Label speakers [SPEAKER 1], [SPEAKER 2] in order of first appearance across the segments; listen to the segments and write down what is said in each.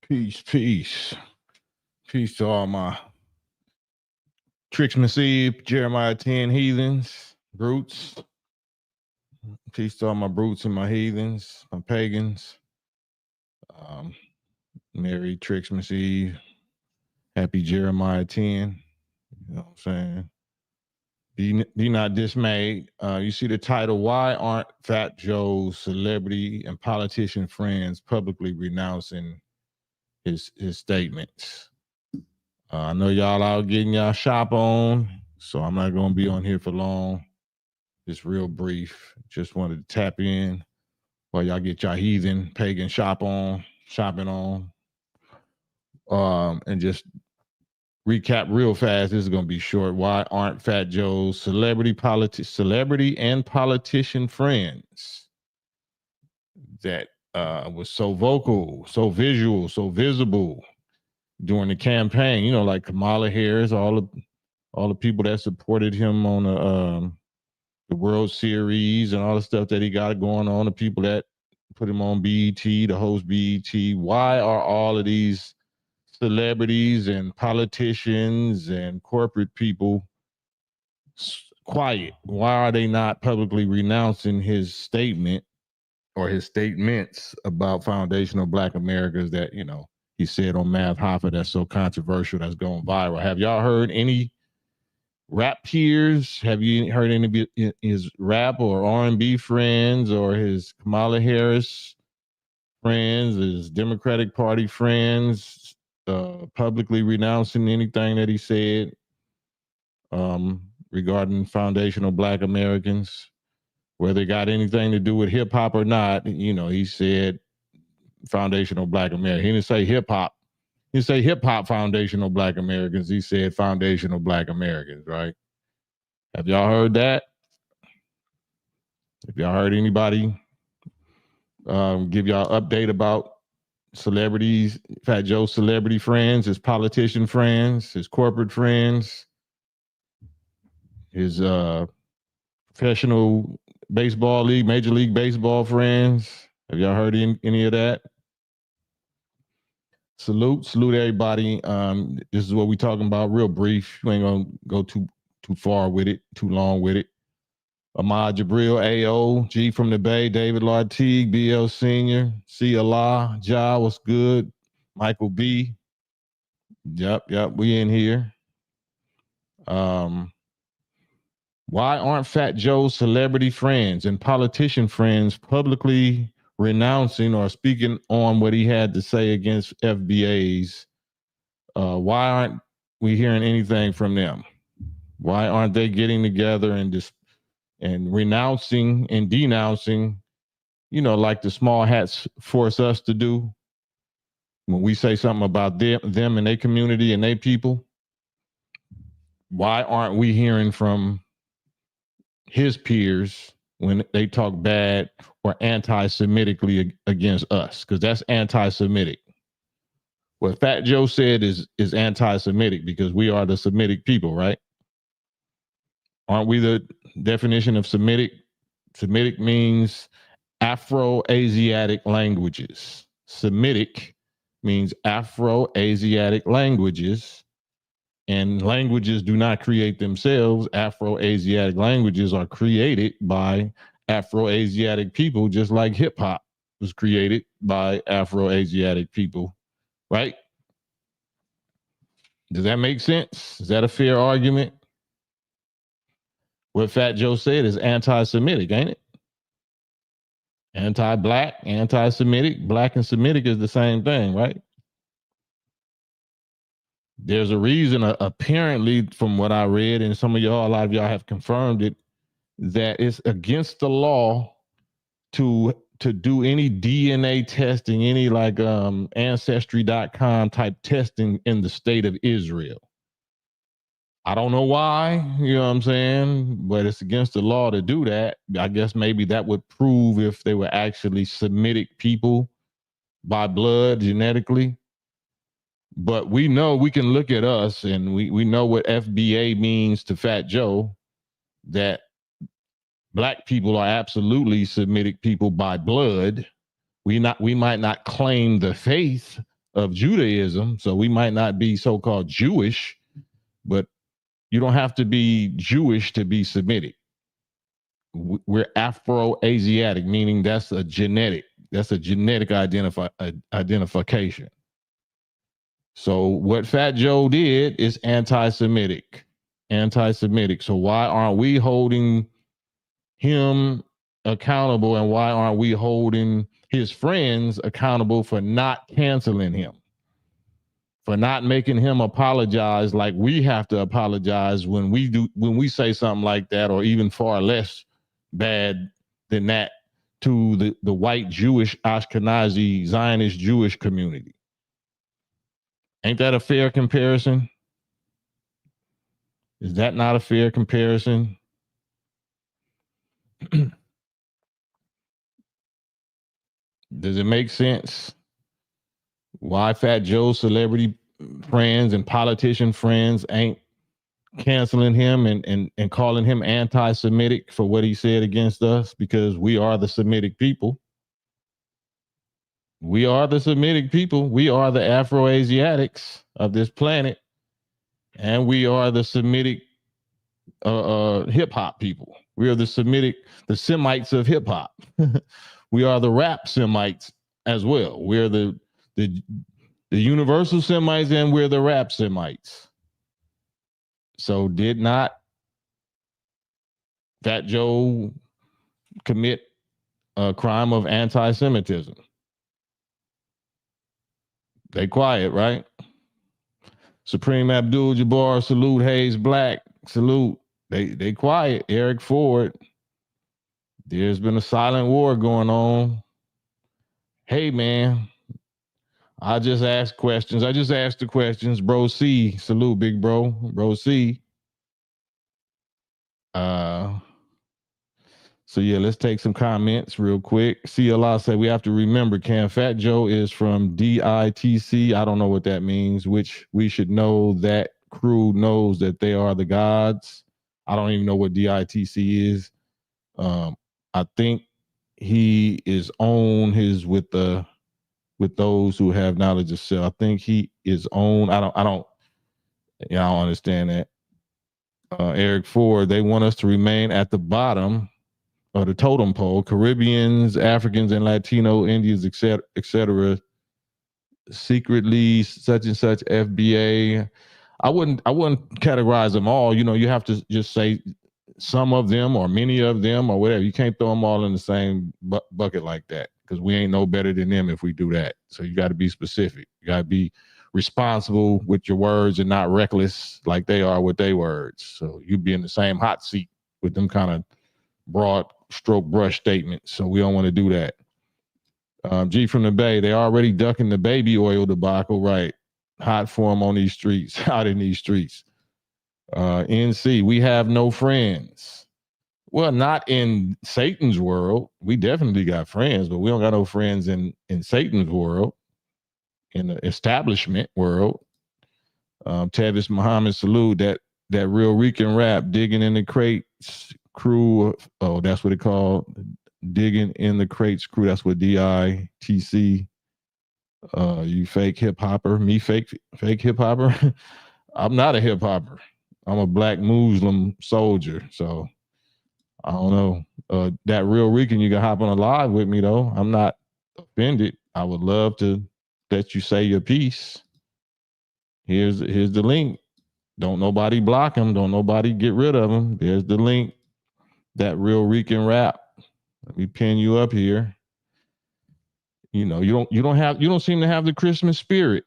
[SPEAKER 1] Peace, peace. Peace to all my Tricks Eve, Jeremiah 10 heathens, brutes. Peace to all my brutes and my heathens, my pagans. Merry Tricks Eve. Happy Jeremiah 10. You know what I'm saying? Be not dismayed. You see the title, Why Aren't Fat Joe's celebrity and politician friends publicly renouncing his statements? I know y'all out getting y'all shop on, so I'm not going to be on here for long. Just real brief. Just wanted to tap in while y'all get y'all heathen pagan shopping on. And just recap real fast. This is going to be short. Why aren't Fat Joe's celebrity and politician friends that was so vocal, so visual, so visible during the campaign, you know, like Kamala Harris, all the people that supported him on the World Series and all the stuff that he got going on, the people that put him on BET, the host BET. Why are all of these celebrities and politicians and corporate people quiet? Why are they not publicly renouncing his statement or his statements about foundational Black Americans that, you know, he said on Math Hoffa that's so controversial, that's going viral? Have y'all heard any rap peers? Have you heard any of his rap or R&B friends or his Kamala Harris friends, his Democratic Party friends publicly renouncing anything that he said regarding foundational Black Americans, whether it got anything to do with hip hop or not? You know, he said foundational Black Americans. He didn't say hip hop. He didn't say hip hop foundational Black Americans. He said foundational Black Americans, right? Have y'all heard that? If y'all heard anybody give y'all update about celebrities, Fat Joe's celebrity friends, his politician friends, his corporate friends, his professional baseball league, Major League Baseball friends? Have y'all heard any of that? Salute everybody. This is what we talking about, real brief. You ain't gonna go too far with it, too long with it. Ahmad Jabril, AO, G from the Bay, David Lartigue, BL Senior, C. Allah, Ja, what's good? Michael B. Yep, we in here. Why aren't Fat Joe's celebrity friends and politician friends publicly renouncing or speaking on what he had to say against FBAs? Why aren't we hearing anything from them? Why aren't they getting together and renouncing and denouncing, you know, like the small hats force us to do when we say something about them and their community and their people? Why aren't we hearing from his peers when they talk bad or anti-Semitically against us? Because that's anti-Semitic. What Fat Joe said is anti-Semitic because we are the Semitic people, right? Aren't we the definition of Semitic? Semitic means Afro-Asiatic languages. Semitic means Afro-Asiatic languages, and languages do not create themselves. Afro-Asiatic languages are created by Afro-Asiatic people, just like hip hop was created by Afro-Asiatic people, right? Does that make sense? Is that a fair argument? What Fat Joe said is anti-Semitic, ain't it? Anti-Black, anti-Semitic. Black and Semitic is the same thing, right? There's a reason, apparently, from what I read, and a lot of y'all have confirmed it, that it's against the law to do any DNA testing, any like ancestry.com type testing in the state of Israel. I don't know why, you know what I'm saying, but it's against the law to do that. I guess maybe that would prove if they were actually Semitic people by blood genetically. But we know, we can look at us and we know what FBA means to Fat Joe, that Black people are absolutely Semitic people by blood. We might not claim the faith of Judaism, so we might not be so-called Jewish, but you don't have to be Jewish to be Semitic. We're Afro-Asiatic, meaning that's a genetic identification. So what Fat Joe did is anti-Semitic. So why aren't we holding him accountable, and why aren't we holding his friends accountable for not canceling him, for not making him apologize like we have to apologize when we say something like that, or even far less bad than that, to the white Jewish Ashkenazi Zionist Jewish community? Ain't that a fair comparison? Is that not a fair comparison? Does it make sense why Fat Joe's celebrity friends and politician friends ain't canceling him and calling him anti-Semitic for what he said against us? Because we are the Semitic people. We are the Semitic people. We are the Afro-Asiatics of this planet. And we are the Semitic hip hop people. We are the Semites of hip hop. We are the rap Semites as well. We're the universal Semites, and we're the rap Semites. So did not Fat Joe commit a crime of anti-Semitism? They quiet, right? Supreme Abdul-Jabbar, salute. Hayes Black, salute. They quiet. Eric Ford, there's been a silent war going on. Hey, man, I just asked questions. I just asked the questions. Bro C, salute, big bro. Bro C. So yeah, let's take some comments real quick. CLI said we have to remember, Fat Joe is from DITC. I don't know what that means, which we should know that crew knows that they are the gods. I don't even know what DITC is. I think he is on his with those who have knowledge of self. I think he is on. I don't understand that. Eric Ford, they want us to remain at the bottom of the totem pole. Caribbeans, Africans, and Latino, Indians, etc. Secretly, such and such FBA. I wouldn't categorize them all. You have to just say some of them or many of them or whatever. You can't throw them all in the same bucket like that, because we ain't no better than them if we do that. So you got to be specific. You got to be responsible with your words and not reckless like they are with their words. So you be in the same hot seat with them kind of broad stroke brush statements. So we don't want to do that. G from the Bay, they already ducking the baby oil debacle, right? Hot form on these streets, out in these streets. NC, we have no friends. Well, not in Satan's world. We definitely got friends, but we don't got no friends in Satan's world, in the establishment world. Tavis Muhammad, salute. That real Rican rap, digging in the crates crew. Oh, that's what it called. Digging in the crates crew. That's what DITC. You fake hip hopper. Me fake hip hopper. I'm not a hip hopper. I'm a black Muslim soldier. So I don't know. That real Rican, you can hop on a live with me though. I'm not offended. I would love to let you say your piece. Here's the link. Don't nobody block him. Don't nobody get rid of him. There's the link. That real Rican rap. Let me pin you up here. You don't seem to have the Christmas spirit.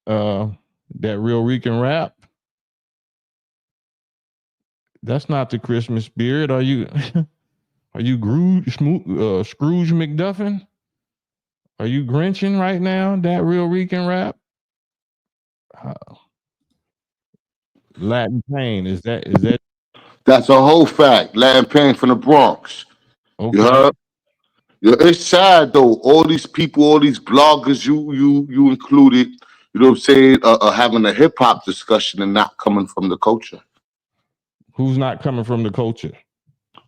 [SPEAKER 1] That real Rican rap. That's not the Christmas spirit. Are you Scrooge McDuffin? Are you Grinching right now? That real Rican rap? Latin Pain, is that?
[SPEAKER 2] That's a whole fact. Latin Pain from the Bronx.
[SPEAKER 1] Okay.
[SPEAKER 2] You heard? Yeah, it's sad though. All these people, all these bloggers, you included, you know what I'm saying, having a hip hop discussion and not coming from the culture.
[SPEAKER 1] Who's not coming from the culture?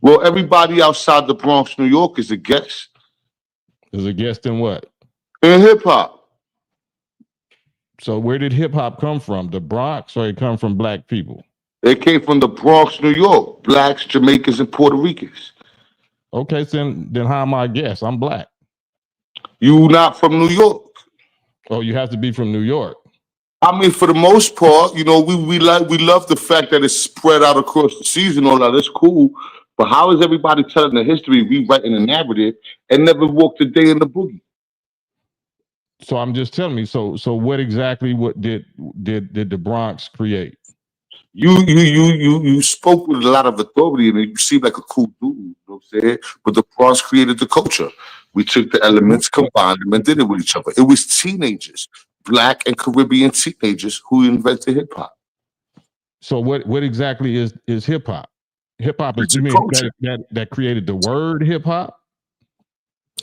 [SPEAKER 2] Well, everybody outside the Bronx, New York, is a guest.
[SPEAKER 1] Is a guest in what?
[SPEAKER 2] In hip hop.
[SPEAKER 1] So where did hip hop come from? The Bronx, or it come from black people?
[SPEAKER 2] It came from the Bronx, New York. Blacks, Jamaicans, and Puerto Ricans.
[SPEAKER 1] Okay, so then how am I a guess? I'm black.
[SPEAKER 2] You not from New York.
[SPEAKER 1] Oh, you have to be from New York.
[SPEAKER 2] I mean, for the most part, you know, we love the fact that it's spread out across the season. All that, that's cool. But how is everybody telling the history, rewriting the narrative, and never walked a day in the boogie?
[SPEAKER 1] So I'm just telling me. So what exactly what did the Bronx create?
[SPEAKER 2] You spoke with a lot of authority, and you seem like a cool dude. You know what I'm saying? But the Bronx created the culture. We took the elements, combined them, and did it with each other. It was teenagers, Black and Caribbean teenagers, who invented hip hop.
[SPEAKER 1] So what exactly is hip hop? Hip hop is,
[SPEAKER 2] It's
[SPEAKER 1] you
[SPEAKER 2] a
[SPEAKER 1] mean
[SPEAKER 2] culture.
[SPEAKER 1] that created the word hip hop?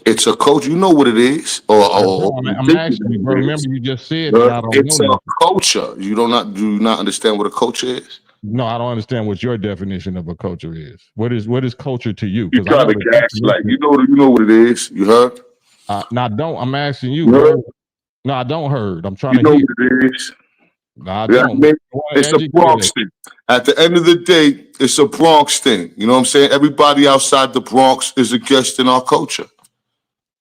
[SPEAKER 2] It's a culture. You know what it is, or you
[SPEAKER 1] I'm
[SPEAKER 2] think you
[SPEAKER 1] asking
[SPEAKER 2] know
[SPEAKER 1] you, bro.
[SPEAKER 2] what it
[SPEAKER 1] Remember,
[SPEAKER 2] is.
[SPEAKER 1] you just said that
[SPEAKER 2] But
[SPEAKER 1] I don't know
[SPEAKER 2] it's a
[SPEAKER 1] nothing.
[SPEAKER 2] culture. Do you not understand what a culture is?
[SPEAKER 1] No, I don't understand what your definition of a culture is. What is culture to you?
[SPEAKER 2] You
[SPEAKER 1] Because I
[SPEAKER 2] try
[SPEAKER 1] know
[SPEAKER 2] to
[SPEAKER 1] the
[SPEAKER 2] gaslight.
[SPEAKER 1] definition.
[SPEAKER 2] You know what it is. You heard?
[SPEAKER 1] Now, don't. I'm asking you,
[SPEAKER 2] You heard?
[SPEAKER 1] bro. No, I don't heard. I'm trying
[SPEAKER 2] You
[SPEAKER 1] to
[SPEAKER 2] know
[SPEAKER 1] hear.
[SPEAKER 2] what it is.
[SPEAKER 1] No, I
[SPEAKER 2] Yeah, I
[SPEAKER 1] don't.
[SPEAKER 2] mean, it's a
[SPEAKER 1] Educate
[SPEAKER 2] Bronx
[SPEAKER 1] us.
[SPEAKER 2] thing. At the end of the day, it's a Bronx thing. You know what I'm saying? Everybody outside the Bronx is a guest in our culture.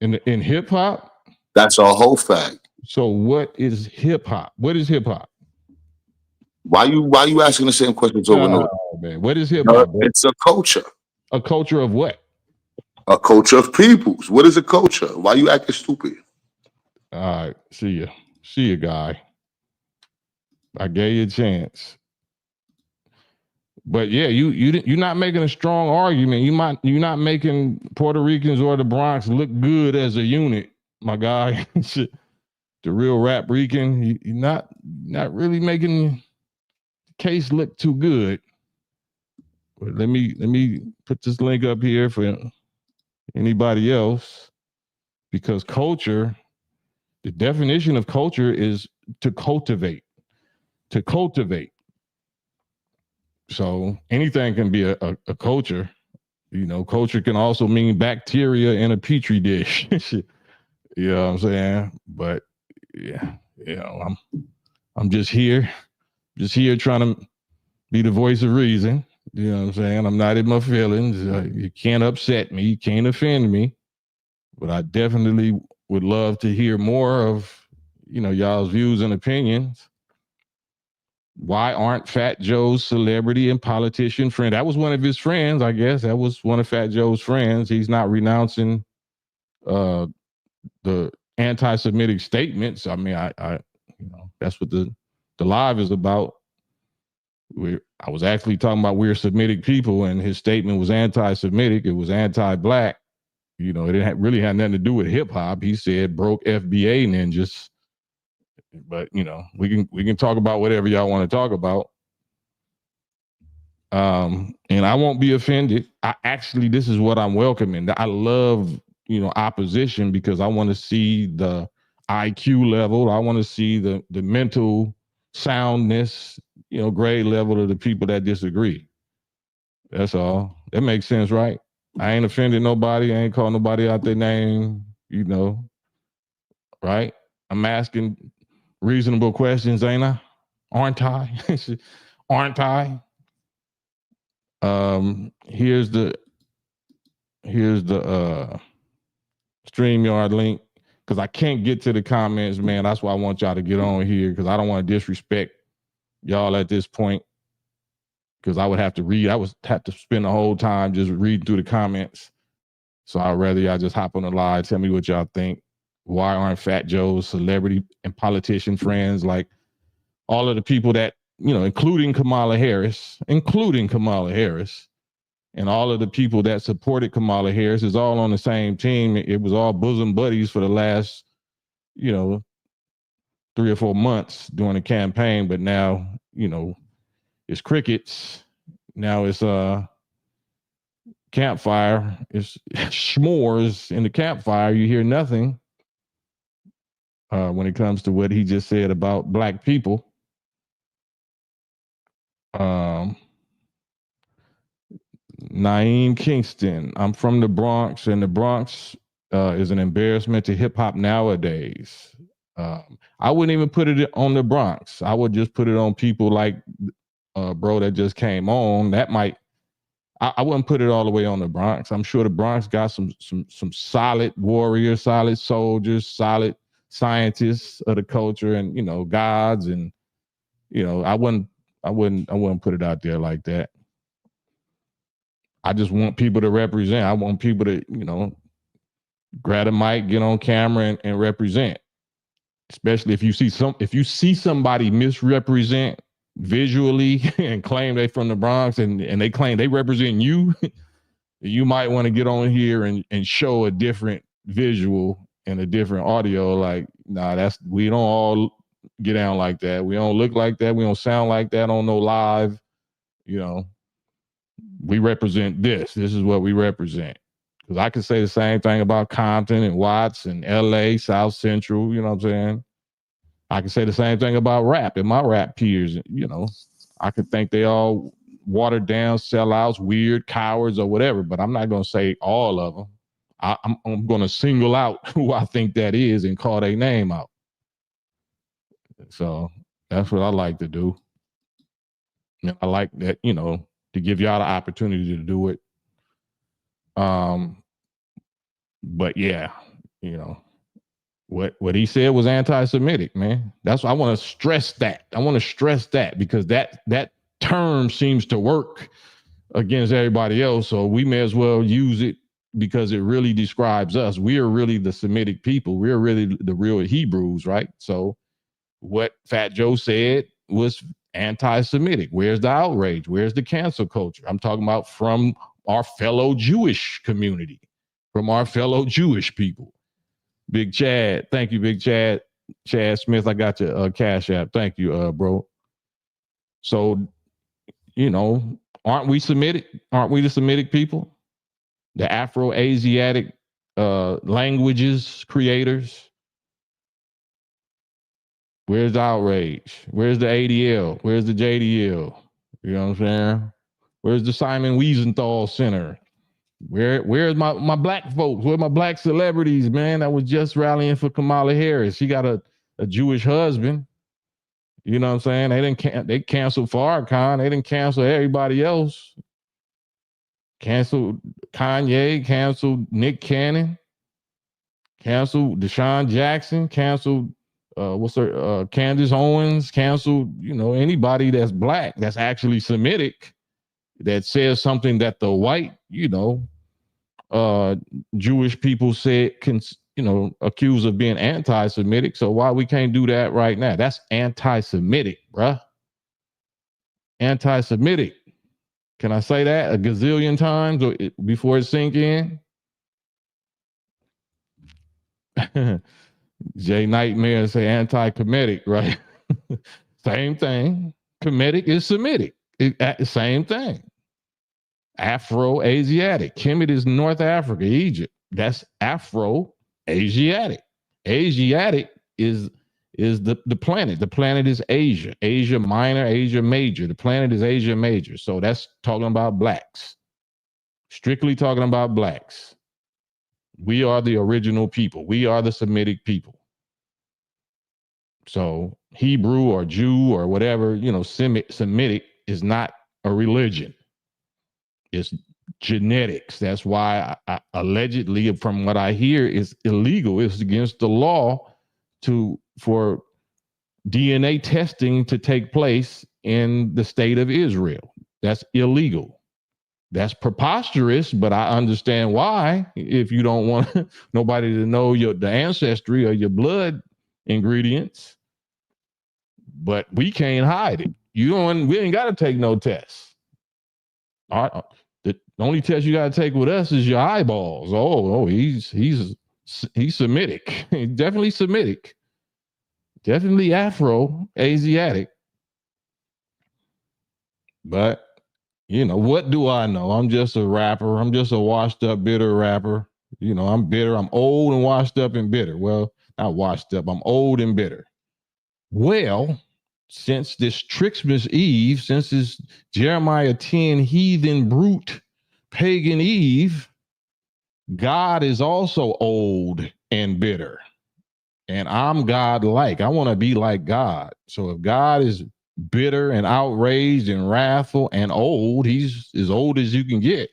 [SPEAKER 1] In hip hop.
[SPEAKER 2] That's our whole fact.
[SPEAKER 1] So what is hip hop? What is hip hop?
[SPEAKER 2] Why you asking the same questions over and over?
[SPEAKER 1] Oh man, what is hip hop, bro?
[SPEAKER 2] It's a culture.
[SPEAKER 1] A culture of what?
[SPEAKER 2] A culture of peoples. What is a culture? Why you acting stupid?
[SPEAKER 1] All right, see you, guy. I gave you a chance, but yeah, you're not making a strong argument. You're not making Puerto Ricans or the Bronx look good as a unit, my guy. The real rap Rican, you're not really making the case look too good. But let me put this link up here for anybody else, because culture, the definition of culture is to cultivate. To cultivate. So anything can be a culture. You know, culture can also mean bacteria in a petri dish. You know what I'm saying? But yeah, I'm just here trying to be the voice of reason. You know what I'm saying? I'm not in my feelings. You can't upset me. You can't offend me. But I definitely would love to hear more of, y'all's views and opinions. Why aren't Fat Joe's celebrity and politician friend? That was one of his friends, I guess. That was one of Fat Joe's friends. He's not renouncing the anti-Semitic statements. I mean, I that's what the live is about. I was actually talking about we're Semitic people, and his statement was anti-Semitic. It was anti-black. It didn't really have nothing to do with hip hop. He said broke FBA ninjas. But we can talk about whatever y'all want to talk about. And I won't be offended. This is what I'm welcoming. I love, opposition, because I want to see the IQ level. I want to see the mental soundness, grade level of the people that disagree. That's all. That makes sense, right? I ain't offended nobody. I ain't called nobody out their name, right? I'm asking reasonable questions, ain't I? Aren't I? Aren't I? Here's the StreamYard link, because I can't get to the comments, man. That's why I want y'all to get on here, because I don't want to disrespect y'all at this point, because I would have to read. I would have to spend the whole time just reading through the comments. So I'd rather y'all just hop on the live, tell me what y'all think. Why aren't Fat Joe's celebrity and politician friends, like all of the people that, including Kamala Harris, and all of the people that supported Kamala Harris is all on the same team. It was all bosom buddies for the last, 3 or 4 months during the campaign. But now, it's crickets. Now it's campfire. It's s'mores in the campfire. You hear nothing when it comes to what he just said about black people. Naeem Kingston. I'm from the Bronx, and the Bronx is an embarrassment to hip hop nowadays. I wouldn't even put it on the Bronx. I would just put it on people like bro that just came on. That might, I wouldn't put it all the way on the Bronx. I'm sure the Bronx got some solid warriors, solid soldiers, solid scientists of the culture, and gods, and I wouldn't put it out there like that. I just want people to represent. I want people to grab a mic, get on camera, and represent. Especially if you see somebody misrepresent visually and claim they from the Bronx and they claim they represent you, you might want to get on here and show a different visual and a different audio. Like, nah, we don't all get down like that. We don't look like that. We don't sound like that on no live. We represent this. This is what we represent. Because I could say the same thing about Compton and Watts and LA, South Central, you know what I'm saying? I can say the same thing about rap and my rap peers, I could think they all watered down, sellouts, weird, cowards, or whatever, but I'm not going to say all of them. I'm going to single out who I think that is and call their name out. So that's what I like to do. And I like that, to give y'all the opportunity to do it. But yeah, what he said was anti-Semitic, man. That's why I want to stress that. I want to stress that because that term seems to work against everybody else. So we may as well use it because it really describes us. We are really the Semitic people. We're really the real Hebrews, right? So what Fat Joe said was anti-Semitic. Where's the outrage? Where's the cancel culture? I'm talking about from our fellow Jewish community, from our fellow Jewish people. Big Chad, thank you, Big Chad. Chad Smith, I got your Cash App. Thank you, bro. So, aren't we Semitic? Aren't we the Semitic people? The Afro-Asiatic languages creators? Where's the outrage? Where's the ADL? Where's the JDL? You know what I'm saying? Where's the Simon Wiesenthal Center? Where's my black folks? Where my black celebrities, man? That was just rallying for Kamala Harris. She got a Jewish husband. You know what I'm saying? They canceled Farrakhan. They didn't cancel everybody else. Canceled Kanye, canceled Nick Cannon, canceled Deshaun Jackson, canceled Candace Owens, canceled, anybody that's black, that's actually Semitic, that says something that the white, Jewish people said accused of being anti-Semitic. So why we can't do that right now? That's anti-Semitic, bruh. Anti-Semitic. Can I say that a gazillion times before it sink in? Jay Nightmare say anti-Kemetic, right? Same thing. Kemetic is Semitic. Same thing. Afro-Asiatic. Kemet is North Africa, Egypt. That's Afro-Asiatic. Asiatic is the planet. The planet is Asia. Asia Minor, Asia Major. The planet is Asia Major. So that's talking about blacks. Strictly talking about blacks. We are the original people. We are the Semitic people. So Hebrew or Jew or whatever, Semitic is not a religion. It's genetics. That's why I allegedly, from what I hear, is illegal. It's against the law for DNA testing to take place in the state of Israel. That's illegal. That's preposterous, but I understand why. If you don't want nobody to know the ancestry or your blood ingredients, but we can't hide it. We ain't got to take no tests. The only test you got to take with us is your eyeballs. Oh, he's Semitic. Definitely Semitic. Definitely Afro-Asiatic. But, what do I know? I'm just a rapper. I'm just a washed up, bitter rapper. I'm bitter. I'm old and washed up and bitter. Well, not washed up. I'm old and bitter. Well, since this Trixmas Eve, since this Jeremiah 10 heathen brute pagan Eve, God is also old and bitter. And I'm God-like. I want to be like God. So if God is bitter and outraged and wrathful and old, he's as old as you can get.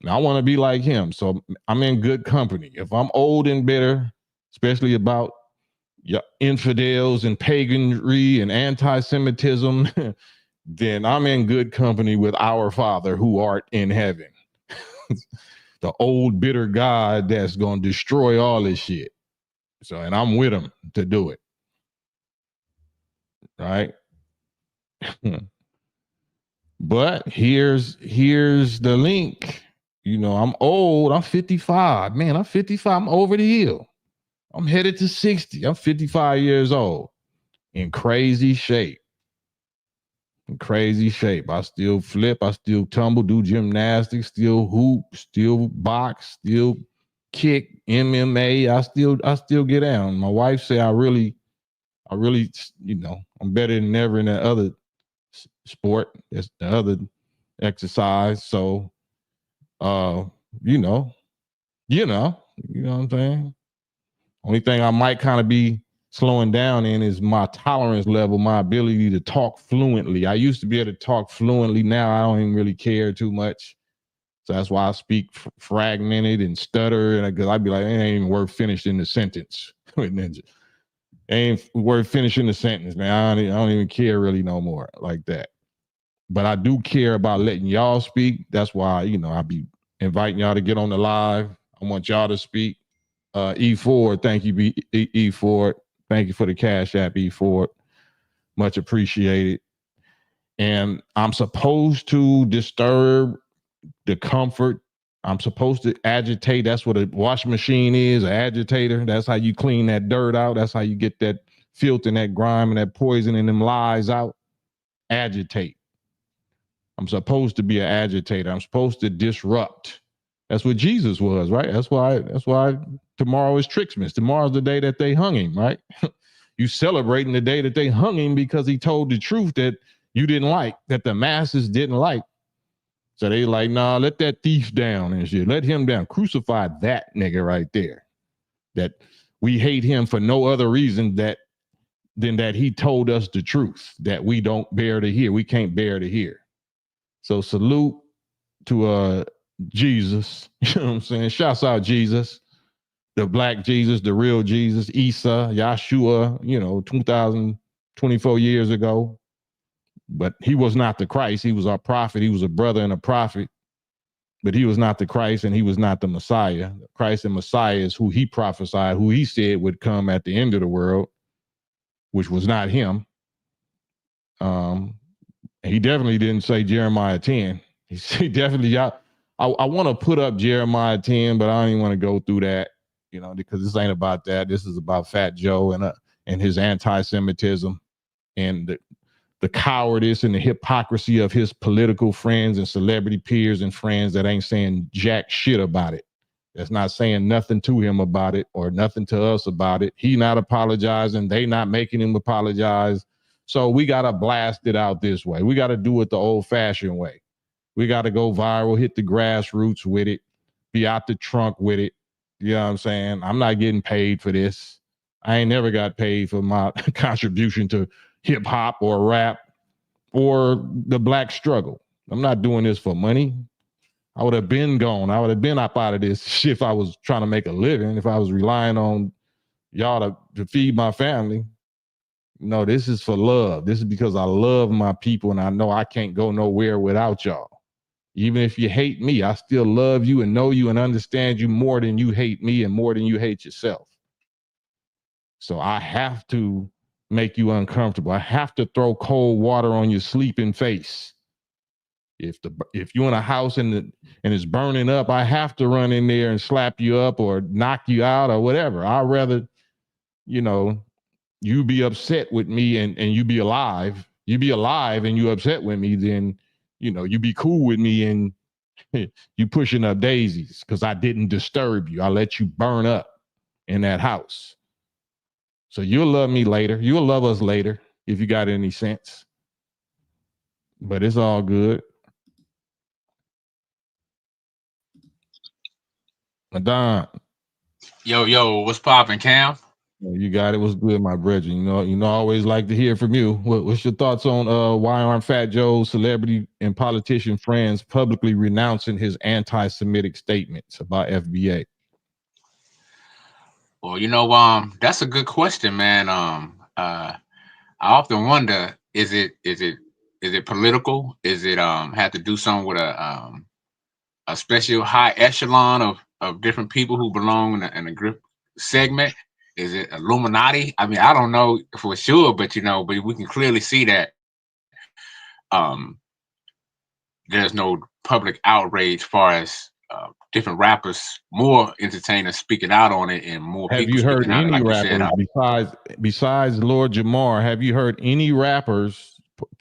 [SPEAKER 1] And I want to be like him. So I'm in good company. If I'm old and bitter, especially about infidels and paganry and anti-Semitism, then I'm in good company with our Father who art in heaven. The old bitter God that's going to destroy all this shit. So, and I'm with him to do it. Right? But here's the link. You know, I'm old. I'm 55. Man, I'm 55. I'm over the hill. I'm headed to 60. I'm 55 years old. In crazy shape. In crazy shape. I still flip. I still tumble, do gymnastics, still hoop, still box, still kick, MMA. I still get down. My wife say I really, you know, I'm better than ever in that other sport. That's the other exercise. So you know what I'm saying? Only thing I might kind of be slowing down in is my tolerance level, my ability to talk fluently. I used to be able to talk fluently. Now I don't even really care too much. So that's why I speak fragmented and stutter. And because I'd be like, it ain't even worth finishing the sentence. Ain't worth finishing the sentence, man. I don't even care really no more like that. But I do care about letting y'all speak. That's why, you know, I be inviting y'all to get on the live. I want y'all to speak. E4, thank you, E4. Thank you for the Cash App, E4. Much appreciated. And I'm supposed to disturb the comfort. I'm supposed to agitate. That's what a washing machine is, an agitator. That's how you clean that dirt out. That's how you get that filth and that grime and that poison and them lies out. Agitate. I'm supposed to be an agitator. I'm supposed to disrupt. That's what Jesus was, right? That's why tomorrow is Trixmas. Tomorrow's the day that they hung him, right? You celebrating the day that they hung him because he told the truth that you didn't like, that the masses didn't like. So they like, nah, let that thief down and shit. Let him down. Crucify that nigga right there. That we hate him for no other reason than that he told us the truth that we don't bear to hear. We can't bear to hear. So salute to Jesus. You know what I'm saying? Shouts out Jesus, the black Jesus, the real Jesus, Isa, Yahshua, you know, 2024 years ago. But he was not the Christ. He was our prophet. He was a brother and a prophet. But he was not the Christ and he was not the Messiah. Christ and Messiah is who he prophesied, who he said would come at the end of the world, which was not him. He definitely didn't say Jeremiah 10. He definitely, I want to put up Jeremiah 10, but I don't even want to go through that, you know, because this ain't about that. This is about Fat Joe and his anti-Semitism and the cowardice and the hypocrisy of his political friends and celebrity peers and friends that ain't saying jack shit about it. That's not saying nothing to him about it or nothing to us about it. He not apologizing. They not making him apologize. So we got to blast it out this way. We got to do it the old fashioned way. We got to go viral, hit the grassroots with it, be out the trunk with it. You know what I'm saying? I'm not getting paid for this. I ain't never got paid for my contribution to hip hop or rap or the black struggle. I'm not doing this for money. I would have been gone. I would have been up out of this shit if I was trying to make a living, if I was relying on y'all to feed my family. No, this is for love. This is because I love my people and I know I can't go nowhere without y'all. Even if you hate me, I still love you and know you and understand you more than you hate me and more than you hate yourself. So I have to make you uncomfortable. I have to throw cold water on your sleeping face. If you're in a house and it's burning up, I have to run in there and slap you up or knock you out or whatever. I'd rather, you know, you be upset with me and you be alive. You be alive and you upset with me, then, you know, you be cool with me and you pushing up daisies because I didn't disturb you. I let you burn up in that house. So you'll love me later. You'll love us later if you got any sense. But it's all good. Madon.
[SPEAKER 3] Yo, what's poppin', Cam?
[SPEAKER 1] You got it. Was good, my brethren. I always like to hear from you. What's your thoughts on why aren't Fat Joe's celebrity and politician friends publicly renouncing his anti-Semitic statements about FBA?
[SPEAKER 3] Well, that's a good question, man. I often wonder, is it political? Is it have to do something with a special high echelon of different people who belong in a group segment? Is it Illuminati? I mean, I don't know for sure, but but we can clearly see that there's no public outrage as far as different rappers, more entertainers speaking out on it, and more
[SPEAKER 1] Have
[SPEAKER 3] people
[SPEAKER 1] you heard
[SPEAKER 3] speaking out,
[SPEAKER 1] any
[SPEAKER 3] like you said.
[SPEAKER 1] rappers besides Lord Jamar? Have you heard any rappers,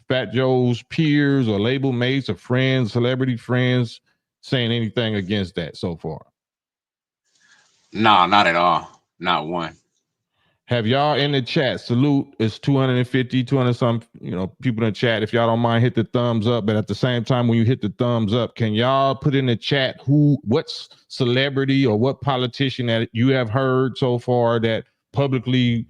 [SPEAKER 1] Fat Joe's peers or label mates or friends, celebrity friends, saying anything against that so far?
[SPEAKER 3] No, not at all. Not one.
[SPEAKER 1] Have y'all in the chat? Salute. It's 250, 200 some, people in the chat. If y'all don't mind, hit the thumbs up. But at the same time, when you hit the thumbs up, can y'all put in the chat what celebrity or what politician that you have heard so far that publicly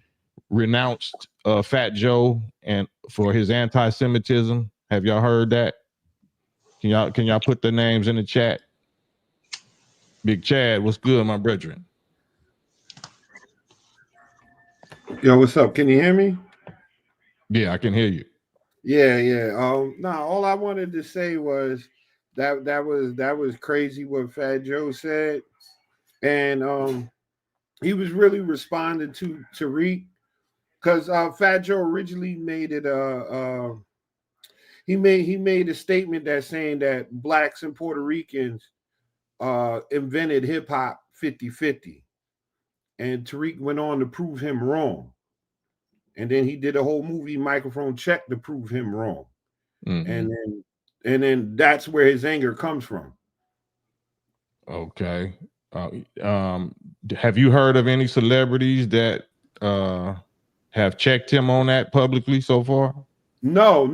[SPEAKER 1] renounced Fat Joe and for his anti-Semitism? Have y'all heard that? Can y'all put the names in the chat? Big Chad, what's good, my brethren?
[SPEAKER 4] Yo, what's up? Can you hear me?
[SPEAKER 1] Yeah, I can hear you.
[SPEAKER 4] Yeah. No, all I wanted to say was that was crazy what Fat Joe said. And he was really responding to Tariq because Fat Joe originally made it he made a statement that saying that blacks and Puerto Ricans invented hip hop 50-50. And Tariq went on to prove him wrong. And then he did a whole movie Microphone Check to prove him wrong. Mm-hmm. And then that's where his anger comes from.
[SPEAKER 1] Okay. Have you heard of any celebrities that have checked him on that publicly so far?
[SPEAKER 4] No.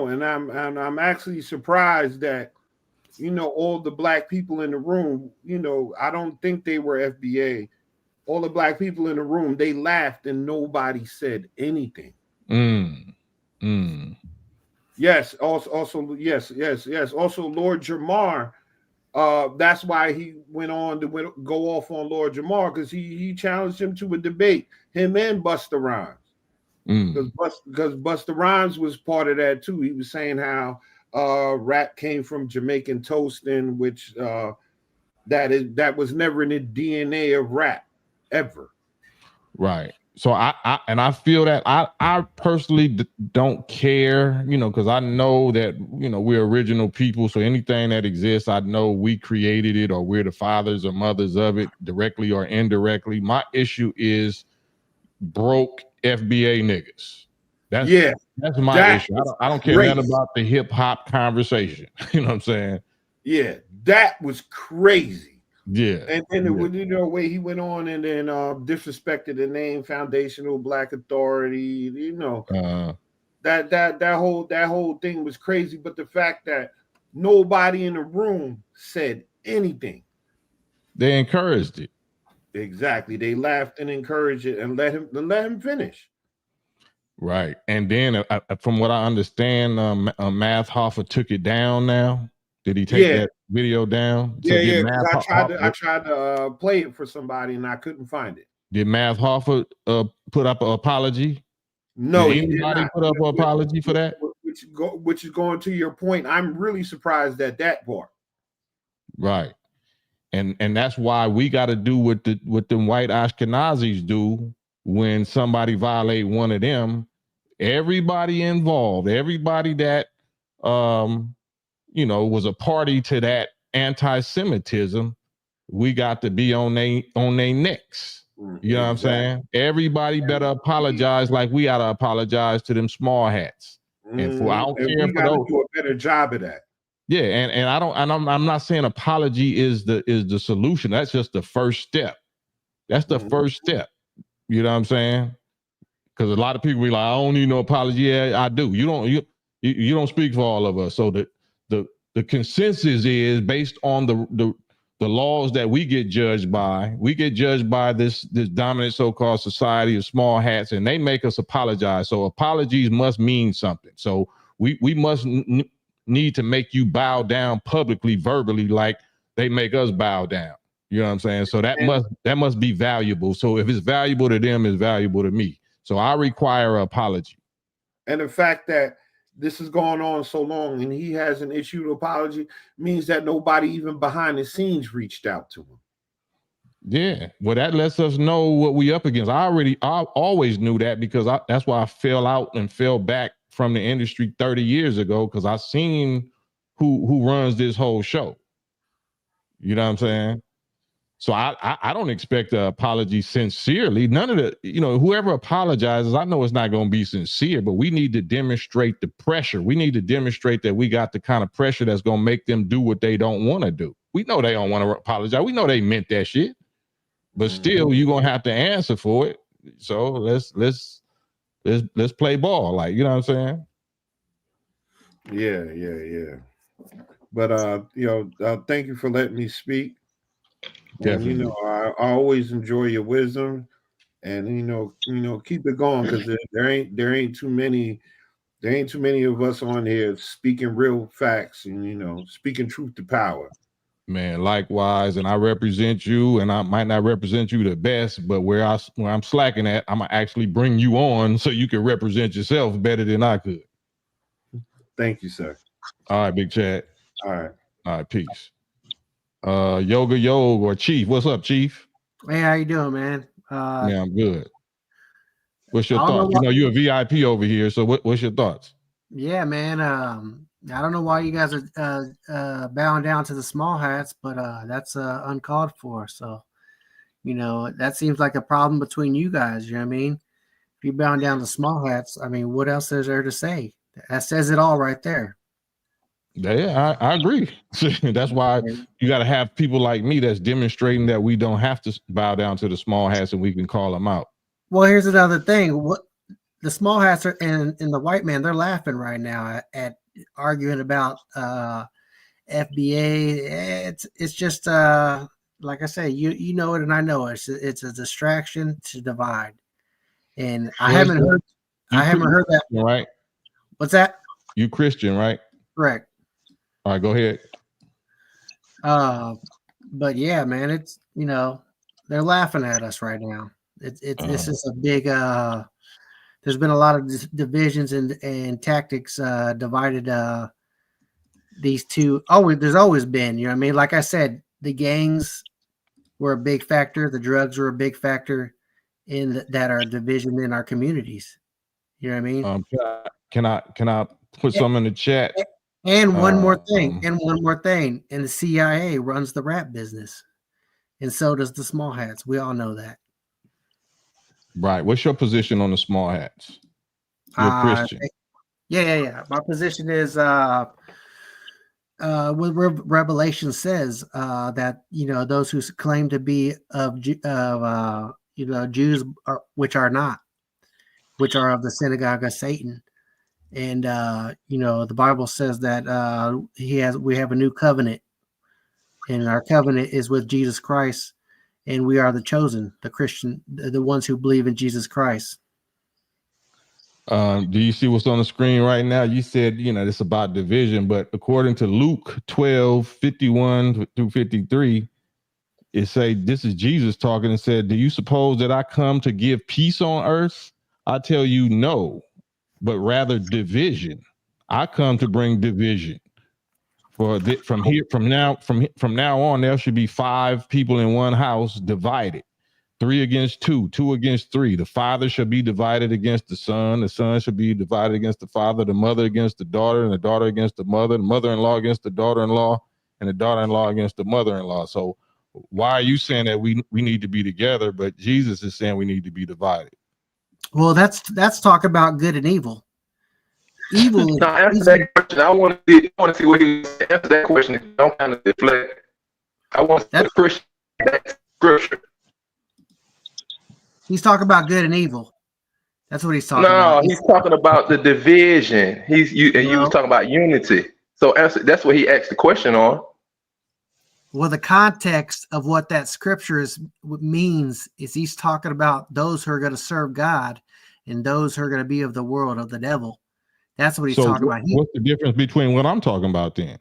[SPEAKER 4] And I'm actually surprised that all the black people in the room, I don't think they were FBA. All the black people in the room, they laughed and nobody said anything. Yes. Also, yes. Also, Lord Jamar. That's why he went on to go off on Lord Jamar, because he challenged him to a debate, him and Busta Rhymes. Because Busta Rhymes was part of that too. He was saying how rap came from Jamaican toasting, which that was never in the DNA of rap ever.
[SPEAKER 1] Right. So I feel that I personally don't care, because I know that we're original people. So anything that exists, I know we created it or we're the fathers or mothers of it, directly or indirectly. My issue is broke FBA niggas. That's my issue. I don't care nothing about the hip hop conversation. You know what I'm saying?
[SPEAKER 4] Yeah, that was crazy.
[SPEAKER 1] Yeah.
[SPEAKER 4] And then the way he went on and then disrespected the name Foundational Black Authority, that whole thing was crazy. But the fact that nobody in the room said anything.
[SPEAKER 1] They encouraged it.
[SPEAKER 4] Exactly. They laughed and encouraged it and let him finish.
[SPEAKER 1] Right. And then from what I understand, Math Hoffa took it down now. Did he take that video down?
[SPEAKER 4] Yeah. I tried to play it for somebody and I couldn't find it.
[SPEAKER 1] Did Math Hoffa put up an apology?
[SPEAKER 4] No,
[SPEAKER 1] did anybody put up an apology for that?
[SPEAKER 4] Which is going to your point. I'm really surprised at that part.
[SPEAKER 1] Right. And that's why we got to do what the white Ashkenazis do when somebody violate one of them. Everybody involved, everybody that was a party to that anti-Semitism, we got to be on they necks. You know what I'm saying? Everybody better apologize like we gotta apologize to them small hats. And for I don't care
[SPEAKER 4] we gotta do a better job of that.
[SPEAKER 1] Yeah, and I'm not saying apology is the solution. That's just the first step. That's the first step. You know what I'm saying? Because a lot of people be like, I don't need no apology. Yeah, I do. You don't speak for all of us. So the consensus is based on the the laws that we get judged by this dominant so-called society of small hats, and they make us apologize. So apologies must mean something. So we must need to make you bow down publicly, verbally, like they make us bow down. You know what I'm saying? So that must be valuable. So if it's valuable to them, it's valuable to me. So I require an apology.
[SPEAKER 4] And the fact that this has gone on so long and he hasn't issued an apology means that nobody even behind the scenes reached out to him.
[SPEAKER 1] Yeah, well, that lets us know what we up against. I always knew that, because that's why I fell out and fell back from the industry 30 years ago, because I seen who runs this whole show. You know what I'm saying? So I don't expect an apology sincerely. None of the, whoever apologizes, I know it's not going to be sincere, but we need to demonstrate the pressure. We need to demonstrate that we got the kind of pressure that's going to make them do what they don't want to do. We know they don't want to apologize. We know they meant that shit, but still, you're going to have to answer for it. So let's play ball. Like, you know what I'm saying?
[SPEAKER 4] Yeah. But thank you for letting me speak.
[SPEAKER 1] Definitely.
[SPEAKER 4] And, I always enjoy your wisdom, and keep it going, because there ain't too many of us on here speaking real facts and speaking truth to power.
[SPEAKER 1] Man, likewise, and I represent you, and I might not represent you the best, but where I'm slacking at, I'm gonna actually bring you on so you can represent yourself better than I could.
[SPEAKER 4] Thank you, sir.
[SPEAKER 1] All right, Big Chad.
[SPEAKER 4] All right,
[SPEAKER 1] peace. Yoga or Chief, what's up, Chief?
[SPEAKER 5] Hey, how you doing, man?
[SPEAKER 1] Yeah, I'm good. What's your thoughts? You're a VIP over here, so what's your thoughts?
[SPEAKER 5] Yeah, man. I don't know why you guys are bowing down to the small hats, but that's uncalled for. So, that seems like a problem between you guys. You know what I mean? If you're bowing down to small hats, I mean, what else is there to say? That says it all right there.
[SPEAKER 1] Yeah, I agree. That's why you got to have people like me that's demonstrating that we don't have to bow down to the small hats and we can call them out.
[SPEAKER 5] Well, here's another thing. What the small hats are and the white man, they're laughing right now at arguing about FBA. It's just like I say, you know it and I know it. It's a distraction to divide. And I haven't heard that.
[SPEAKER 1] Right?
[SPEAKER 5] What's that?
[SPEAKER 1] You Christian, right?
[SPEAKER 5] Correct.
[SPEAKER 1] All right, go ahead.
[SPEAKER 5] But yeah, man, it's they're laughing at us right now. This is a big there's been a lot of divisions and tactics divided these two. There's always been, you know what I mean? Like I said, the gangs were a big factor, the drugs were a big factor in that our division in our communities. You know what I mean?
[SPEAKER 1] Can I put some in the chat?
[SPEAKER 5] And one more thing, and the CIA runs the rap business, and so does the small hats. We all know that. Right.
[SPEAKER 1] What's your position on the small hats? You're a Christian.
[SPEAKER 5] Yeah. My position is what Revelation says that those who claim to be of Jews which are not, which are of the synagogue of Satan. And the Bible says that we have a new covenant, and our covenant is with Jesus Christ, and we are the chosen, the Christian, the ones who believe in Jesus Christ.
[SPEAKER 1] Do you see what's on the screen right now? You said it's about division, but according to Luke 12:51-53, it say this is Jesus talking and said, "Do you suppose that I come to give peace on earth? I tell you no, but rather division. I come to bring division. From now on, there should be 5 people in one house divided, 3 against 2, 2 against 3. The father shall be divided against the son shall be divided against the father, the mother against the daughter, and the daughter against the mother-in-law against the daughter-in-law, and the daughter-in-law against the mother-in-law." So why are you saying that we need to be together, but Jesus is saying we need to be divided?
[SPEAKER 5] Well, that's talk about good and evil. Evil.
[SPEAKER 6] Now answer that question. I want to see what he answer that question. Don't kind of deflect. I want to see the Christian scripture.
[SPEAKER 5] He's talking about good and evil. That's what he's talking about.
[SPEAKER 6] No, he's talking about the division. You was talking about unity. So answer. That's what he asked the question on.
[SPEAKER 5] Well, the context of what that scripture means is he's talking about those who are going to serve God and those who are going to be of the world, of the devil. That's what he's talking about.
[SPEAKER 1] What's the difference between what I'm talking about then?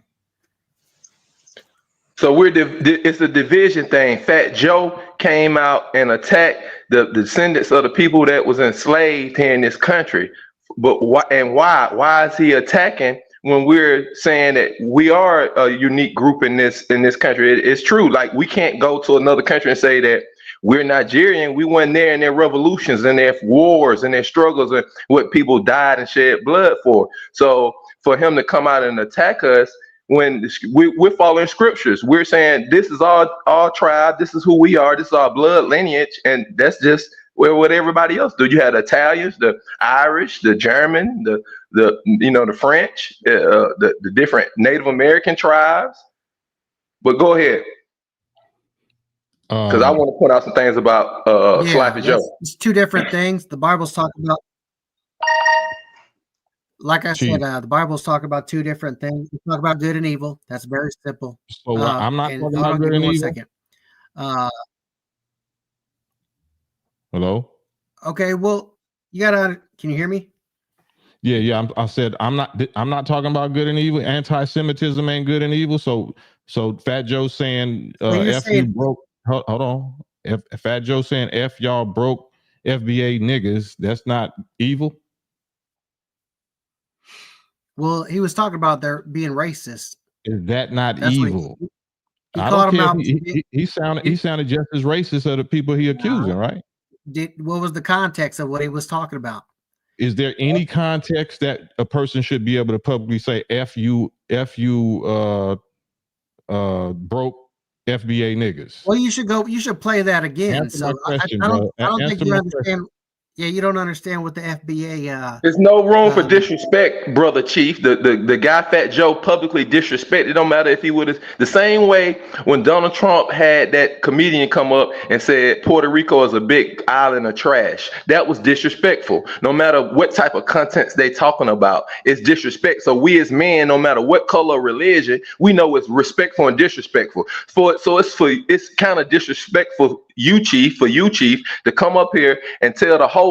[SPEAKER 6] So it's a division thing. Fat Joe came out and attacked the descendants of the people that was enslaved here in this country. But why is he attacking when we're saying that we are a unique group in this country? It's true. Like, we can't go to another country and say that we're Nigerian. We weren't there in their revolutions and their wars and their struggles and what people died and shed blood for. So for him to come out and attack us, when we're following scriptures, we're saying this is our tribe, this is who we are, this is our blood lineage, and that's just what everybody else do. You had the Italians, the Irish, the German, the French, the different Native American tribes. But go ahead, because I want to point out some things about Sloppy Joe.
[SPEAKER 5] It's two different things. The Bible's talking about. Like I said, the Bible's talking about two different things. We talk about good and evil. That's very simple.
[SPEAKER 1] So I'm not talking about good and evil.
[SPEAKER 5] Second.
[SPEAKER 1] Hello?
[SPEAKER 5] Okay, well, you gotta. Can you hear me?
[SPEAKER 1] Yeah. I said I'm not talking about good and evil. Anti-Semitism ain't good and evil. So Fat Joe saying you broke. Hold on. If Fat Joe saying F y'all broke FBA niggas, that's not evil.
[SPEAKER 5] Well, he was talking about their being racist.
[SPEAKER 1] Is that not evil?
[SPEAKER 5] He called him out.
[SPEAKER 1] He sounded just as racist of the people he accusing, right?
[SPEAKER 5] What was the context of what he was talking about?
[SPEAKER 1] Is there any context that a person should be able to publicly say F you broke FBA niggas?
[SPEAKER 5] Well, you should play that again.
[SPEAKER 1] Answer
[SPEAKER 5] I don't think you understand. Yeah, you don't understand what the FBA.
[SPEAKER 6] There's no room for disrespect, brother Chief. The guy Fat Joe publicly disrespected. It don't matter if he would have. The same way when Donald Trump had that comedian come up and said Puerto Rico is a big island of trash. That was disrespectful. No matter what type of contents they talking about, it's disrespect. So we as men, no matter what color or religion, we know it's respectful and disrespectful. It's kind of disrespectful you, Chief, to come up here and tell the host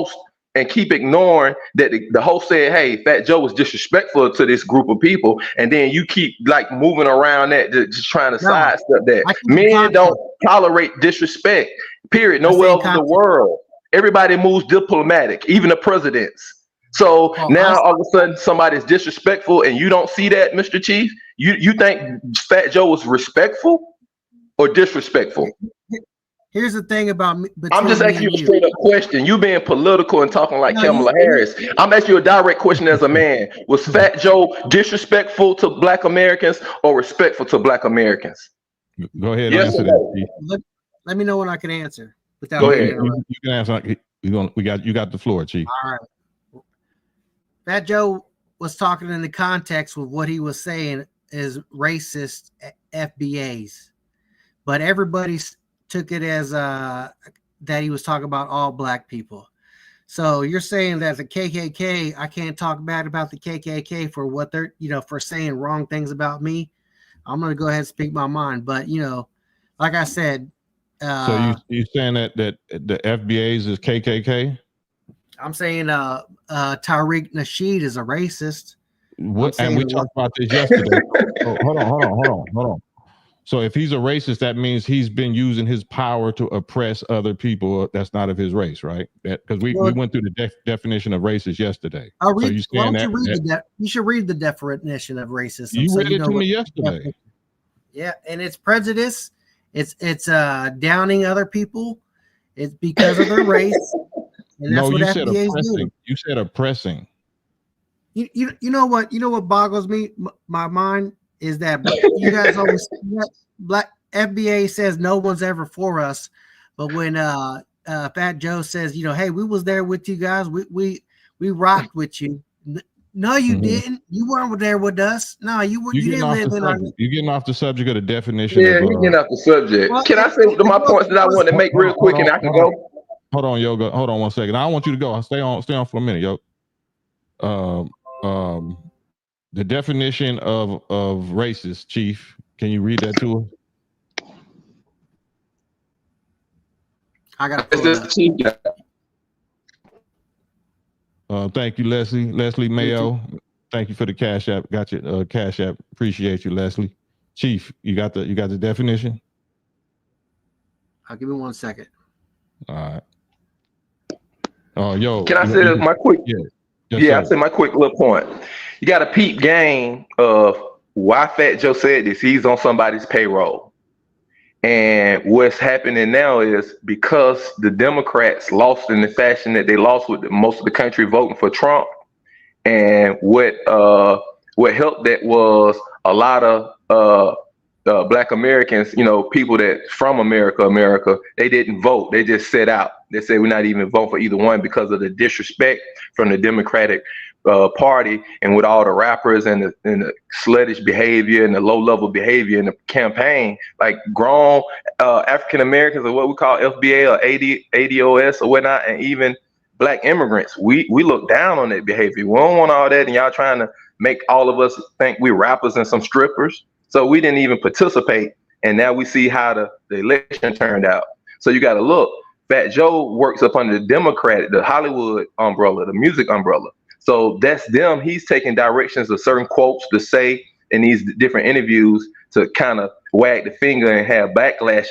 [SPEAKER 6] and keep ignoring that the host said, hey, Fat Joe was disrespectful to this group of people, and then you keep like moving around that, just trying to sidestep that. Men don't tolerate disrespect, period. Nowhere else in the world. Everybody moves diplomatic, even the presidents. So now all of a sudden somebody's disrespectful and you don't see that, Mr. Chief? You think Fat Joe was respectful or disrespectful?
[SPEAKER 5] Here's the thing about me.
[SPEAKER 6] I'm just asking you a straight up question. You being political and talking like Kamala Harris. I'm asking you a direct question as a man. Was Fat Joe disrespectful to Black Americans or respectful to Black Americans?
[SPEAKER 1] Go ahead. Yes, and answer
[SPEAKER 5] that. Let me know when I can answer.
[SPEAKER 6] Go ahead.
[SPEAKER 1] You can answer. You got the floor, Chief.
[SPEAKER 5] All right. Fat Joe was talking in the context with what he was saying is racist FBAs, but everybody's took it as that he was talking about all Black people. So you're saying that the KKK, I can't talk bad about the KKK for what they're, for saying wrong things about me. I'm going to go ahead and speak my mind. But, like I said.
[SPEAKER 1] So you saying that the FBAs is KKK? I'm
[SPEAKER 5] saying Tariq Nashed is a racist.
[SPEAKER 1] What? And we talked about this yesterday. Hold on. So if he's a racist, that means he's been using his power to oppress other people that's not of his race, right? Because we went through the definition of racist yesterday.
[SPEAKER 5] You should read the definition of racism.
[SPEAKER 1] You read it to me yesterday.
[SPEAKER 5] Yeah, and it's prejudice. It's downing other people. It's because of their race. And that's what FBAs do.
[SPEAKER 1] You said oppressing.
[SPEAKER 5] You know what boggles me my mind is that you guys always Black FBA says no one's ever for us, but when Fat Joe says, hey, we was there with you guys, we rocked with you. No, you didn't. You weren't there with us. No, you didn't live in our.
[SPEAKER 1] You're getting off the subject of the definition.
[SPEAKER 6] Yeah, you're getting off the subject. Well, can I say my points that I want to make real quick, and I can go?
[SPEAKER 1] Hold on, Yoga. Hold on 1 second. I want you to go. Stay on for a minute, yo. The definition of racist, Chief. Can you read that to us?
[SPEAKER 5] I got to pull it up.
[SPEAKER 6] Chief guy.
[SPEAKER 1] Thank you, Leslie. Leslie Mayo. Thank you for the Cash App. Got your Cash App. Appreciate you, Leslie. Chief, you got the definition?
[SPEAKER 5] I'll give me 1 second.
[SPEAKER 1] All right. Oh, yo.
[SPEAKER 6] Can I say my quick?
[SPEAKER 1] Yeah.
[SPEAKER 6] Yeah, I say my quick little point. You got a peep game of why Fat Joe said this. He's on somebody's payroll. And what's happening now is because the Democrats lost in the fashion that they lost with most of the country voting for Trump, and what helped that was a lot of Black Americans, people that from America, they didn't vote. They just sat out. They said we're not even voting for either one because of the disrespect from the Democratic Party, and with all the rappers and the sluttish behavior and the low-level behavior in the campaign, like grown African Americans, or what we call FBA or ADOS or whatnot, and even Black immigrants, we look down on that behavior. We don't want all that, and y'all trying to make all of us think we rappers and some strippers. So we didn't even participate, and now we see how the election turned out. So you got to look. Fat Joe works up under the Democratic, the Hollywood umbrella, the music umbrella. So that's them. He's taking directions of certain quotes to say in these different interviews to kind of wag the finger and have backlash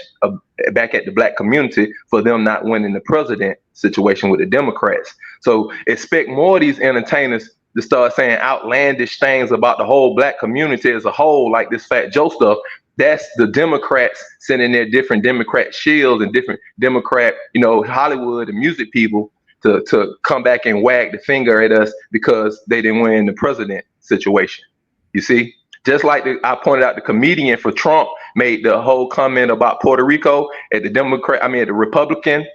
[SPEAKER 6] back at the Black community for them not winning the president situation with the Democrats. So expect more of these entertainers to start saying outlandish things about the whole Black community as a whole, like this Fat Joe stuff. That's the Democrats sending their different Democrat shields and different Democrat, Hollywood and music people to come back and wag the finger at us because they didn't win the president situation. You see, just like I pointed out, the comedian for Trump made the whole comment about Puerto Rico at the the Republican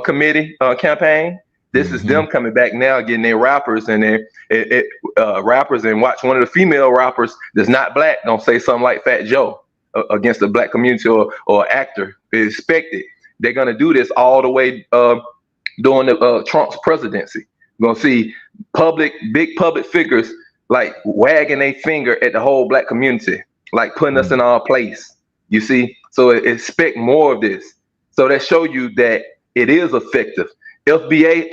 [SPEAKER 6] committee campaign. This is them coming back now, getting their rappers and their rappers, and watch one of the female rappers that's not Black don't say something like Fat Joe against the Black community or actor. They expect it. They're gonna do this all the way during the Trump's presidency. We're gonna see big public figures like wagging a finger at the whole Black community, like putting us in our place. You see, so expect more of this. So that show you that it is effective. FBA,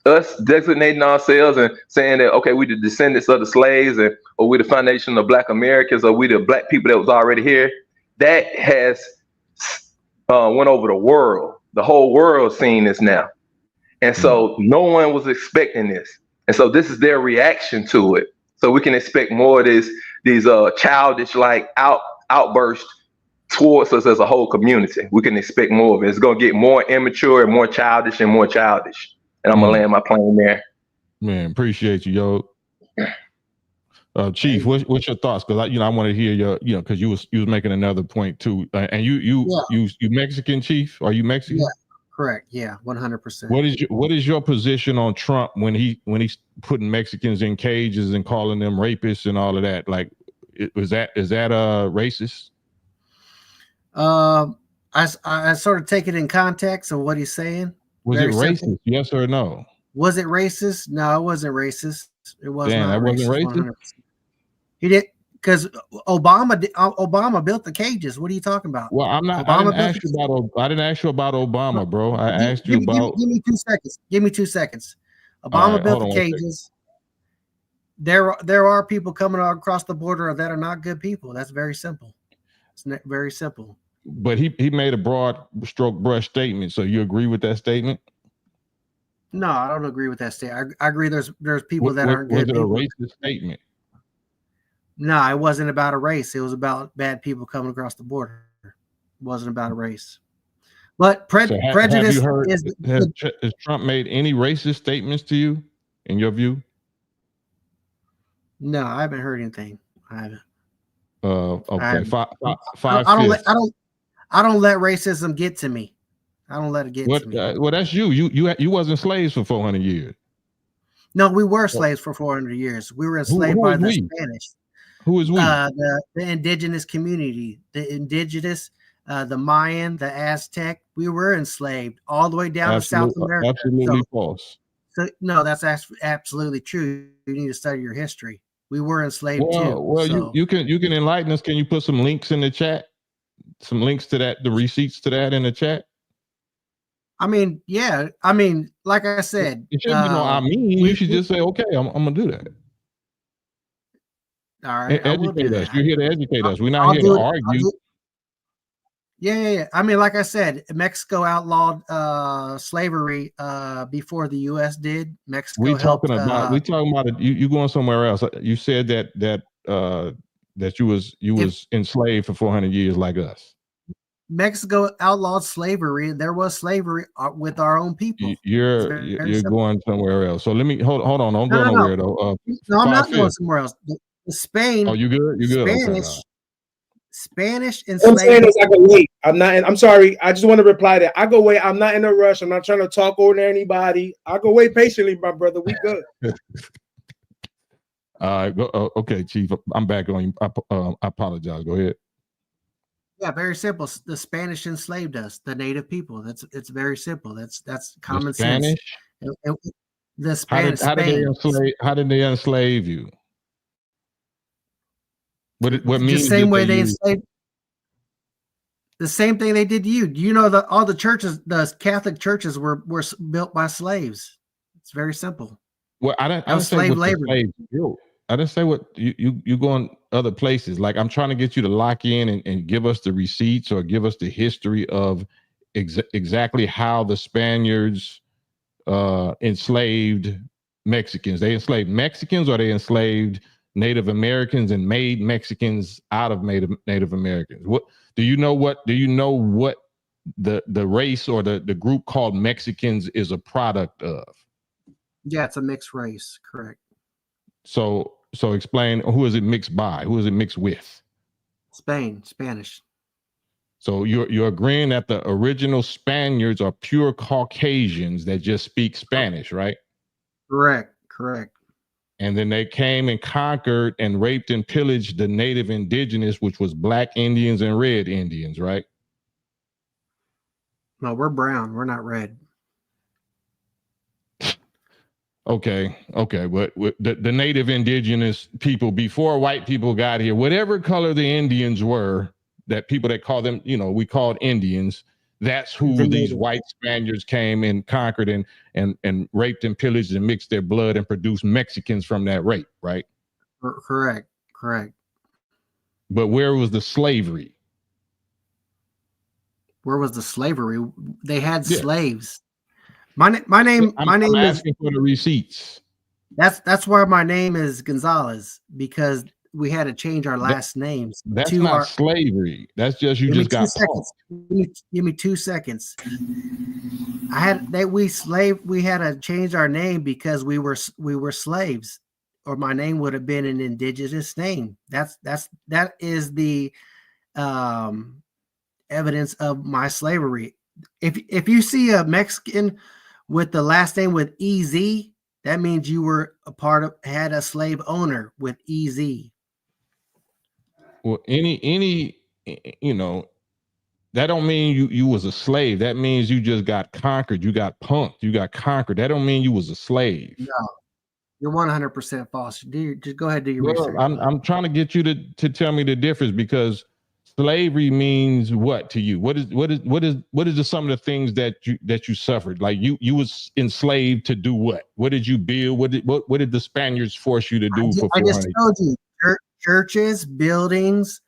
[SPEAKER 6] us designating ourselves and saying that, okay, we the descendants of the slaves, or we the foundation of Black Americans, or we the Black people that was already here, that has went over the world. The whole world seeing this now. And so no one was expecting this. And so this is their reaction to it. So we can expect more of these childish like outbursts towards us as a whole community. We can expect more of it. It's gonna get more immature and more childish and more childish. And I'm gonna land my plane there. Man,
[SPEAKER 1] appreciate you, yo. Chief, what's your thoughts? Because I want to hear your, because you was making another point too. And you Mexican, Chief? Are you Mexican?
[SPEAKER 5] Yeah, correct. Yeah, 100%.
[SPEAKER 1] What is your position on Trump when he's putting Mexicans in cages and calling them rapists and all of that? Like, is that racist?
[SPEAKER 5] I sort of take it in context of what he's saying.
[SPEAKER 1] Was it racist? Simple. Yes or no?
[SPEAKER 5] Was it racist? No, it wasn't racist. It was not.
[SPEAKER 1] That wasn't racist. 100%.
[SPEAKER 5] He did, because Obama built the cages. What are you talking about?
[SPEAKER 1] Well, I didn't ask you about Obama, bro. I asked you about.
[SPEAKER 5] Give me 2 seconds. Give me 2 seconds. Obama built the cages. There are people coming across the border that are not good people. That's very simple. It's very simple.
[SPEAKER 1] But he made a broad stroke brush statement. So you agree with that statement?
[SPEAKER 5] No, I don't agree with that statement. I agree there's people that aren't good.
[SPEAKER 1] Was it a racist statement?
[SPEAKER 5] No, it wasn't about a race. It was about bad people coming across the border. It wasn't about a race. But prejudice
[SPEAKER 1] has Trump made any racist statements to you, in your view?
[SPEAKER 5] No, I haven't heard anything. I haven't.
[SPEAKER 1] Okay.
[SPEAKER 5] I don't let racism get to me. I don't let it get to me.
[SPEAKER 1] Well, that's you. You wasn't slaves for 400 years.
[SPEAKER 5] No, we were slaves for 400 years. We were enslaved by the Spanish.
[SPEAKER 1] Who is we?
[SPEAKER 5] The indigenous community, the indigenous, the Mayan, the Aztec. We were enslaved all the way down to South America.
[SPEAKER 1] Absolutely false.
[SPEAKER 5] So no, that's absolutely true. You need to study your history. We were enslaved too.
[SPEAKER 1] Well, so. you can enlighten us. Can you put some links in the chat? Some links to that, the receipts to that in the chat?
[SPEAKER 5] I mean, yeah. I mean, like I said,
[SPEAKER 1] It shouldn't be no I mean. You should just say, okay, I'm gonna do that.
[SPEAKER 5] All right, I will do
[SPEAKER 1] Educate us.
[SPEAKER 5] that.
[SPEAKER 1] You're here to educate us. We're not
[SPEAKER 5] I'll
[SPEAKER 1] here
[SPEAKER 5] do
[SPEAKER 1] to
[SPEAKER 5] it.
[SPEAKER 1] argue.
[SPEAKER 5] Yeah. I mean, like I said, Mexico outlawed slavery before the U.S. did. Mexico
[SPEAKER 1] We
[SPEAKER 5] helped.
[SPEAKER 1] talking about it. You going somewhere else. You said that you was enslaved for 400 years like us.
[SPEAKER 5] Mexico outlawed slavery. There was slavery with our own people.
[SPEAKER 1] You're going somewhere else. So let me hold on. Don't go nowhere though.
[SPEAKER 5] No, I'm not going somewhere else. The Spain.
[SPEAKER 1] Oh, you good? You good?
[SPEAKER 5] Spanish.
[SPEAKER 1] Okay,
[SPEAKER 5] Spanish and
[SPEAKER 4] What I'm saying
[SPEAKER 5] slavery.
[SPEAKER 4] is I go wait. I'm sorry. I just want to reply that. I go wait. I'm not in a rush. I'm not trying to talk over anybody. I go wait patiently, my brother. We good.
[SPEAKER 1] Okay, Chief. I'm back on you. I apologize. Go ahead.
[SPEAKER 5] Yeah, very simple. The Spanish enslaved us, the native people. It's very simple. That's common sense. The Spanish.
[SPEAKER 1] How did they enslave you? What means
[SPEAKER 5] the same way they enslaved? The same thing they did to you. Do you know that all the churches, the Catholic churches, were built by slaves? It's very simple.
[SPEAKER 1] Well, I didn't say what the slaves built. I didn't say what you going other places. Like I'm trying to get you to lock in and give us the receipts or give us the history of exactly how the Spaniards enslaved Mexicans. They enslaved Mexicans or they enslaved Native Americans and made Mexicans out of Native Americans. What do you know what the race or the group called Mexicans is a product of?
[SPEAKER 5] Yeah, it's a mixed race, correct.
[SPEAKER 1] So explain, who is it mixed by? Who is it mixed with?
[SPEAKER 5] Spanish.
[SPEAKER 1] So you're agreeing that the original Spaniards are pure Caucasians that just speak Spanish, right?
[SPEAKER 5] Correct.
[SPEAKER 1] And then they came and conquered and raped and pillaged the native indigenous, which was Black Indians and Red Indians, right?
[SPEAKER 5] No, we're brown. We're not red.
[SPEAKER 1] Okay. But the native indigenous people before white people got here, whatever color the Indians were, that people that call them, we called Indians, that's who these white Spaniards came and conquered and raped and pillaged and mixed their blood and produced Mexicans from that rape, right?
[SPEAKER 5] Correct.
[SPEAKER 1] But where was the slavery?
[SPEAKER 5] Where was the slavery? They had slaves. My name
[SPEAKER 1] I'm asking for the receipts.
[SPEAKER 5] That's why my name is Gonzalez, because we had to change our last names.
[SPEAKER 1] That's not slavery. That's just you just got
[SPEAKER 5] seconds. Give me 2 seconds. We had to change our name because we were slaves, or my name would have been an indigenous name. That is the evidence of my slavery. If you see a Mexican with the last name with EZ, that means you were had a slave owner with EZ.
[SPEAKER 1] Well, any that don't mean you was a slave. That means you just got conquered. You got punked. You got conquered. That don't mean you was a slave.
[SPEAKER 5] No, you're 100% false. Just go ahead and do your research.
[SPEAKER 1] I'm trying to get you to tell me the difference, because slavery means what to you? What is some of the things that you suffered? Like you was enslaved to do what? What did you build? What did the Spaniards force you to do for 400?
[SPEAKER 5] I just told you, churches, buildings,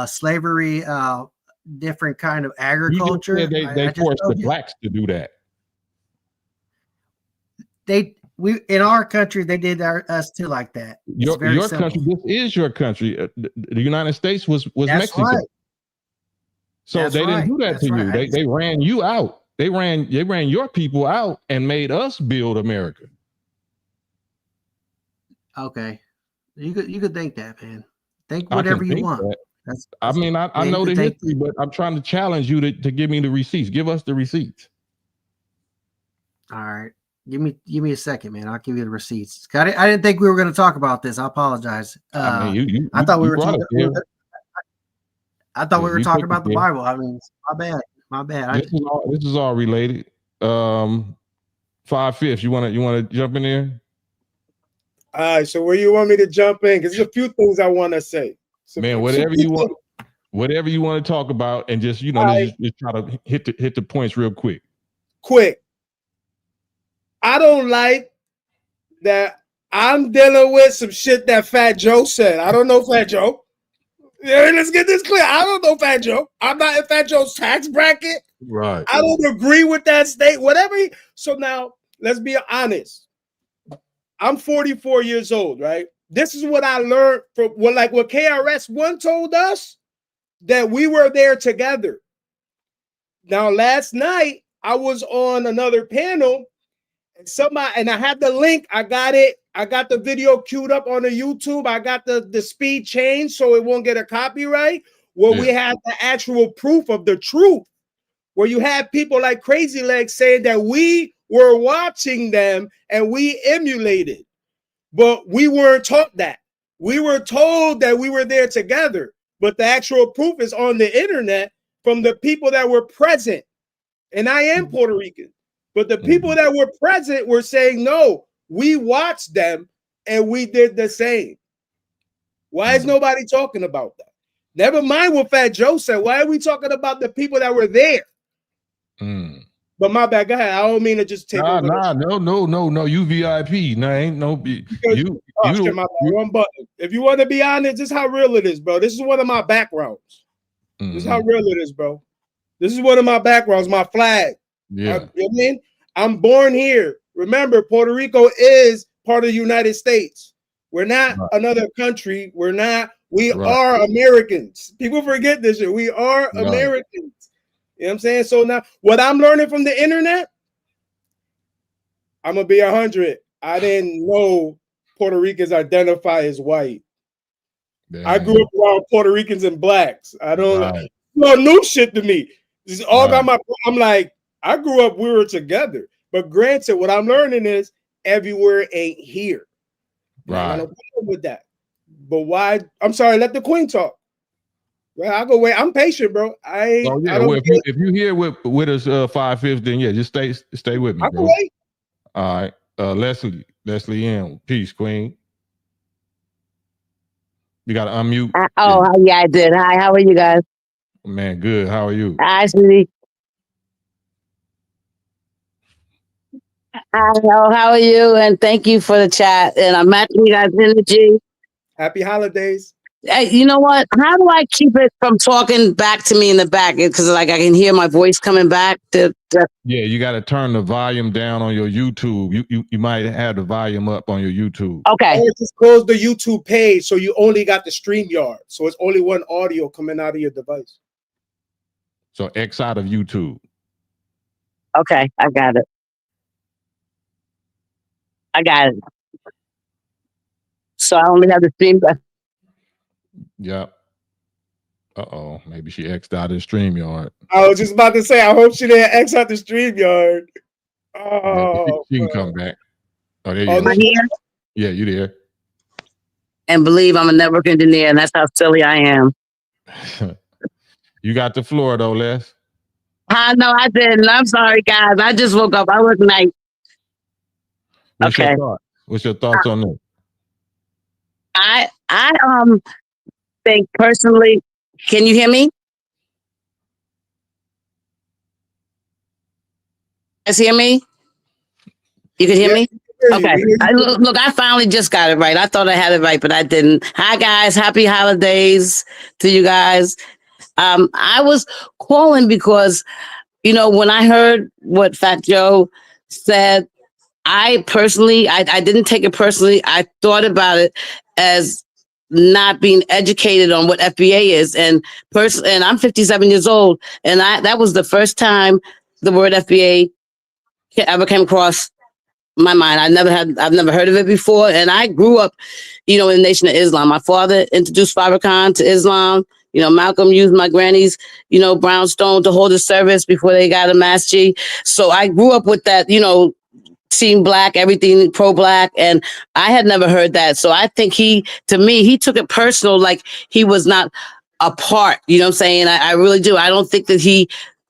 [SPEAKER 5] slavery, different kind of agriculture.
[SPEAKER 1] They forced the blacks to do that.
[SPEAKER 5] In our country, they did us too like that.
[SPEAKER 1] Your country, this is your country. The United States was Mexico. Right. So they didn't do that to you. They ran you out. They ran your people out and made us build America.
[SPEAKER 5] Okay. You could think that, man. Think whatever you want.
[SPEAKER 1] I know the history, but I'm trying to challenge you to give me the receipts. Give us the receipts.
[SPEAKER 5] All right. Give me a second, man. I'll give you the receipts. I didn't think we were going to talk about this. I apologize. I thought we were talking. I thought we were talking about the Bible. I mean, my bad.
[SPEAKER 1] This is all related. 5/5. You want to jump in there?
[SPEAKER 4] All right. So where you want me to jump in? Because there's a few things I want to say.
[SPEAKER 1] Man, whatever you want to talk about, and just just try to hit the points real quick.
[SPEAKER 4] quick. I don't like that I'm dealing with some shit that Fat Joe said. I don't know Fat Joe. Yeah, let's get this clear. I don't know Fat Joe. I'm not in Fat Joe's tax bracket.
[SPEAKER 1] Right.
[SPEAKER 4] I don't agree with that state. Whatever. So now, let's be honest. I'm 44 years old, right? This is what I learned from what KRS-One told us, that we were there together. Now, last night I was on another panel, and I had the link. I got it. I got the video queued up on the YouTube. I got the speed changed so it won't get a copyright. Where we had the actual proof of the truth, where you had people like Crazy Legs saying that we were watching them and we emulated, but we weren't taught that. We were told that we were there together, but the actual proof is on the internet from the people that were present. And I am Puerto Rican, but the people that were present were saying, no, we watched them and we did the same. Why is nobody talking about that? Never mind what Fat Joe said. Why are we talking about the people that were there? But my bad, go ahead. I don't mean to just take over.
[SPEAKER 1] No. You VIP. No, ain't no be.
[SPEAKER 4] One button. If you want to be honest, this is how real it is, bro. This is one of my backgrounds. This is how real it is, bro. This is one of my backgrounds, my flag.
[SPEAKER 1] Yeah.
[SPEAKER 4] You know what I mean? I'm born here. Remember, Puerto Rico is part of the United States. We're not another country. We are Americans. People forget this shit. We are Americans. You know what I'm saying? So now what I'm learning from the internet, I'm gonna be 100. I didn't know Puerto Ricans identify as white. Damn. I grew up around Puerto Ricans and blacks. I don't know new shit to me. This is all got I'm like, I grew up, we were together. But granted, what I'm learning is everywhere ain't here. Right. I don't problem with that. But why? I'm sorry, let the queen talk. Well, I'll go wait. I'm patient, bro.
[SPEAKER 1] If you here with us 5-5, then just stay with me, bro. I can wait. All right. Leslie M. Peace, queen. You gotta unmute.
[SPEAKER 7] Yeah, I did. Hi, how are you guys?
[SPEAKER 1] Man, good. How are you?
[SPEAKER 7] Actually, hello, how are you? And thank you for the chat. And I'm matching you guys' energy.
[SPEAKER 4] Happy holidays.
[SPEAKER 7] Hey, you know what? How do I keep it from talking back to me in the back? Because I can hear my voice coming back.
[SPEAKER 1] Yeah, you got to turn the volume down on your YouTube. You might have the volume up on your YouTube.
[SPEAKER 7] Okay.
[SPEAKER 4] Or just close the YouTube page so you only got the StreamYard. So it's only one audio coming out of your device.
[SPEAKER 1] So X out of YouTube.
[SPEAKER 7] Okay, I got it. So I only have the stream.
[SPEAKER 1] Yep. Uh-oh. Maybe she X'd out of the StreamYard.
[SPEAKER 4] I was just about to say, I hope she didn't X out the StreamYard. Oh,
[SPEAKER 1] she can come back. Oh, there you
[SPEAKER 7] go. Here?
[SPEAKER 1] Yeah, you there.
[SPEAKER 7] And believe I'm a network engineer, and that's how silly I am.
[SPEAKER 1] You got the floor, though, Les.
[SPEAKER 7] No, I didn't. I'm sorry, guys. I just woke up. I work night.
[SPEAKER 1] What's your thoughts on this?
[SPEAKER 7] I think personally, can you hear me? Guys hear me? You can hear me? Okay. Look, I finally just got it right. I thought I had it right, but I didn't. Hi, guys. Happy holidays to you guys. I was calling because, when I heard what Fat Joe said, I personally, I didn't take it personally. I thought about it as not being educated on what FBA is. And I'm 57 years old. And that was the first time the word FBA ever came across my mind. I've never heard of it before. And I grew up, in the Nation of Islam. My father introduced Farakhan to Islam. Malcolm used my granny's, brownstone to hold a service before they got a masjid. So I grew up with that, Team Black, everything pro-Black, and I had never heard that. So I think he took it personal, like he was not a part. You know what I'm saying? I really do. I don't think that he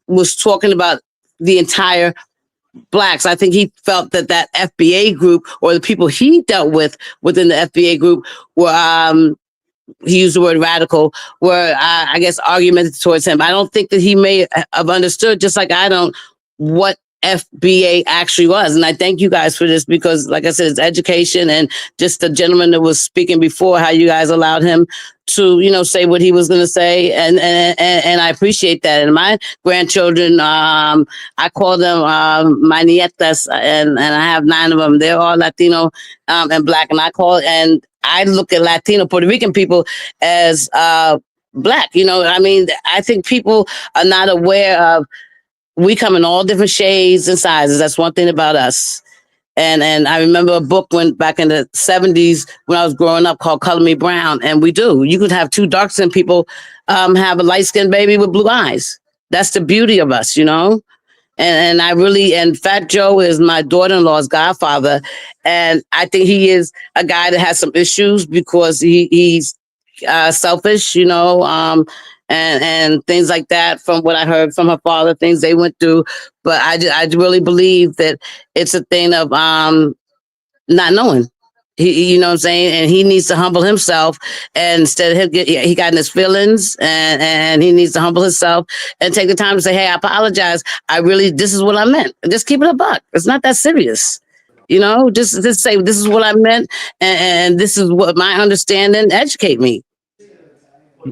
[SPEAKER 7] was talking about the entire Blacks. I think he felt that FBA group or the people he dealt with within the FBA group were, he used the word radical, were, I guess, argumentative towards him. I don't think that he may have understood, just like I don't, what FBA actually was. And I thank you guys for this because, like I said, it's education, and just the gentleman that was speaking before, how you guys allowed him to, say what he was going to say. And I appreciate that. And my grandchildren, I call them my nietas, and I have 9 of them. They're all Latino and Black. And I look at Latino, Puerto Rican people as Black. I think people are not aware of, we come in all different shades and sizes. That's one thing about us. And I remember a book back in the 70s when I was growing up called Color Me Brown. And we do. You could have 2 dark-skinned people have a light-skinned baby with blue eyes. That's the beauty of us, And Fat Joe is my daughter-in-law's godfather. And I think he is a guy that has some issues because he's selfish, and things like that, from what I heard from her father, things they went through. But I really believe that it's a thing of not knowing. He, you know what I'm saying? And he needs to humble himself, and instead of he got in his feelings, and he needs to humble himself and take the time to say, hey, I apologize. This is what I meant. Just keep it a buck. It's not that serious. Just say, this is what I meant. And this is what my understanding, educate me.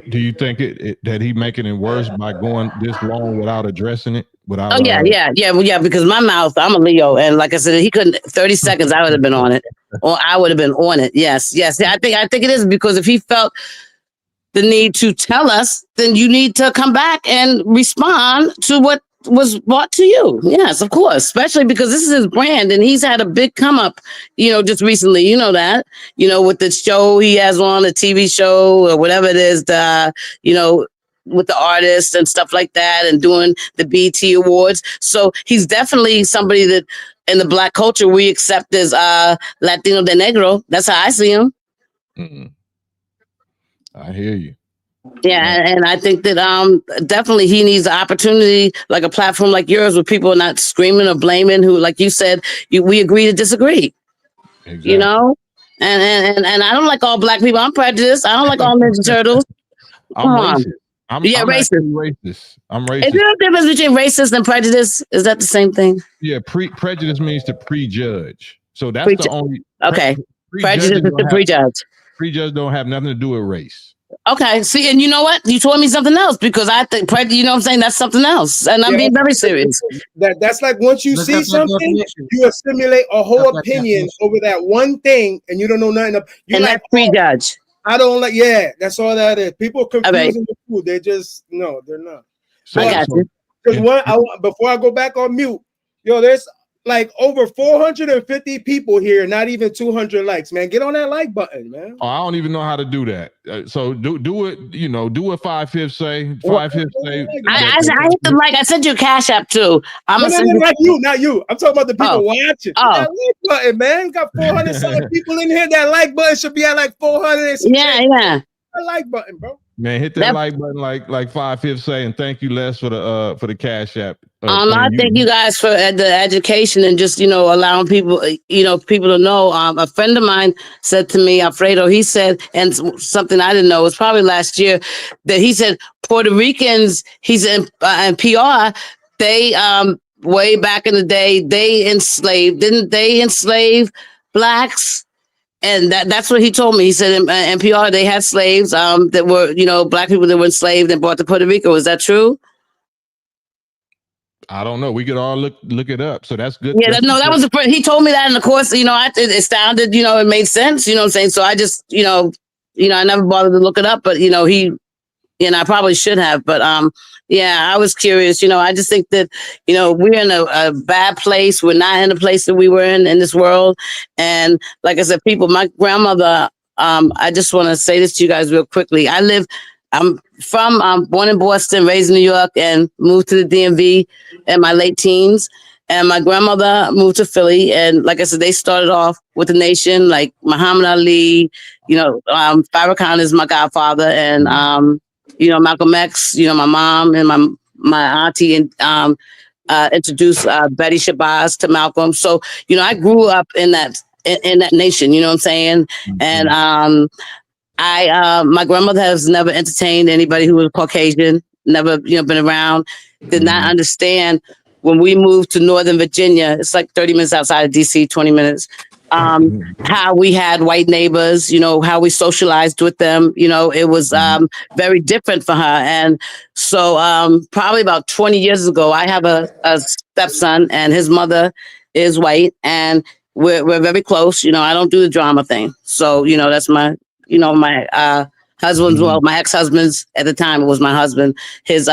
[SPEAKER 1] Do you think that he making it worse by going this long without addressing it? Without?
[SPEAKER 7] Oh yeah. Because my mouth, I'm a Leo, and like I said, he couldn't. 30 seconds, I would have been on it, or I would have been on it. Yes. I think it is, because if he felt the need to tell us, then you need to come back and respond to what was brought to you. Yes, of course, especially because this is his brand, and he's had a big come up, just recently, that, with the show he has on, the TV show or whatever it is, with the artists and stuff like that, and doing the BET Awards. So he's definitely somebody that in the Black culture we accept as Latino de Negro. That's how I see him.
[SPEAKER 1] Mm-hmm. I hear you.
[SPEAKER 7] Yeah, and I think that definitely he needs an opportunity, like a platform like yours, where people are not screaming or blaming. Who, like you said, we agree to disagree. Exactly. And I don't like all Black people. I'm prejudiced. I don't like all Ninja Turtles.
[SPEAKER 1] I'm racist. I'm
[SPEAKER 7] racist.
[SPEAKER 1] I'm racist.
[SPEAKER 7] Is there a difference between racist and prejudice? Is that the same thing?
[SPEAKER 1] Yeah, prejudice means to prejudge. So that's the only.
[SPEAKER 7] Okay, prejudice is to prejudge.
[SPEAKER 1] Prejudge don't have nothing to do with race.
[SPEAKER 7] Okay, see, and you know what? You told me something else, because I think, you know what I'm saying? That's something else. And I'm being very serious.
[SPEAKER 4] That's like, once you see something, you assimilate a whole opinion over that one thing, and you don't know nothing.
[SPEAKER 7] And that's prejudge.
[SPEAKER 4] I don't like, that's all that is. People confusing the food. They just, no, they're not.
[SPEAKER 7] So, I got you.
[SPEAKER 4] Because before I go back on mute, there's like over 450 people here, not even 200 likes, man. Get on that like button, man.
[SPEAKER 1] Oh, I don't even know how to do that. So do it, do what 5/5 say. 5/5 say.
[SPEAKER 7] I hit the like. I sent you a Cash App too.
[SPEAKER 4] I'm not you. I'm talking about the people watching.
[SPEAKER 7] Oh,
[SPEAKER 4] that like button, man. Got 400 something people in here. That like button should be at like 400.
[SPEAKER 7] Yeah.
[SPEAKER 4] That like button, bro.
[SPEAKER 1] Man, hit that like button like 5/5 say, and thank you, Les, for the Cash App.
[SPEAKER 7] I thank you guys for the education, and just allowing people people to know. A friend of mine said to me, Alfredo, he said, and something I didn't know, it was probably last year, that he said Puerto Ricans, he's in PR, they way back in the day, didn't they enslave Blacks? And that's what he told me. He said in NPR they had slaves that were, Black people that were enslaved and brought to Puerto Rico. Is that true?
[SPEAKER 1] I don't know. We could all look it up. So that's good.
[SPEAKER 7] Yeah, that was he told me that in the course. It sounded, it made sense. You know what I'm saying? So I just, I never bothered to look it up. But I probably should have. But I was curious. I just think that we're in a bad place. We're not in the place that we were in this world. And like I said, my grandmother. I just want to say this to you guys real quickly. I'm born in Boston, raised in New York, and moved to the DMV in my late teens. And my grandmother moved to Philly. And like I said, they started off with the nation, like Muhammad Ali, Farakhan is my godfather. And, Malcolm X, my mom and my auntie introduced Betty Shabazz to Malcolm. So, I grew up in that nation, you know what I'm saying? Mm-hmm. And my grandmother has never entertained anybody who was Caucasian, never, been around, did not understand when we moved to Northern Virginia, it's like 30 minutes outside of DC, 20 minutes. How we had white neighbors, you know, how we socialized with them, you know, it was very different for her. And so probably about 20 years ago, I have a stepson and his mother is white and we're very close. You know, I don't do the drama thing. So, you know, that's my, you know, my husband's, well, my ex-husband's at the time, it was my husband, his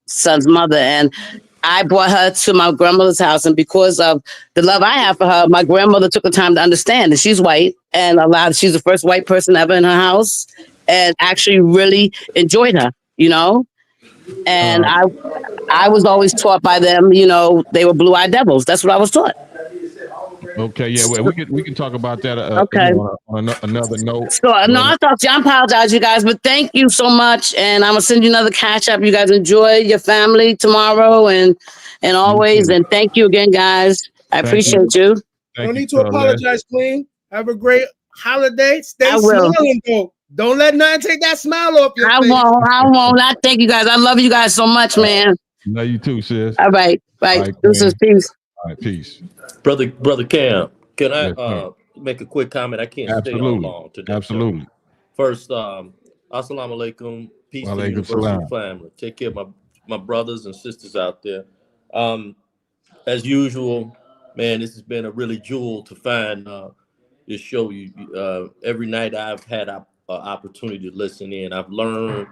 [SPEAKER 7] son's mother. And I brought her to my grandmother's house, and because of the love I have for her, my grandmother took the time to understand that she's white and she's the first white person ever in her house, and actually really enjoyed her, you know. And I was always taught by them, you know, they were blue-eyed devils. That's what I was taught.
[SPEAKER 1] Okay, yeah, well, we can talk about that.
[SPEAKER 7] Okay.
[SPEAKER 1] You know, on another note.
[SPEAKER 7] So no, I thought I apologize, you guys, but thank you so much, and I'm gonna send you another cash app. You guys enjoy your family tomorrow and always, and thank you again, guys. I appreciate you.
[SPEAKER 4] No need to apologize, Queen. Have a great holiday. Stay
[SPEAKER 7] will.
[SPEAKER 4] smiling, though. Don't let nothing take that smile off your face.
[SPEAKER 7] I won't. I thank you guys. I love you guys so much, man.
[SPEAKER 1] Love you too, sis.
[SPEAKER 7] All right. Right. This is peace.
[SPEAKER 1] All right, peace.
[SPEAKER 8] Brother Cam, can I make a quick comment? I can't stay on long today.
[SPEAKER 1] Absolutely.
[SPEAKER 8] First, assalamu alaikum, peace to the University family. Take care of my brothers and sisters out there. As usual, man, this has been a really jewel to find this show. Every night I've had an opportunity to listen in. I've learned.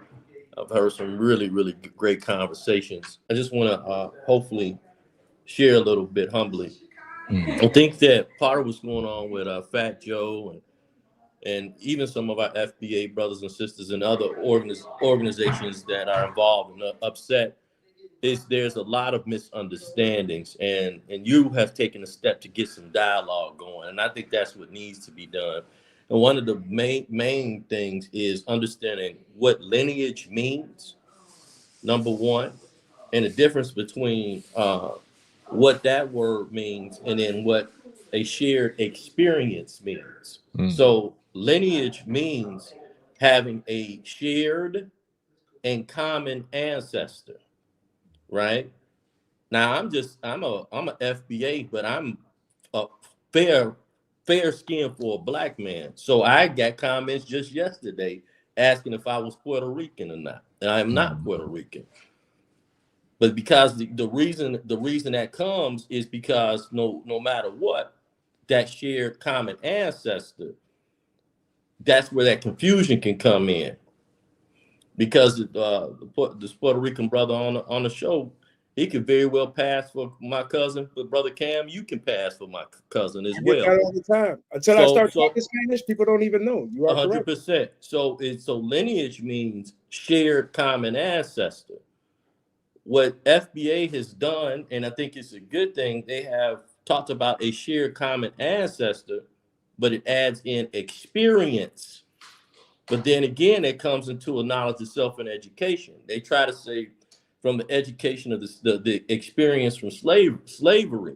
[SPEAKER 8] I've heard some really, really great conversations. I just want to hopefully share a little bit humbly. I think that part of what's going on with Fat Joe and even some of our FBA brothers and sisters and other organizations that are involved and upset is there's a lot of misunderstandings, and you have taken a step to get some dialogue going, and I think that's what needs to be done. And one of the main things is understanding what lineage means, number one, and the difference between what that word means and then what a shared experience means. So lineage means having a shared and common ancestor, right? Now I'm a FBA, but I'm a fair skin for a black man. So I got comments just yesterday asking if I was Puerto Rican or not, and I am not Puerto Rican. But because the reason that comes is because no matter what, that shared common ancestor, that's where that confusion can come in. Because this Puerto Rican brother on the show, he could very well pass for my cousin, but Brother Cam, you can pass for my cousin as well.
[SPEAKER 4] I get that all the time. Until I start talking Spanish, people don't even know. You are 100%.
[SPEAKER 8] Correct. So lineage means shared common ancestor. What FBA has done, and I think it's a good thing, they have talked about a shared common ancestor, but it adds in experience. But then again, it comes into a knowledge of self and education. They try to say from the education of the experience from slavery,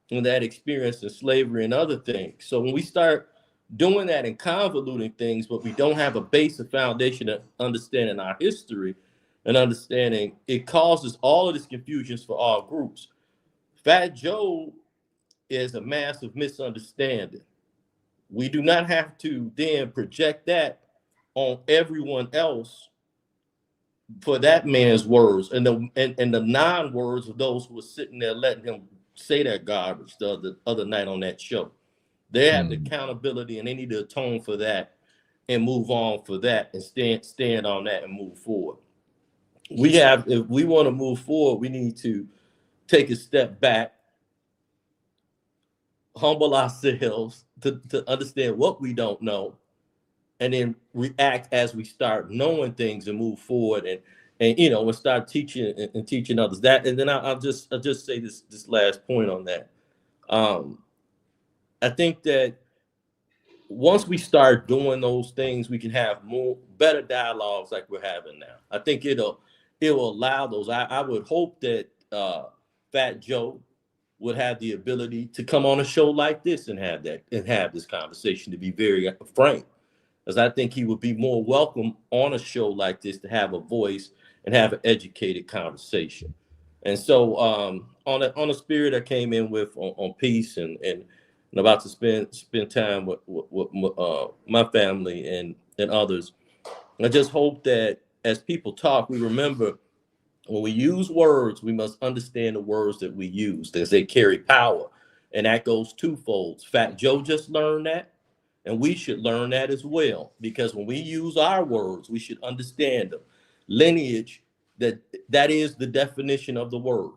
[SPEAKER 8] and that experience in slavery and other things. So when we start doing that and convoluting things, but we don't have a basic foundation of understanding our history and understanding, it causes all of this confusions for all groups. Fat Joe is a massive misunderstanding. We do not have to then project that on everyone else for that man's words and the non-words of those who were sitting there letting him say that garbage the other night on that show. They have the accountability, and they need to atone for that and move on for that and stand on that and move forward. If we want to move forward, we need to take a step back, humble ourselves to understand what we don't know, and then react as we start knowing things and move forward and start teaching and teaching others that. And then I'll just say this last point on that. I think that once we start doing those things, we can have better dialogues like we're having now. I think it will allow those. I would hope that Fat Joe would have the ability to come on a show like this and have this conversation, to be very frank, because I think he would be more welcome on a show like this to have a voice and have an educated conversation. And so on a spirit I came in with on peace and about to spend time with my family and others. I just hope that as people talk, we remember when we use words, we must understand the words that we use, because they carry power. And that goes twofold. Fat Joe just learned that, and we should learn that as well, because when we use our words, we should understand them. Lineage, that is the definition of the word.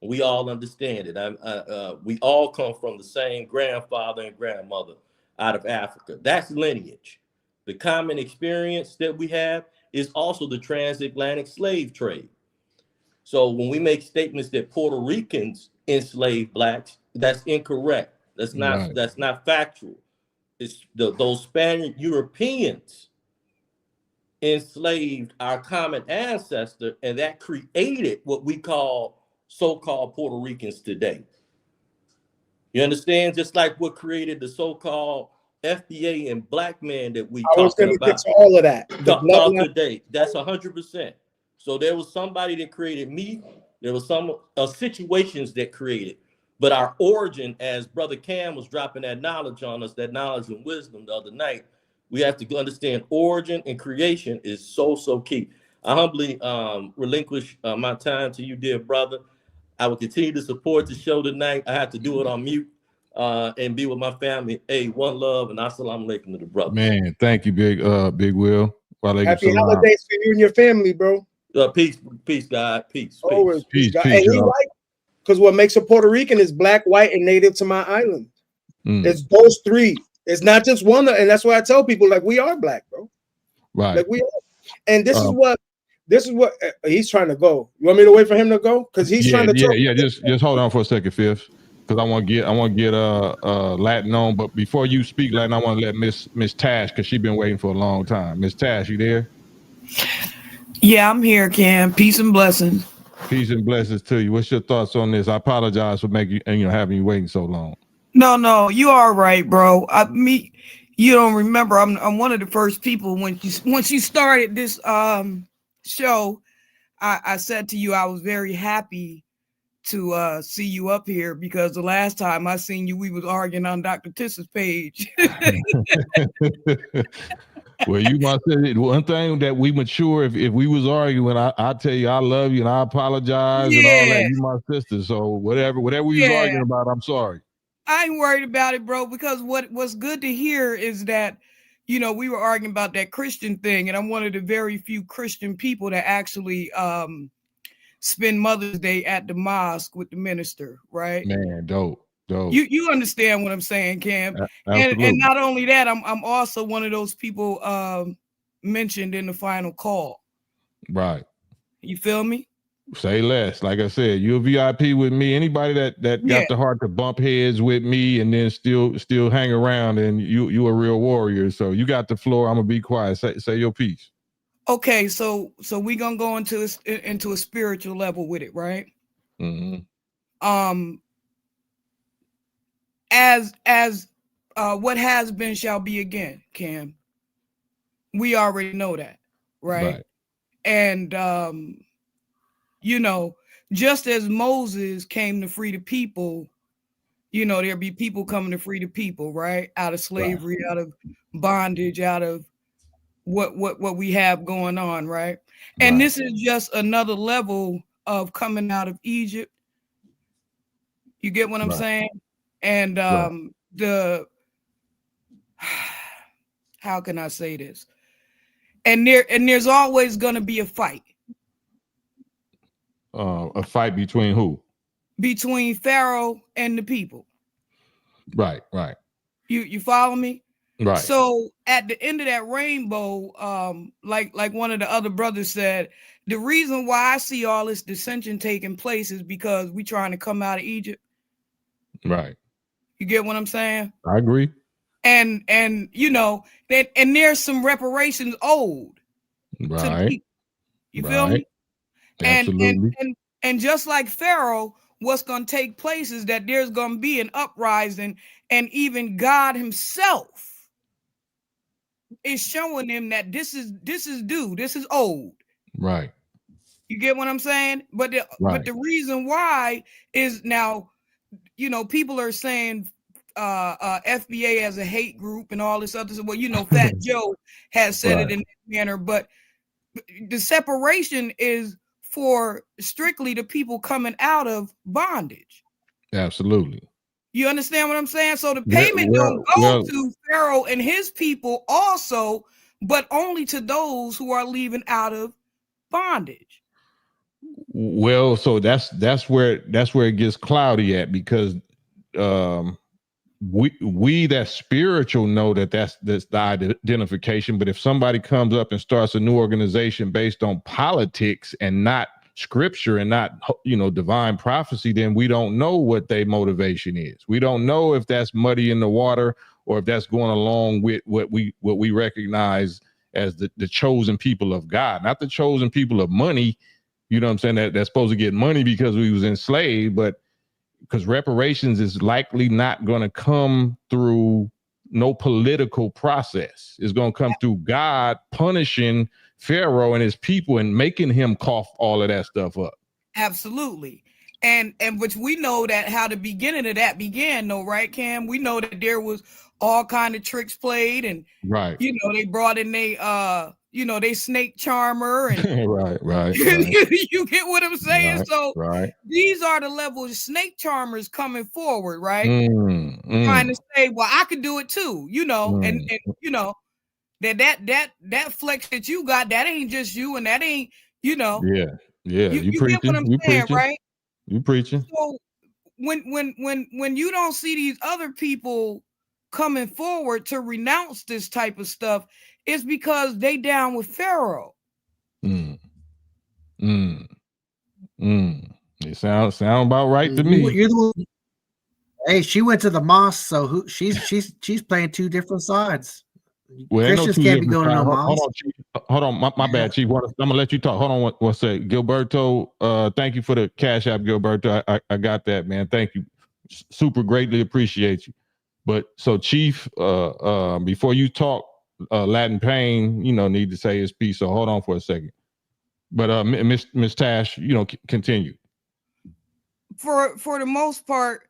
[SPEAKER 8] We all understand it. We all come from the same grandfather and grandmother out of Africa. That's lineage. The common experience that we have is also the transatlantic slave trade. So when we make statements that Puerto Ricans enslaved blacks, that's incorrect. That's not factual. It's those Spaniard Europeans enslaved our common ancestor, and that created what we call so-called Puerto Ricans today. You understand? Just like what created the so-called FBA and black man that we talking about.
[SPEAKER 9] All of that.
[SPEAKER 8] Talk today. That's 100%. So there was somebody that created me. There was some situations that created. But our origin, as Brother Cam was dropping that knowledge on us, that knowledge and wisdom the other night, we have to understand origin and creation is so key. I humbly relinquish my time to you, dear brother. I will continue to support the show tonight. I have to do it on mute and be with my family. Hey, one love and assalamu alaikum to the brother.
[SPEAKER 1] Man, thank you, Big Will.
[SPEAKER 9] Happy holidays for you and your family, bro.
[SPEAKER 8] Peace, God. Peace.
[SPEAKER 9] Always peace, God.
[SPEAKER 1] Peace,
[SPEAKER 9] and he white, because what makes a Puerto Rican is black, white, and native to my island. It's those three. It's not just one. And that's why I tell people, like, we are black, bro.
[SPEAKER 1] Right.
[SPEAKER 9] Like we are. And this is what he's trying to go. You want me to wait for him to go? Because he's trying to talk.
[SPEAKER 1] Just hold on for a second, Fifth. Because I want to get Latin on. But before you speak Latin, I want to let Miss Tash, because she's been waiting for a long time. Miss Tash, you there?
[SPEAKER 10] Yeah, I'm here, Cam. Peace and blessings.
[SPEAKER 1] Peace and blessings to you. What's your thoughts on this? I apologize for having you waiting so long.
[SPEAKER 10] No, you are right, bro. You don't remember. I'm one of the first people once you started this show. I said to you I was very happy to see you up here, because the last time I seen you, we was arguing on Dr. Tiss's page.
[SPEAKER 1] Well, you must say one thing that we mature. If we was arguing, I tell you I love you and I apologize and all that. You my sister, so whatever we was arguing about, I'm sorry.
[SPEAKER 10] I ain't worried about it, bro, because what's good to hear is that, we were arguing about that Christian thing, and I'm one of the very few Christian people that actually spend Mother's Day at the mosque with the minister, right?
[SPEAKER 1] Man, dope.
[SPEAKER 10] You understand what I'm saying, Cam? And not only that, I'm also one of those people mentioned in the final call.
[SPEAKER 1] Right.
[SPEAKER 10] You feel me?
[SPEAKER 1] Say less. Like I said, you're a VIP with me. Anybody that got the heart to bump heads with me and then still hang around, and you a real warrior. So you got the floor. I'm gonna be quiet. Say your piece.
[SPEAKER 10] Okay, so we gonna go into a spiritual level with it, right?
[SPEAKER 1] Mm-hmm.
[SPEAKER 10] As what has been shall be again, Cam. We already know that, right? And just as Moses came to free the people, there'll be people coming to free the people, right? Out of slavery, out of bondage, out of what we have going on, right? And this is just another level of coming out of Egypt. You get what I'm saying? And how can I say this? And there's always gonna be a fight.
[SPEAKER 1] A fight between who?
[SPEAKER 10] Between Pharaoh and the people.
[SPEAKER 1] Right.
[SPEAKER 10] You follow me?
[SPEAKER 1] Right.
[SPEAKER 10] So at the end of that rainbow, like one of the other brothers said, the reason why I see all this dissension taking place is because we trying to come out of Egypt.
[SPEAKER 1] Right.
[SPEAKER 10] You get what I'm saying?
[SPEAKER 1] I agree.
[SPEAKER 10] And that and there's some reparations owed to the people. You feel me?
[SPEAKER 1] Absolutely.
[SPEAKER 10] And just like Pharaoh, what's going to take place is that there's going to be an uprising, and even God himself is showing them that this is due, this is owed.
[SPEAKER 1] Right.
[SPEAKER 10] You get what I'm saying? But the reason why is now, you know, people are saying FBA as a hate group and all this other stuff. Well, you know, Fat Joe has said it in that manner, but the separation is for strictly the people coming out of bondage.
[SPEAKER 1] Absolutely.
[SPEAKER 10] You understand what I'm saying? So the payment don't go to Pharaoh and his people also, but only to those who are leaving out of bondage.
[SPEAKER 1] Well, so that's where it gets cloudy at, because we that spiritual know that's the identification. But if somebody comes up and starts a new organization based on politics and not scripture and not, you know, divine prophecy, then we don't know what their motivation is. We don't know if that's muddy in the water or if that's going along with what we recognize as the chosen people of God, not the chosen people of money. You know what I'm saying? That's supposed to get money because we was enslaved, but because reparations is likely not going to come through no political process. It's going to come through God punishing Pharaoh and his people and making him cough all of that stuff up.
[SPEAKER 10] Absolutely. And which we know that how the beginning of that began, though, right, Cam? We know that there was all kind of tricks played, and you know, they brought in you know, they snake charmer and
[SPEAKER 1] right.
[SPEAKER 10] You get what I'm saying? So these are the levels of snake charmers coming forward, right? Trying to say, well, I could do it too, you know, and you know, that flex that you got, that ain't just you, and that ain't, you know.
[SPEAKER 1] You preaching,
[SPEAKER 10] get what I'm saying, right?
[SPEAKER 1] You preaching.
[SPEAKER 10] So when you don't see these other people coming forward to renounce this type of stuff, it's because they down with Pharaoh.
[SPEAKER 1] It sound about right to me.
[SPEAKER 5] Hey, she went to the mosque, so she's playing two different sides.
[SPEAKER 1] Well,
[SPEAKER 5] Christians can't be going to no mosque.
[SPEAKER 1] Hold on, my bad, Chief. I'm gonna let you talk. Hold on, one second. Gilberto, thank you for the Cash App, Gilberto. I got that, man. Thank you. Super greatly appreciate you. But so, Chief, before you talk, Latin Pain, you know, need to say his piece. So hold on for a second. But Miss Tash, you know, continue.
[SPEAKER 10] For the most part,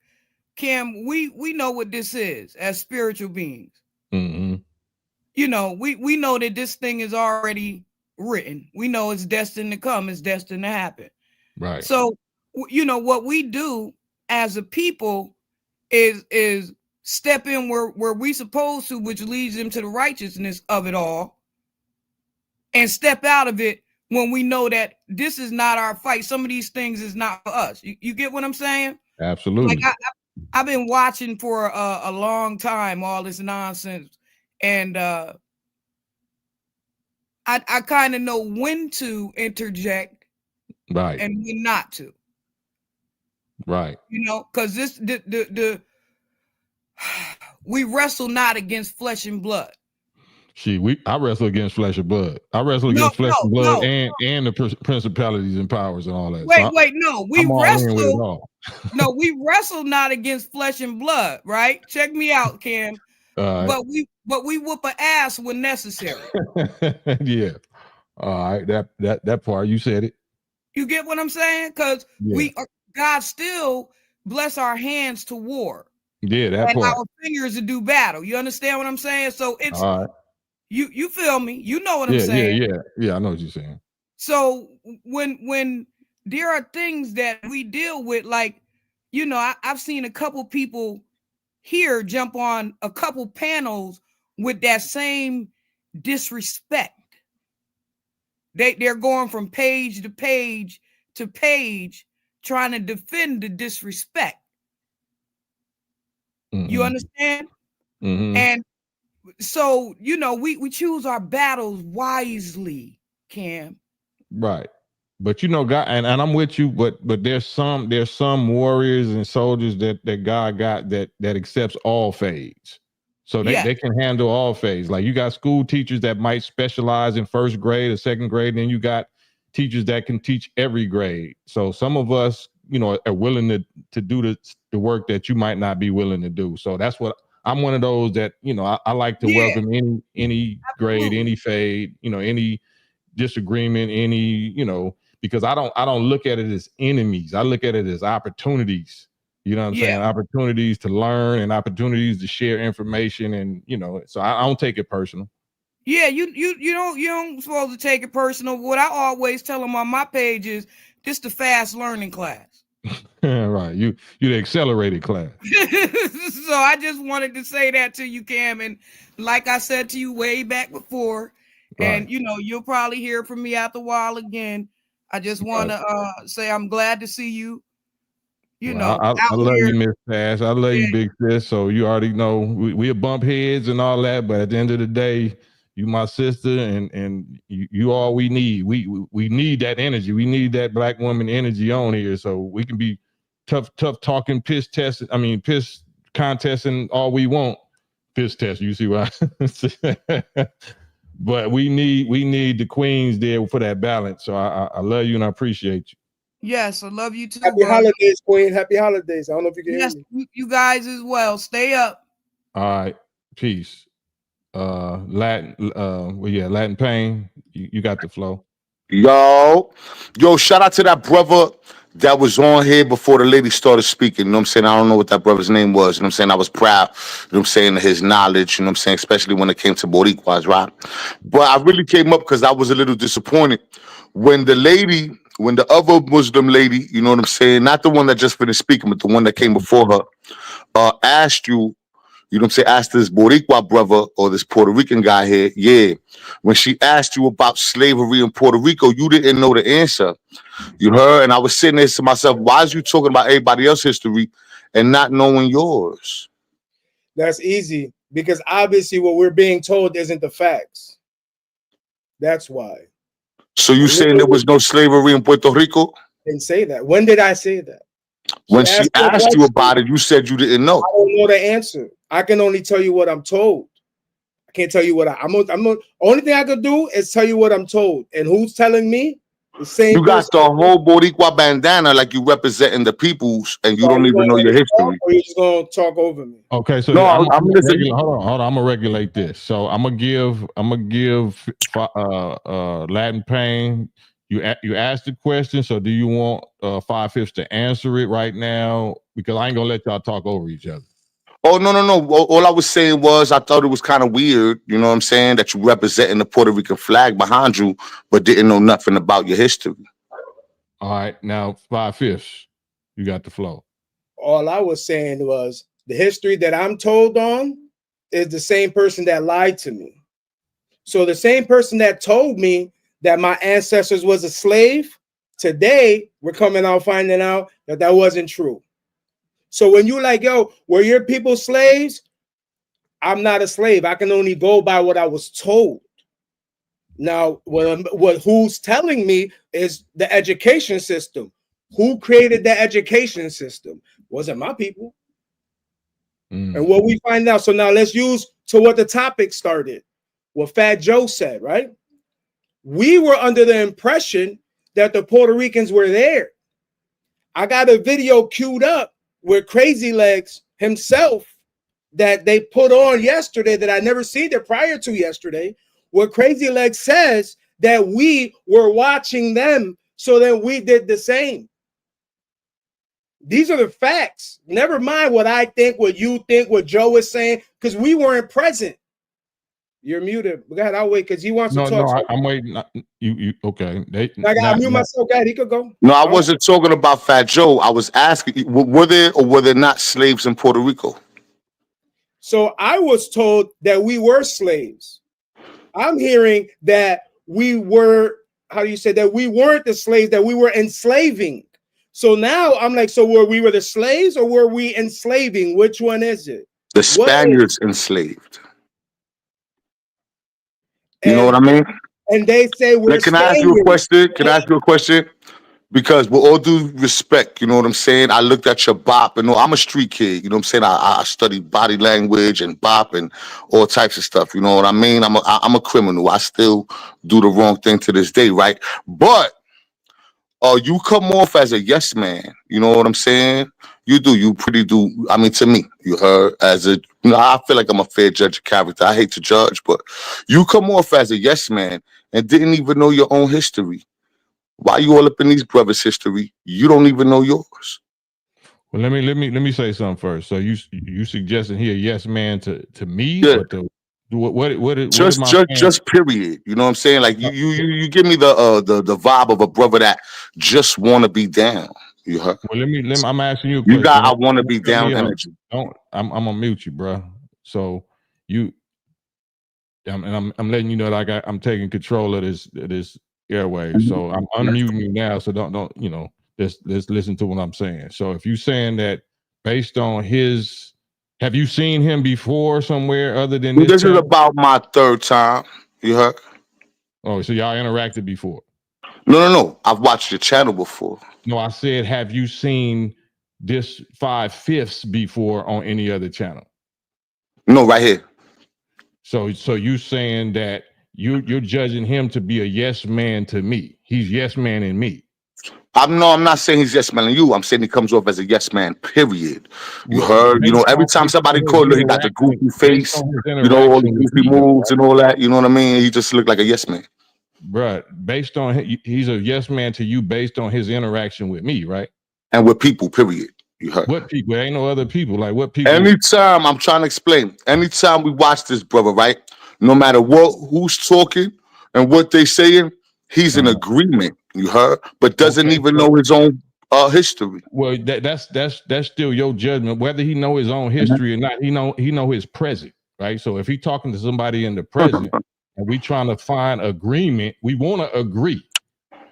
[SPEAKER 10] Cam, we know what this is as spiritual beings. You know, we know that this thing is already written. We know it's destined to come. It's destined to happen.
[SPEAKER 1] Right.
[SPEAKER 10] So, you know, what we do as a people is step in where we supposed to, which leads them to the righteousness of it all, and step out of it when we know that this is not our fight. Some of these things is not for us. You get what I'm saying?
[SPEAKER 1] Absolutely.
[SPEAKER 10] Like I've been watching for a long time all this nonsense, and I kind of know when to interject,
[SPEAKER 1] right,
[SPEAKER 10] and when not to.
[SPEAKER 1] Right.
[SPEAKER 10] You know, because we wrestle not against flesh and blood.
[SPEAKER 1] I wrestle against flesh and blood. I wrestle against flesh and blood and the principalities and powers and all that.
[SPEAKER 10] We wrestle not against flesh and blood, right? Check me out, Cam. But we whoop an ass when necessary.
[SPEAKER 1] Yeah. All right. That part, you said it.
[SPEAKER 10] You get what I'm saying? Because God still bless our hands to war.
[SPEAKER 1] Yeah, that part.
[SPEAKER 10] Our fingers to do battle. You understand what I'm saying? So it's
[SPEAKER 1] all right.
[SPEAKER 10] You feel me? You know what I'm saying?
[SPEAKER 1] Yeah. I know what you're saying.
[SPEAKER 10] So when there are things that we deal with, like, you know, I've seen a couple people here jump on a couple panels with that same disrespect. They're going from page to page to page trying to defend the disrespect. You understand? And so, you know, we choose our battles wisely, Cam.
[SPEAKER 1] Right. But you know, God, and I'm with you, but there's some warriors and soldiers that God got that accepts all fades. So they can handle all fades. Like you got school teachers that might specialize in first grade or second grade, and then you got teachers that can teach every grade. So some of us, you know, are willing to do the work that you might not be willing to do. So that's what I'm one of those that, you know, I like to welcome any grade, any fade, you know, any disagreement, any, you know, because I don't look at it as enemies. I look at it as opportunities. You know what I'm saying? Opportunities to learn and opportunities to share information, and so I don't take it personal.
[SPEAKER 10] Yeah, you don't supposed to take it personal. What I always tell them on my page is this the fast learning class.
[SPEAKER 1] Right. You the accelerated class.
[SPEAKER 10] So I just wanted to say that to you, Cam. And like I said to you way back before, and you'll probably hear from me after a while again. I just want to say I'm glad to see you.
[SPEAKER 1] I love you, Miss Tash. I love you, Big Sis. So you already know we'll bump heads and all that, but at the end of the day, you my sister, and you all we need. We need that energy. We need that black woman energy on here, so we can be tough talking, piss contesting all we want. Piss test. You see what but we need the queens there for that balance. So I love you and I appreciate you.
[SPEAKER 10] Yes, I love you too.
[SPEAKER 9] Happy holidays, Queen. Happy holidays. I don't know if you can hear me.
[SPEAKER 10] You guys as well. Stay up.
[SPEAKER 1] All right. Peace. Latin Pain. You got the flow.
[SPEAKER 2] Yo, shout out to that brother that was on here before the lady started speaking. You know what I'm saying? I don't know what that brother's name was. You know what I'm saying? I was proud, you know what I'm saying, of his knowledge, you know what I'm saying, especially when it came to Boricuas, right? But I really came up because I was a little disappointed when the other Muslim lady, you know what I'm saying, not the one that just finished speaking, but the one that came before her, asked you, you know what I'm saying, asked this Boricua brother or this Puerto Rican guy here, when she asked you about slavery in Puerto Rico, you didn't know the answer. You heard? And I was sitting there to myself, why is you talking about everybody else's history and not knowing yours?
[SPEAKER 9] That's easy, because obviously what we're being told isn't the facts. That's why.
[SPEAKER 2] So you saying there was no slavery in Puerto Rico?
[SPEAKER 9] I didn't say that. When did I say that?
[SPEAKER 2] When she asked you about it, you said you didn't know.
[SPEAKER 9] I don't know the answer. I can only tell you what I'm told. I can't tell you what I'm only thing I could do is tell you what I'm told. And who's telling me? The same.
[SPEAKER 2] You got the whole Boricua bandana like you representing the peoples, and you don't even know your history.
[SPEAKER 9] Or you just gonna talk over me?
[SPEAKER 2] Okay, so
[SPEAKER 1] no, I'm listening. Hold on. I'm gonna regulate this. So I'm gonna give Latin Pain. You asked the question. So do you want 5/5 to answer it right now? Because I ain't gonna let y'all talk over each other.
[SPEAKER 2] Oh, no. All I was saying was I thought it was kind of weird, you know what I'm saying, that you representing the Puerto Rican flag behind you, but didn't know nothing about your history.
[SPEAKER 1] All right, now 5/5, you got the flow.
[SPEAKER 9] All I was saying was the history that I'm told on is the same person that lied to me. So the same person that told me that my ancestors was a slave, today we're coming out finding out that that wasn't true. So when you like, yo, were your people slaves? I'm not a slave. I can only go by what I was told. Now, who's telling me is the education system. Who created the education system? Wasn't my people. And what we find out. So now let's use to what the topic started. What Fat Joe said, right? We were under the impression that the Puerto Ricans were there. I got a video queued up with Crazy Legs himself that they put on yesterday that I never seen it prior to yesterday, where Crazy Legs says that we were watching them, so then we did the same. These are the facts. Never mind what I think, what you think, what Joe is saying, because we weren't present. You're muted. We got to wait because he wants to talk.
[SPEAKER 1] No, I'm waiting. You okay?
[SPEAKER 9] I got to mute myself. God, he could go.
[SPEAKER 2] No, I wasn't talking about Fat Joe. I was asking, were there or were there not slaves in Puerto Rico?
[SPEAKER 9] So I was told that we were slaves. I'm hearing that we were, how do you say, that we weren't the slaves, that we were enslaving. So now I'm like, so were we the slaves or were we enslaving? Which one is it?
[SPEAKER 2] The Spaniards enslaved. You know what I mean?
[SPEAKER 9] And they say we're
[SPEAKER 2] Can I ask you a question? Can I ask you a question? Because with all due respect, you know what I'm saying? I looked at your bop and I'm a street kid, you know what I'm saying? I studied body language and bop and all types of stuff, you know what I mean? I'm a criminal. I still do the wrong thing to this day, right? But you come off as a yes man, you know what I'm saying? You do, you pretty do. I mean, to me, you heard as a, you know, I feel like I'm a fair judge of character. I hate to judge, but you come off as a yes man and didn't even know your own history. Why you all up in these brothers' history? You don't even know yours.
[SPEAKER 1] Well, let me say something first. So you suggesting he a yes man to me,
[SPEAKER 2] Yeah.
[SPEAKER 1] or to what is my
[SPEAKER 2] just period. You know what I'm saying? Like you give me the vibe of a brother that just want to be down. You heard?
[SPEAKER 1] Well, let me. I'm asking you a
[SPEAKER 2] You
[SPEAKER 1] question.
[SPEAKER 2] got I want to be down energy.
[SPEAKER 1] I'm gonna mute you, bro. So I'm letting you know like I'm taking control of this airwave. So I'm unmuting you now. So don't let's listen to what I'm saying. So if you saying that based on his, have you seen him before somewhere other than this?
[SPEAKER 2] This is about my third time. You heard?
[SPEAKER 1] Oh, so y'all interacted before?
[SPEAKER 2] No. I've watched your channel before.
[SPEAKER 1] No, I said, have you seen this 5/5 before on any other channel?
[SPEAKER 2] No, right here.
[SPEAKER 1] So you saying that you're judging him to be a yes man to me. He's yes man in me.
[SPEAKER 2] I'm not saying he's yes man in you. I'm saying he comes off as a yes man, period. You heard? You know, every time somebody called him, he got the goofy face, you know, all the goofy moves and all that. You know what I mean? He just looked like a yes man.
[SPEAKER 1] Bruh, based on he's a yes man to you based on his interaction with me, right?
[SPEAKER 2] And with people, period. You heard?
[SPEAKER 1] What people? There ain't no other people. Like what people?
[SPEAKER 2] Anytime, I'm trying to explain. Anytime we watch this brother, right? No matter who's talking and what they saying, he's in agreement. You heard? But doesn't even know his own history.
[SPEAKER 1] Well, that's still your judgment. Whether he know his own history or not, he know his present, right? So if he talking to somebody in the present and we trying to find agreement, we want to agree.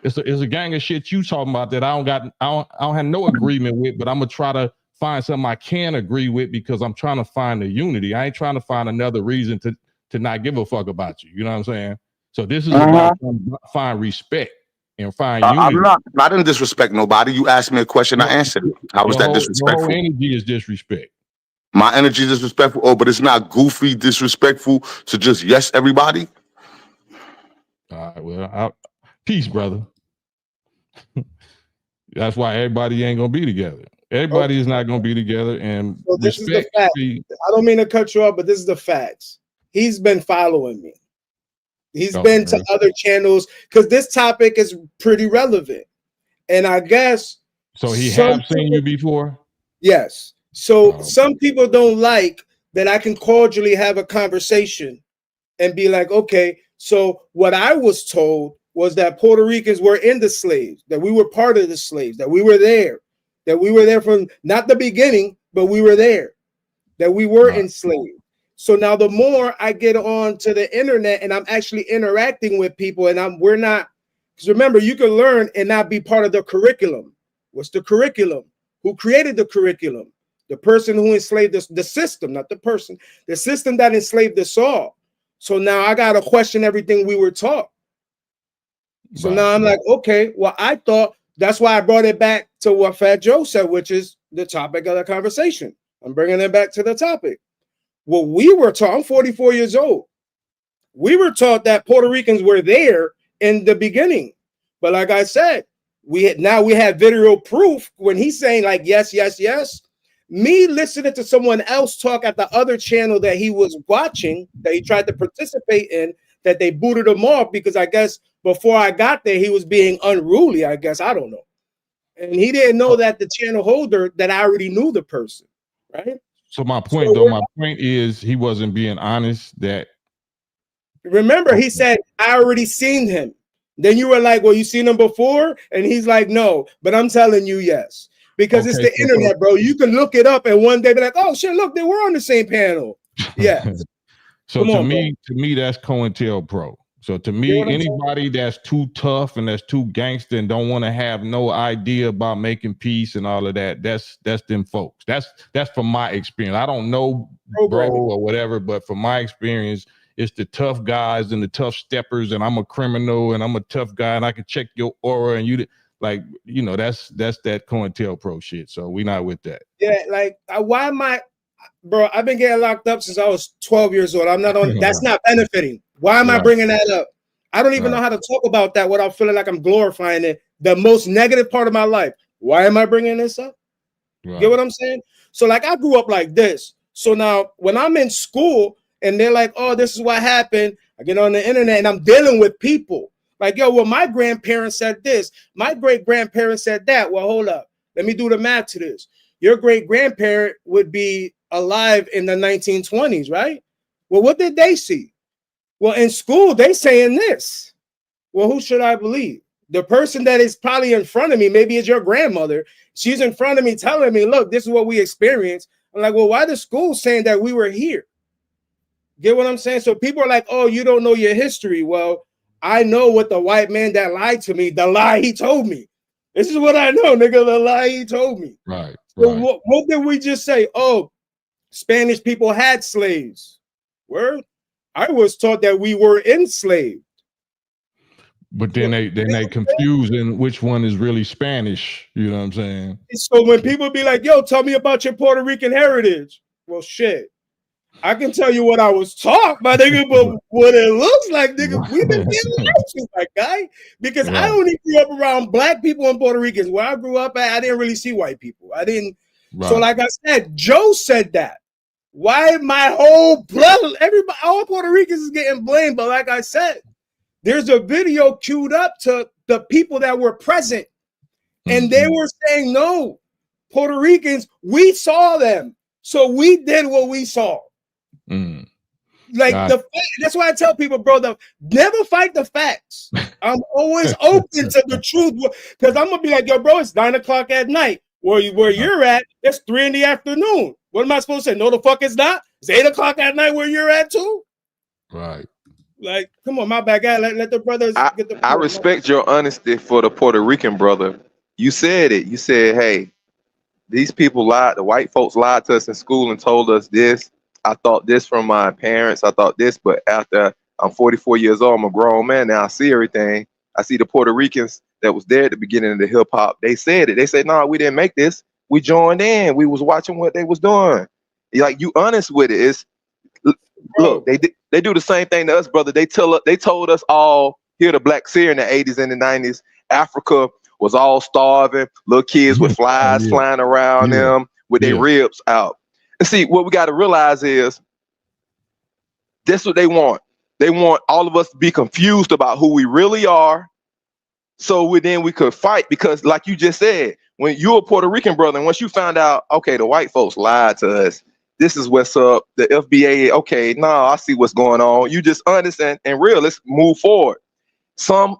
[SPEAKER 1] It's a gang of shit you talking about that I don't have no agreement with, but I'm gonna try to find something I can agree with because I'm trying to find the unity. I ain't trying to find another reason to not give a fuck about you. You know what I'm saying? So this is about trying to find respect and find unity.
[SPEAKER 2] I'm not in disrespect nobody. You asked me a question, I answered it. How was that disrespectful?
[SPEAKER 1] Your energy is disrespect.
[SPEAKER 2] My energy is disrespectful. Oh, but it's not goofy disrespectful to just yes everybody.
[SPEAKER 1] All right, well, peace, brother. That's why everybody ain't gonna be together. Everybody is not gonna be together. And
[SPEAKER 9] so this is the fact. I don't mean to cut you off, but this is the facts. He's been following me. He's been to other channels because this topic is pretty relevant. And I guess
[SPEAKER 1] so he have seen you before?
[SPEAKER 9] Yes. So some people don't like that I can cordially have a conversation and be like, okay, so what I was told was that Puerto Ricans were in the slaves, that we were part of the slaves, that we were there from not the beginning, but we were there, that we were enslaved. So now the more I get on to the internet and I'm actually interacting with people and we're not, because remember, you can learn and not be part of the curriculum. What's the curriculum? Who created the curriculum? The person who enslaved us, the system, not the person, the system that enslaved us all. So now I got to question everything we were taught. So now I'm like, okay, well, I thought that's why I brought it back to what Fat Joe said, which is the topic of the conversation. I'm bringing it back to the topic. Well, we were taught, I'm 44 years old. We were taught that Puerto Ricans were there in the beginning. But like I said, we have video proof when he's saying like, yes, yes, yes. Me listening to someone else talk at the other channel that he was watching, that he tried to participate in, that they booted him off because I guess before I got there, he was being unruly, I guess. I don't know. And he didn't know that the channel holder, that I already knew the person, right?
[SPEAKER 1] So my point is he wasn't being honest. That
[SPEAKER 9] remember, he said, I already seen him. Then you were like, well, you seen him before? And he's like, no, but I'm telling you, yes. Because it's the internet, bro. You can look it up and one day be like, oh shit, look, they were on the same panel. Yeah.
[SPEAKER 1] So to me, that's COINTELPRO. So to me, anybody that's too tough and that's too gangster and don't want to have no idea about making peace and all of that, that's them folks. That's from my experience. I don't know bro or whatever, but from my experience, it's the tough guys and the tough steppers, and I'm a criminal and I'm a tough guy and I can check your aura and you like, you know, that's that COINTELPRO shit. So we not with that.
[SPEAKER 9] Yeah, like why am I, bro? I've been getting locked up since I was 12 years old. I'm not on. That's not benefiting. Why am I bringing that up? I don't even know how to talk about that without feeling like I'm glorifying it. The most negative part of my life. Why am I bringing this up? Get what I'm saying? So like I grew up like this. So now when I'm in school and they're like, oh, this is what happened. I get on the internet and I'm dealing with people. Like, yo, well, my grandparents said this. My great-grandparents said that. Well, hold up. Let me do the math to this. Your great-grandparent would be alive in the 1920s, right? Well, what did they see? Well, in school, they saying this. Well, who should I believe? The person that is probably in front of me, maybe it's your grandmother. She's in front of me telling me, look, this is what we experienced. I'm like, well, why the school saying that we were here? Get what I'm saying? So people are like, oh, you don't know your history. Well, I know what the white man that lied to me, the lie he told me. This is what I know, nigga, the lie he told me.
[SPEAKER 1] Right.
[SPEAKER 9] So what did we just say? Oh, Spanish people had slaves. Word? I was taught that we were enslaved.
[SPEAKER 1] But then they confusing which one is really Spanish. You know what I'm saying?
[SPEAKER 9] So when people be like, yo, tell me about your Puerto Rican heritage. Well, shit. I can tell you what I was taught, my nigga, but what it looks like, nigga, we've been getting lied to, my guy. Because I only grew up around black people and Puerto Ricans. Where I grew up at, I didn't really see white people. I didn't. Right. So like I said, Joe said that. Why my whole blood, everybody, all Puerto Ricans is getting blamed. But like I said, there's a video queued up to the people that were present. And they were saying, no, Puerto Ricans, we saw them. So we did what we saw. Like that's why I tell people, bro, never fight the facts. I'm always open to the truth because I'm gonna be like, yo, bro, it's 9 o'clock at night. Where you're at, it's 3 in the afternoon. What am I supposed to say? No, the fuck it's not. It's 8 o'clock at night where you're at too.
[SPEAKER 1] Right.
[SPEAKER 9] Like, come on, my bad guy. Let the brothers get the.
[SPEAKER 6] I respect your honesty for the Puerto Rican brother. You said it. You said, hey, these people lied. The white folks lied to us in school and told us this. I thought this from my parents. I thought this, but after I'm 44 years old, I'm a grown man now. I see everything. I see the Puerto Ricans that was there at the beginning of the hip hop. They said it. They said, "No, we didn't make this. We joined in. We was watching what they was doing." Like, you honest with it. It's look, they do the same thing to us, brother. They told us all here the blacks here in the 80s and the 90s, Africa was all starving, little kids with flies flying around them with their ribs out. And see, what we got to realize is this what they want. They want all of us to be confused about who we really are. So then we could fight, because like you just said, when you're a Puerto Rican brother, and once you found out, okay, the white folks lied to us. This is what's up. The FBA, okay, I see what's going on. You just understand and real. Let's move forward. Some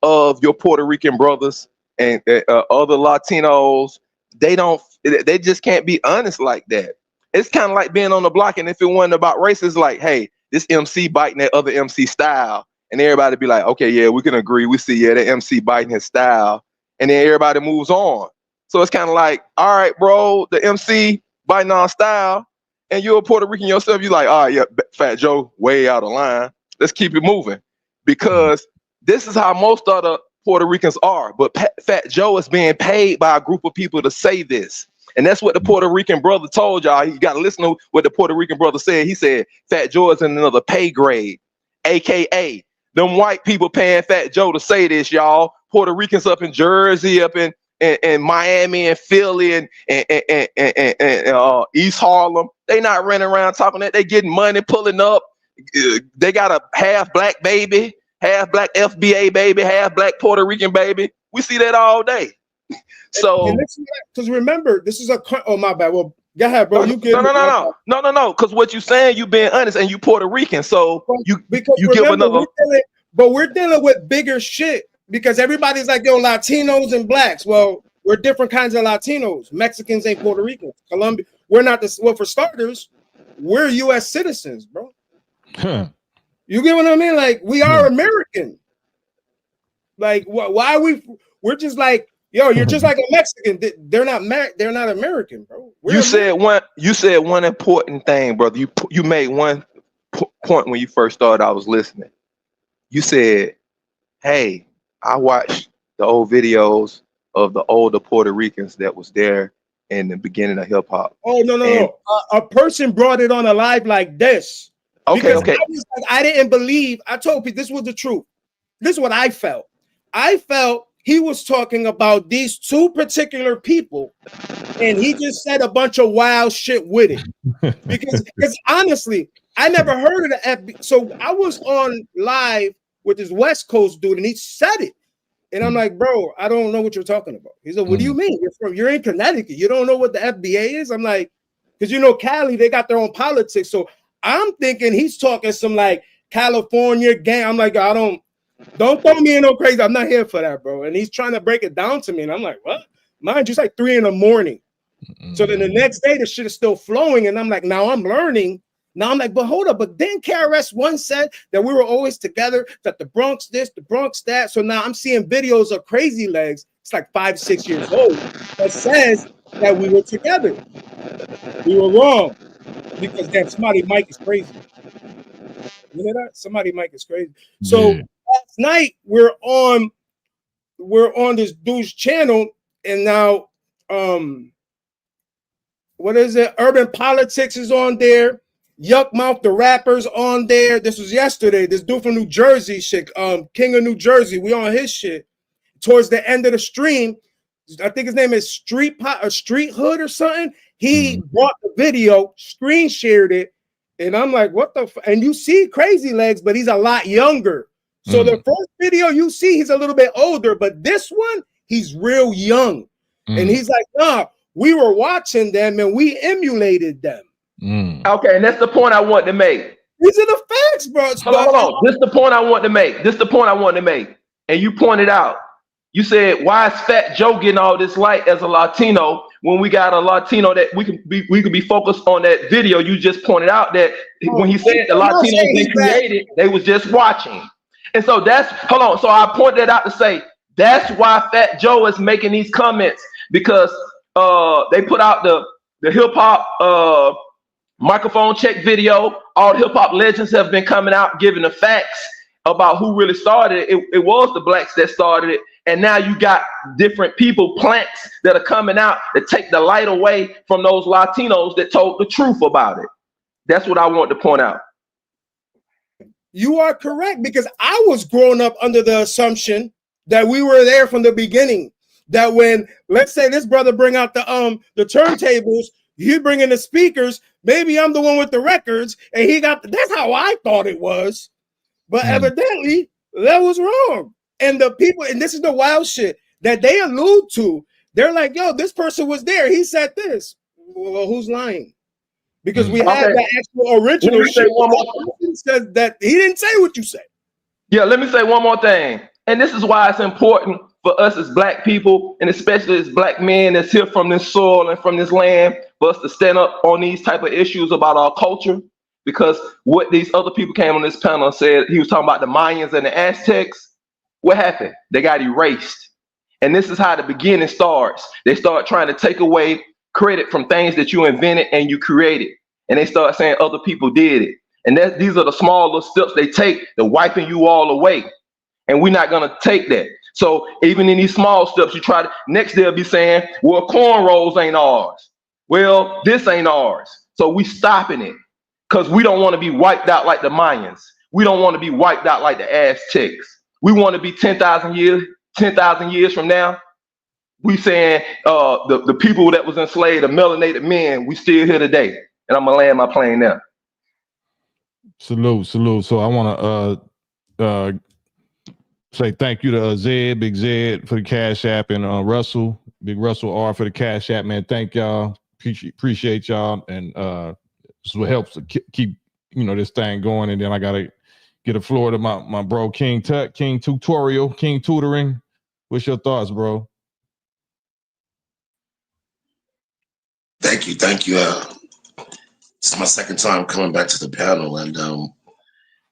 [SPEAKER 6] of your Puerto Rican brothers and other Latinos, they just can't be honest like that. It's kind of like being on the block, and if it wasn't about race, it's like, hey, this MC biting that other MC style, and everybody be like, okay, yeah, we can agree. We see, the MC biting his style, and then everybody moves on. So it's kind of like, all right, bro, the MC biting our style, and you're a Puerto Rican yourself. You're like, all right, yeah, Fat Joe, way out of line. Let's keep it moving, because this is how most other Puerto Ricans are. But Fat Joe is being paid by a group of people to say this. And that's what the Puerto Rican brother told y'all. You got to listen to what the Puerto Rican brother said. He said, Fat Joe is in another pay grade, AKA them white people paying Fat Joe to say this, y'all. Puerto Ricans up in Jersey, up in Miami and Philly and East Harlem, they not running around talking that. They getting money, pulling up. They got a half black baby, half black FBA baby, half black Puerto Rican baby. We see that all day. So,
[SPEAKER 9] because remember, this is oh my bad. Well, go ahead, bro.
[SPEAKER 6] No. Because what you saying, you being honest, and you Puerto Rican, so you give another.
[SPEAKER 9] We're dealing with bigger shit, because everybody's like, yo, Latinos and blacks. Well, we're different kinds of Latinos. Mexicans ain't Puerto Ricans. Colombia, we're not this. Well, for starters, we're U.S. citizens, bro.
[SPEAKER 1] Huh.
[SPEAKER 9] You get what I mean? Like, we are American. Like, why we're just like, yo, you're just like a Mexican. They're not American, bro. You
[SPEAKER 6] said one important thing, brother. You made one point when you first started. I was listening. You said, hey, I watched the old videos of the older Puerto Ricans that was there in the beginning of hip hop.
[SPEAKER 9] Oh, no. A person brought it on a live like this.
[SPEAKER 6] Okay.
[SPEAKER 9] I didn't believe. I told people this was the truth. This is what I felt. I felt he was talking about these two particular people, and he just said a bunch of wild shit with it. Because honestly, I never heard of the FB. So I was on live with this West Coast dude, and he said it. And I'm like, bro, I don't know what you're talking about. He said, what do you mean? You're in Connecticut. You don't know what the FBA is? I'm like, because you know, Cali, they got their own politics. So I'm thinking he's talking some like California gang. I'm like, don't throw me in no crazy. I'm not here for that, bro. And he's trying to break it down to me. And I'm like, what? Mind you, it's like 3 a.m. So then the next day, the shit is still flowing. And I'm like, now I'm learning. Now I'm like, but hold up. But then KRS once said that we were always together, that the Bronx this, the Bronx that. So now I'm seeing videos of Crazy Legs. It's like 5, 6 years old that says that we were together. We were wrong because damn, somebody mic is crazy. You hear that? Somebody mic is crazy. So last night we're on this dude's channel, and now what is it? Urban Politics is on there. Yuck Mouth the Rapper's on there. This was yesterday. This dude from New Jersey, shit, King of New Jersey. We on his shit. Towards the end of the stream, I think his name is Street Hood or something. He brought the video, screen shared it, and I'm like, what the? And you see Crazy Legs, but he's a lot younger. So the first video you see, he's a little bit older, but this one, he's real young, and he's like, nah, we were watching them and we emulated them.
[SPEAKER 6] Okay, and that's the point I want to make.
[SPEAKER 9] These are the facts, bro.
[SPEAKER 6] Hold on. This is the point I want to make. And you pointed out, you said, why is Fat Joe getting all this light as a Latino when we got a Latino that we could be focused on that video? You just pointed out that when he said the Latinos they created, they was just watching. And so hold on. So I pointed that out to say, that's why Fat Joe is making these comments, because they put out the hip hop microphone check video. All the hip hop legends have been coming out giving the facts about who really started it. It was the blacks that started it, and now you got different people, plants that are coming out that take the light away from those Latinos that told the truth about it. That's what I want to point out.
[SPEAKER 9] You are correct, because I was growing up under the assumption that we were there from the beginning. That when, let's say, this brother bring out the turntables, you bring in the speakers, maybe I'm the one with the records, and he got that's how I thought it was. But evidently that was wrong. And the people, and this is the wild shit that they allude to, they're like, yo, this person was there, he said this. Well, who's lying? Because we have the actual original shit. Says that he didn't say what you said.
[SPEAKER 6] Yeah, let me say one more thing. And this is why it's important for us as black people, and especially as black men that's here from this soil and from this land, for us to stand up on these type of issues about our culture. Because what these other people came on this panel and said, he was talking about the Mayans and the Aztecs. What happened? They got erased. And this is how the beginning starts. They start trying to take away credit from things that you invented and you created. And they start saying other people did it. And these are the small little steps they take to wiping you all away. And we're not going to take that. So even in these small steps, you try to, next they'll be saying, well, cornrows ain't ours. Well, this ain't ours. So we stopping it because we don't want to be wiped out like the Mayans. We don't want to be wiped out like the Aztecs. We want to be 10,000 years from now. We saying the people that was enslaved, the melanated men, we still here today. And I'm going to land my plane there.
[SPEAKER 1] Salute. So I want to say thank you to Zed, Big Zed for the Cash App, and Russell, Big Russell R for the Cash App, man. Thank y'all. Appreciate y'all. And this is what helps to keep this thing going. And then I gotta get a floor to my bro King Tutorial, King Tutoring. What's your thoughts, bro?
[SPEAKER 2] Thank you. It's my second time coming back to the panel, and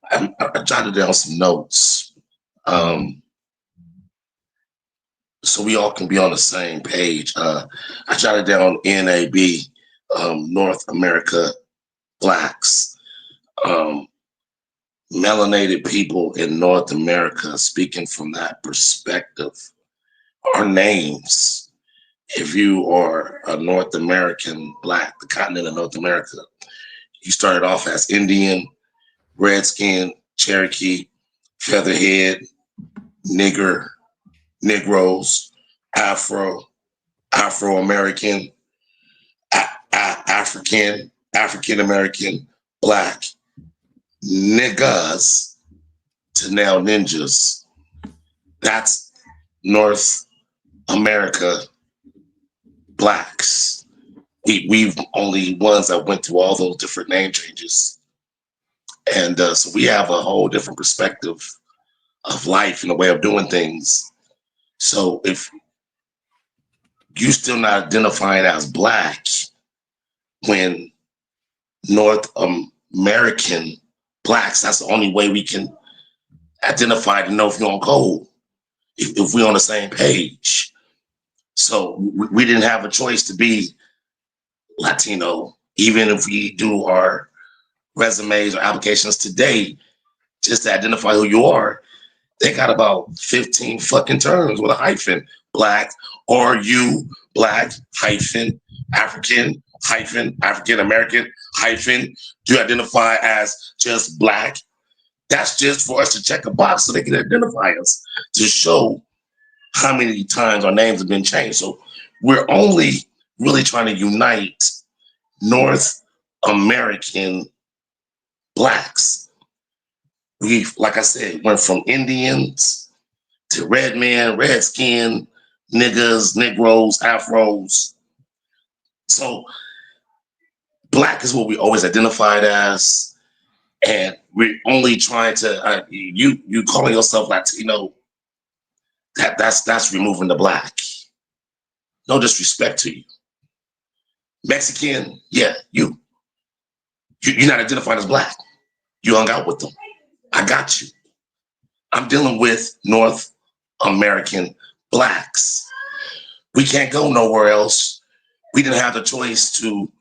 [SPEAKER 2] I jotted down some notes. So we all can be on the same page. I jotted down NAB, North America Blacks, melanated people in North America, speaking from that perspective. Our names, if you are a North American Black, the continent of North America, you started off as Indian, Redskin, Cherokee, Featherhead, Nigger, Negroes, Afro-American, African-American, Black, niggas, to now ninjas. That's North America blacks. We've only ones that went through all those different name changes. And so we have a whole different perspective of life and the way of doing things. So if you still not identifying as black when North American blacks, that's the only way we can identify to know if you're on code, if we're on the same page. So we didn't have a choice to be Latino, even if we do our resumes or applications today, just to identify who you are. They got about 15 fucking terms with a hyphen. Black, or you, black, hyphen, African, hyphen, African American, hyphen. Do you identify as just black? That's just for us to check a box so they can identify us, to show how many times our names have been changed. So we're only really trying to unite North American blacks. We, like I said, went from Indians to red men, red skin, niggas, Negroes, Afros. So black is what we always identified as. And we're only trying to, you calling yourself Latino, that's removing the black. No disrespect to you. Mexican, yeah, you're not identified as black. You hung out with them. I got you. I'm dealing with North American blacks. We can't go nowhere else. We didn't have the choice to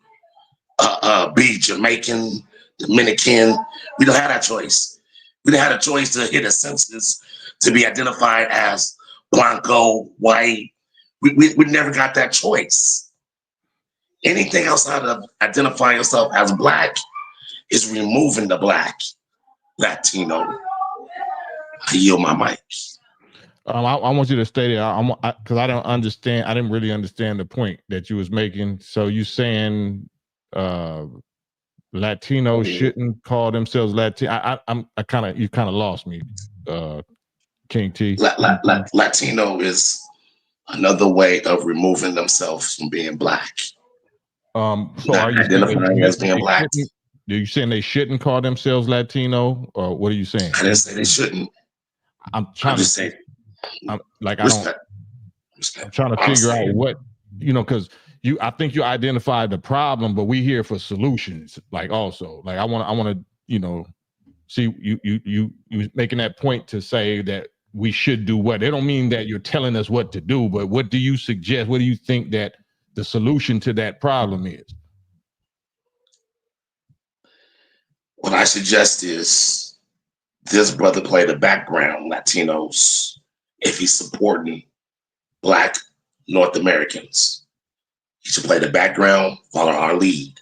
[SPEAKER 2] be Jamaican, Dominican. We don't have that choice. We didn't have the choice to hit a census to be identified as Blanco, white. We never got that choice. Anything outside of identifying yourself as black is removing the black. Latino. I yield my mic.
[SPEAKER 1] I want you to state it because I don't understand. I didn't really understand the point that you was making. So you saying Latinos shouldn't call themselves Latino? You kind of lost me, King T.
[SPEAKER 2] Latino is another way of removing themselves from being black.
[SPEAKER 1] So are you
[SPEAKER 2] identifying as being black?
[SPEAKER 1] Are you saying they shouldn't call themselves Latino, or what are you saying?
[SPEAKER 2] I didn't say they shouldn't.
[SPEAKER 1] I'm trying to say, I'm trying to figure out what, because I think you identified the problem, but we here for solutions. Like also, like I want to, see you making that point to say that we should do what. They don't mean that you're telling us what to do, but what do you suggest? What do you think that the solution to that problem is?
[SPEAKER 2] What I suggest is this brother play the background, Latinos, if he's supporting Black North Americans. He should play the background, follow our lead.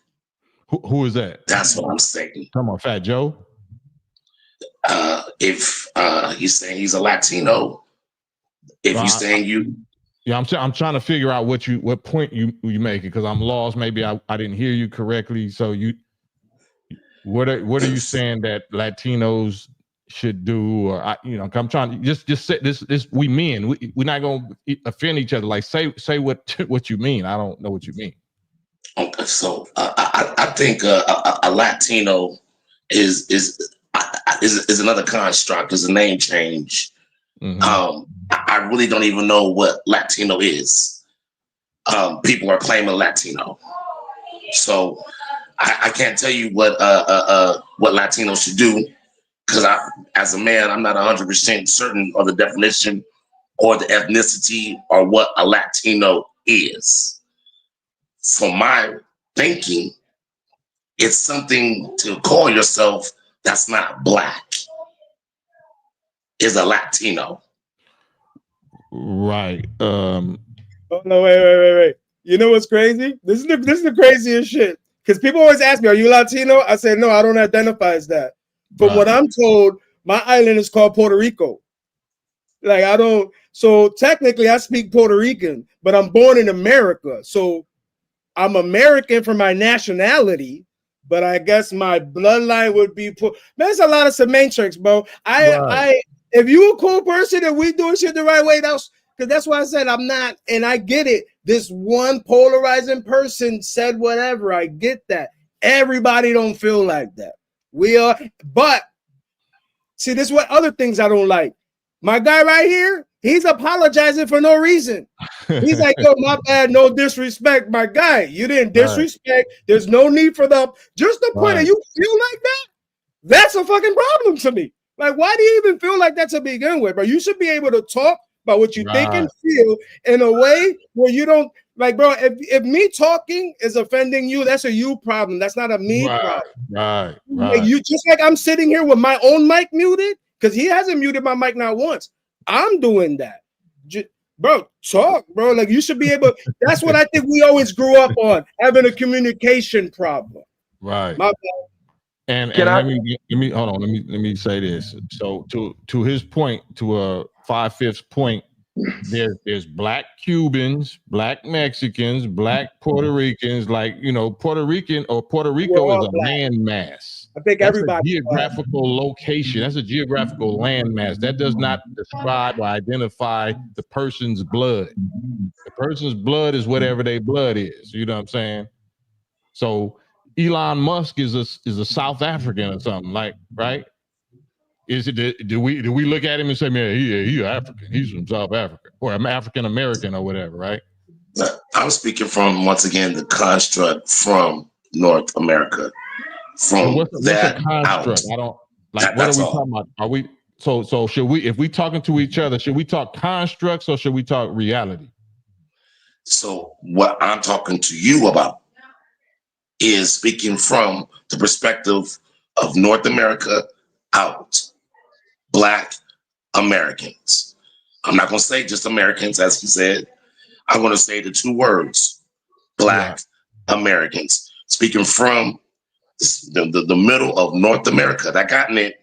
[SPEAKER 1] Who is that?
[SPEAKER 2] That's what I'm saying.
[SPEAKER 1] Come on, Fat Joe.
[SPEAKER 2] If he's saying he's a Latino, if you're saying you.
[SPEAKER 1] Yeah, I'm trying to figure out what point you make it, because I'm lost. Maybe I didn't hear you correctly. So what are you saying that Latinos should do? Or I'm trying to just say this. We men, we're not gonna offend each other. Like say what you mean. I don't know what you mean.
[SPEAKER 2] Okay, so I think a Latino is another construct. Is a name change. Mm-hmm. I really don't even know what Latino is. People are claiming Latino, so I can't tell you what Latinos should do, because as a man, I'm not 100% certain of the definition or the ethnicity or what a Latino is. For my thinking, it's something to call yourself that's not Black is a Latino.
[SPEAKER 1] Right.
[SPEAKER 9] Oh no! Wait! You know what's crazy? This is the craziest shit. Because people always ask me, "Are you Latino?" I say, "No, I don't identify as that." From what I'm told, my island is called Puerto Rico. Like I don't. So technically, I speak Puerto Rican, but I'm born in America. So I'm American for my nationality, but I guess my bloodline would be poor. There's a lot of semantics, bro. If you a cool person and we doing shit the right way, that's why I said I'm not, and I get it. This one polarizing person said whatever. I get that. Everybody don't feel like that. We are, but see, this is what other things I don't like. My guy right here, he's apologizing for no reason. He's like, yo, my bad, no disrespect. My guy, you didn't disrespect. Right. There's no need for just the point that you feel like that. That's a fucking problem to me. Like, why do you even feel like that to begin with? Bro, you should be able to talk about what you think and feel in a way where you don't, like, bro, if me talking is offending you, that's a you problem. That's not a me problem.
[SPEAKER 1] Right.
[SPEAKER 9] Like, you just like I'm sitting here with my own mic muted, because he hasn't muted my mic not once. I'm doing that. Bro, talk, bro. Like, you should be able. That's what I think we always grew up on, having a communication problem.
[SPEAKER 1] Right.
[SPEAKER 9] My bad.
[SPEAKER 1] And let me hold on. Let me say this. So to his point, to a 5/5 point, there's black Cubans, black Mexicans, black Puerto Ricans. Like, you know, Puerto Rico is a landmass.
[SPEAKER 9] I think
[SPEAKER 1] that's
[SPEAKER 9] everybody
[SPEAKER 1] a geographical location. That's a geographical landmass. That does not describe or identify the person's blood. The person's blood is whatever their blood is. You know what I'm saying? So Elon Musk is a South African or something, like, right? Is it? Do we look at him and say, man, he's African, he's from South Africa, or I'm African American or whatever, right?
[SPEAKER 2] I'm speaking from, once again, the construct from North America. From
[SPEAKER 1] what's a construct? I don't like. What are we talking about? Are we so? Should we, if we talking to each other, should we talk constructs or should we talk reality?
[SPEAKER 2] So what I'm talking to you about is speaking from the perspective of North America out, Black Americans. I'm not going to say just Americans, as he said. I'm going to say the two words, Black Americans, speaking from the middle of North America, that gotten it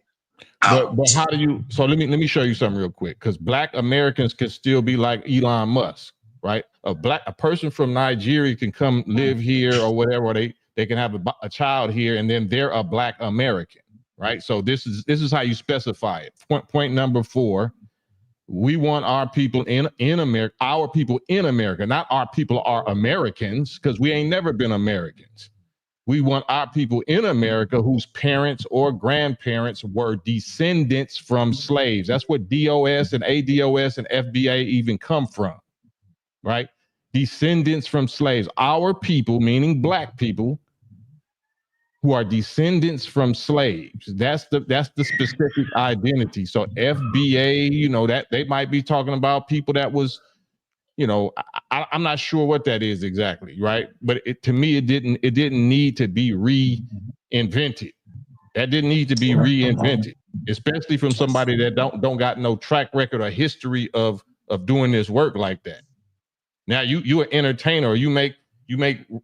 [SPEAKER 2] out.
[SPEAKER 1] But how do you? So let me show you something real quick, because Black Americans can still be like Elon Musk, right? A person from Nigeria can come live here or whatever, or they can have a child here, and then they're a Black American, right? So this is how you specify it. Point number 4. We want our people in America, our people in America, not our people are Americans, because we ain't never been Americans. We want our people in America whose parents or grandparents were descendants from slaves. That's what DOS and ADOS and FBA even come from, right? Descendants from slaves. Our people, meaning Black people, who are descendants from slaves. That's the specific identity. So FBA, you know, that they might be talking about people that was, you know, I'm not sure what that is exactly, right? But to me, it didn't need to be reinvented. That didn't need to be reinvented, especially from somebody that don't got no track record or history of doing this work like that. Now you an entertainer, or you make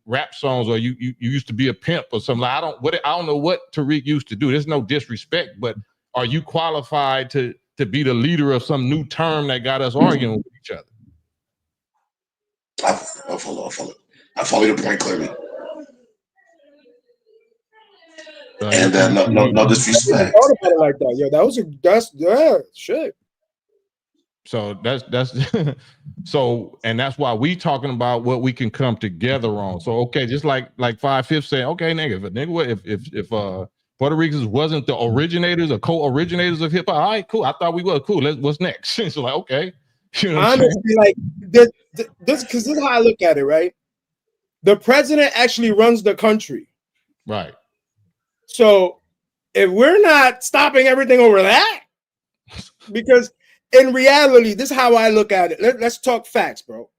[SPEAKER 1] rap songs, or you used to be a pimp or something. I don't know what Tariq used to do. There's no disrespect, but are you qualified to be the leader of some new term that got us arguing with each other?
[SPEAKER 2] I follow your point clearly. And no disrespect.
[SPEAKER 9] I thought about it like that. Yeah, that's shit.
[SPEAKER 1] So that's so, and that's why we talking about what we can come together on. So okay, just like 5/5 saying, okay, nigga, if Puerto Ricans wasn't the originators or co-originators of hip hop, all right, cool. I thought we were cool. What's next? So like, okay, you know
[SPEAKER 9] honestly, like this, because this is how I look at it, right? The president actually runs the country,
[SPEAKER 1] right?
[SPEAKER 9] So if we're not stopping everything over that, because in reality, this is how I look at it. Let's talk facts, bro.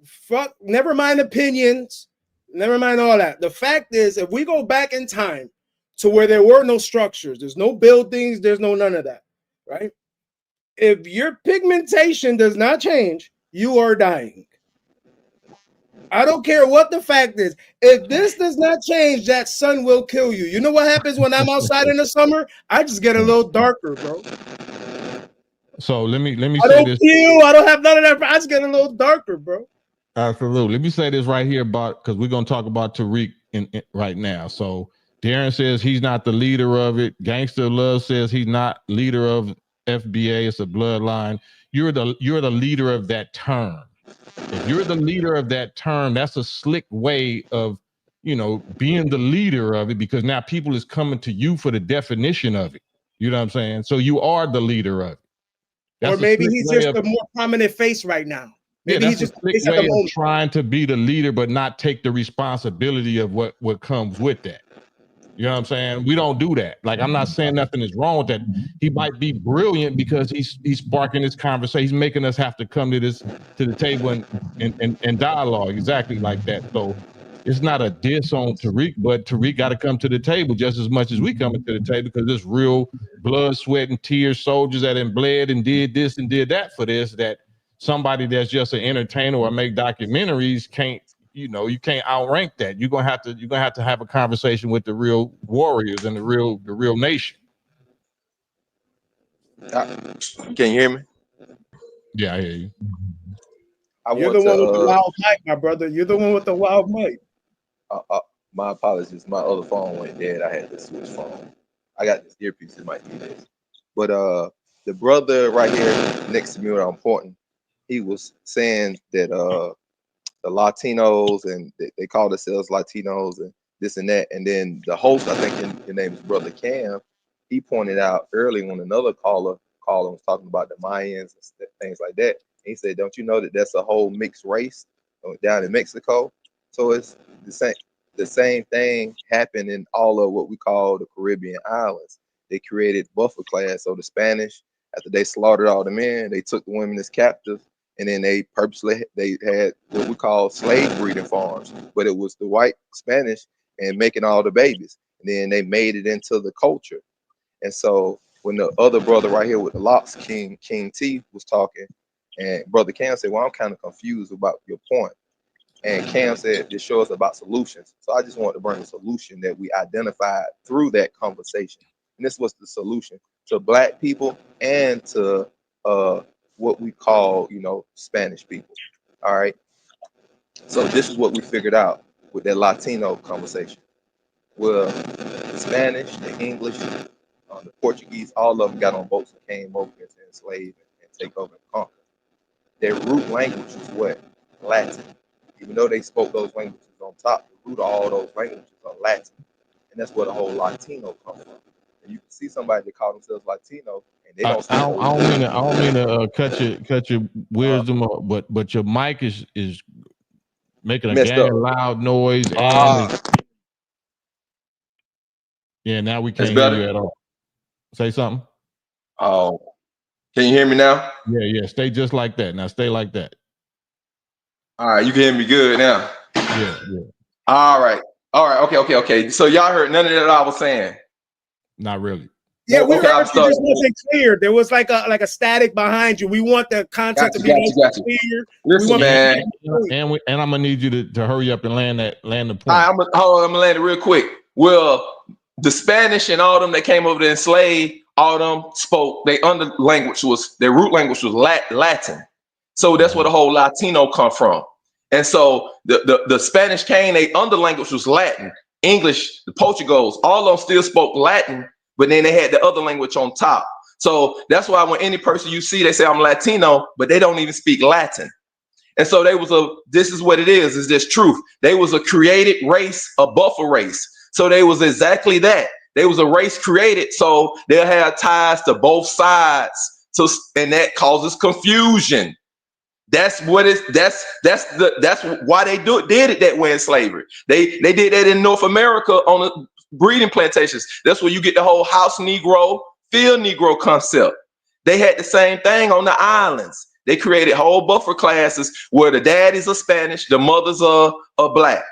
[SPEAKER 9] Fuck, never mind opinions, never mind all that. The fact is, if we go back in time to where there were no structures, there's no buildings, there's no none of that, right? If your pigmentation does not change, you are dying. I don't care what the fact is. If this does not change, that sun will kill you. You know what happens when I'm outside in the summer? I just get a little darker, bro.
[SPEAKER 1] So let me
[SPEAKER 9] I
[SPEAKER 1] say
[SPEAKER 9] don't
[SPEAKER 1] this.
[SPEAKER 9] I don't have none of that. I just get a little darker, bro.
[SPEAKER 1] Absolutely. Let me say this right here, because we're gonna talk about Tariq right now. So Darren says he's not the leader of it. Gangster Love says he's not leader of FBA. It's a bloodline. You're the leader of that term. If you're the leader of that term, that's a slick way of, you know, being the leader of it, because now people is coming to you for the definition of it. You know what I'm saying? So you are the leader of it. That's
[SPEAKER 9] or maybe he's just a more prominent face right now. Maybe he's just
[SPEAKER 1] a slick way of trying to be the leader, but not take the responsibility of what comes with that. You know what I'm saying? We don't do that. Like, I'm not saying nothing is wrong with that. He might be brilliant because he's sparking this conversation. He's making us have to come to the table and dialogue exactly like that. So it's not a diss on Tariq, but Tariq got to come to the table just as much as we coming to the table, because there's real blood, sweat, and tears soldiers that have bled and did this and did that for this, that somebody that's just an entertainer or make documentaries can't. You know, you can't outrank that. You're gonna have to have a conversation with the real warriors and the real nation.
[SPEAKER 6] Can you hear me?
[SPEAKER 1] Yeah, I hear you.
[SPEAKER 9] You're the one with the wild mic, my brother. You're the one with the wild mic.
[SPEAKER 6] My apologies. My other phone went dead. I had to switch phone. I got this earpiece. It might be this. But the brother right here next to me, what I'm pointing, he was saying that the Latinos, and they call themselves Latinos and this and that. And then the host, I think his name is Brother Cam, he pointed out early when another caller was talking about the Mayans and things like that. And he said, don't you know that that's a whole mixed race down in Mexico? So it's the same thing happened in all of what we call the Caribbean islands. They created buffer class. So the Spanish, after they slaughtered all the men, they took the women as captives. And then they had what we call slave breeding farms, but it was the white Spanish and making all the babies. And then they made it into the culture. And so when the other brother right here with the locks, King T, was talking, and Brother Cam said, well, I'm kind of confused about your point. And Cam said, this shows about solutions. So I just wanted to bring a solution that we identified through that conversation. And this was the solution to Black people and to what we call, you know, Spanish people. All right. So this is what we figured out with that Latino conversation. Well, the Spanish, the English, the Portuguese, all of them got on boats and came over here to enslave and take over and conquer. Their root language was what? Latin. Even though they spoke those languages on top, the root of all those languages are Latin. And that's where the whole Latino comes from. And you can see somebody that call themselves Latino, and they don't. I
[SPEAKER 1] don't mean to cut your wisdom up, but your mic is making a gang of loud noise, and yeah, now we can't hear you at all. Say something.
[SPEAKER 6] Oh, can you hear me now?
[SPEAKER 1] Yeah. Stay just like that. Now stay like that.
[SPEAKER 6] All right, you can hear me good now.
[SPEAKER 1] Yeah.
[SPEAKER 6] All right. Okay. So y'all heard none of that I was saying.
[SPEAKER 1] Not really.
[SPEAKER 9] Yeah, we heard you, just wasn't clear. There was like a static behind you. We want the content to be clear.
[SPEAKER 6] Listen, man.
[SPEAKER 1] And I'm gonna need you to hurry up and land the point.
[SPEAKER 6] I'm gonna land it real quick. Well, the Spanish and all them that came over to enslave, all them spoke. Their root language was Latin. So that's where the whole Latino come from. And so the Spanish came, their under language was Latin. English, the Portuguese, all of them still spoke Latin, but then they had the other language on top. So that's why when any person you see, they say I'm Latino, but they don't even speak Latin. And so this is what it is this truth. They was a created race, a buffer race. So they was exactly that. They was a race created, so they'll have ties to both sides. So, and that causes confusion. That's why they did it that way in slavery. They did that in North America on the breeding plantations. That's where you get the whole house Negro, field Negro concept. They had the same thing on the islands. They created whole buffer classes where the daddies are Spanish, the mothers are Black.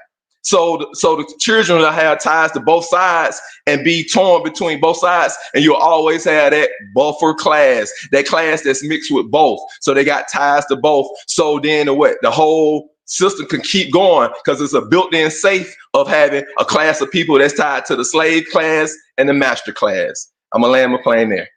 [SPEAKER 6] So the children will have ties to both sides and be torn between both sides, and you'll always have that buffer class, that class that's mixed with both. So they got ties to both. So then the whole system can keep going because it's a built-in safe of having a class of people that's tied to the slave class and the master class. I'm gonna land my plane there.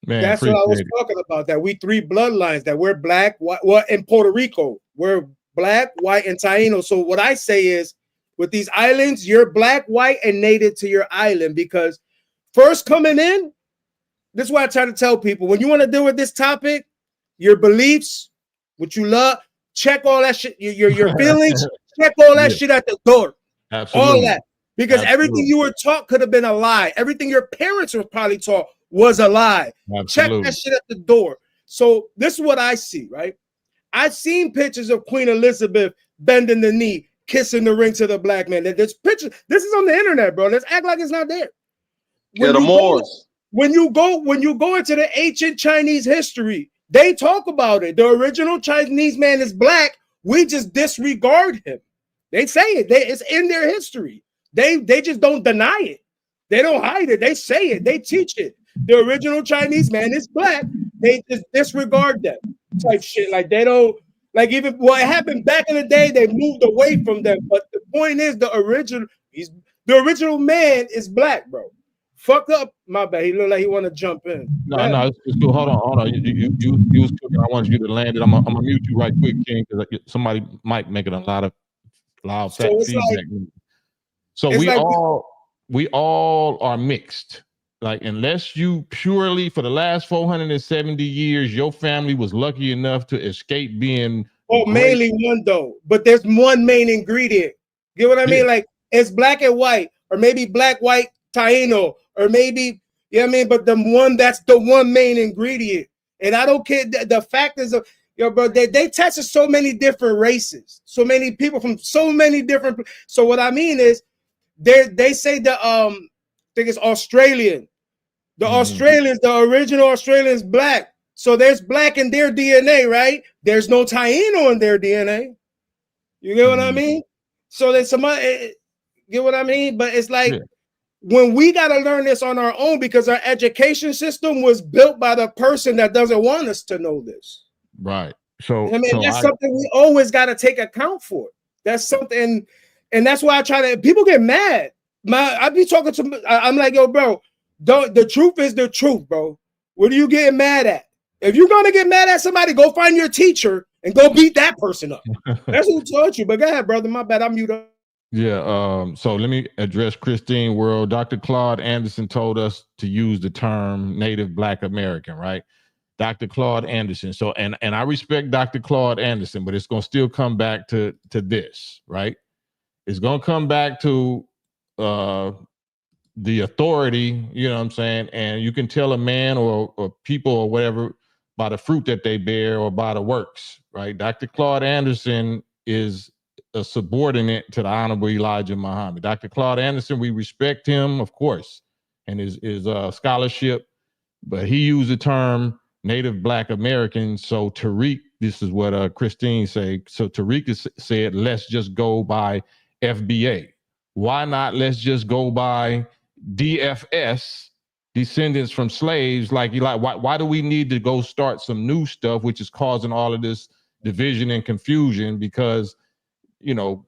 [SPEAKER 1] Man,
[SPEAKER 9] that's what I was talking about. That we three bloodlines. That we're Black, white, in Puerto Rico, we're Black, white, and Taino. So what I say is, With these islands, you're black, white, and native to your island, because first coming in, this is why I try to tell people, when you want to deal with this topic, your beliefs, what you love, check all that shit, your feelings, check all that shit at the door.
[SPEAKER 1] Absolutely.
[SPEAKER 9] All that. Because everything you were taught could have been a lie. Everything your parents were probably taught was a lie. Absolutely. Check that shit at the door. So this is what I see, right? I've seen pictures of Queen Elizabeth bending the knee, kissing the ring to the black man. There's pictures. This is on the internet, bro. Let's act like it's not there. When you go into the ancient Chinese history, they talk about it. The original Chinese man is black. We just disregard him. They say it. It's in their history. They just don't deny it. They don't hide it. They say it. They teach it. The original Chinese man is black. They just disregard them. Type shit. Like they don't, like, even what happened back in the day, they moved away from them. But the point is, the original man is black, bro. Fucked up. My bad. He looked like he want to jump in.
[SPEAKER 1] No, it's cool. Hold on. You was cooking. I wanted you to land it. I'm gonna mute you right quick, King, because somebody might make it a lot of loud feedback. So we all are mixed. Like, unless you purely, for the last 470 years, your family was lucky enough to escape being.
[SPEAKER 9] Oh, mainly one though, but there's one main ingredient. Get what I mean? Like, it's black and white, or maybe black, white, Taino, or maybe, you know what I mean? But the one, that's the one main ingredient. And I don't care. The fact is, bro, they tested so many different races, so many people from so many different. So what I mean is, they say the I think it's Australian. The Australians, the original Australians, black. So there's black in their DNA, right? There's no Taino in their DNA. You get what I mean? So there's get what I mean? But it's like, when we got to learn this on our own, because our education system was built by the person that doesn't want us to know this.
[SPEAKER 1] Right. So
[SPEAKER 9] I mean, that's something we always got to take account for. That's something, and that's why I try to. People get mad. I be talking to. I'm like, yo, bro. The truth is the truth, bro. What are you getting mad at? If you're gonna get mad at somebody, go find your teacher and go beat that person up. That's who taught you. But go ahead, brother. My bad. I'm muted.
[SPEAKER 1] Yeah. So let me address Christine World. Dr. Claude Anderson told us to use the term Native Black American, right? Dr. Claude Anderson. So, and I respect Dr. Claude Anderson, but it's gonna still come back to this, right? It's gonna come back to the authority, you know what I'm saying? And you can tell a man or people or whatever by the fruit that they bear or by the works, right? Dr. Claude Anderson is a subordinate to the Honorable Elijah Muhammad. Dr. Claude Anderson, we respect him, of course, and his scholarship, but he used the term Native Black American. So Tariq, this is what Christine said. So Tariq said, let's just go by FBA. Why not let's just go by DFS, descendants from slaves? Like why do we need to go start some new stuff, which is causing all of this division and confusion? Because, you know,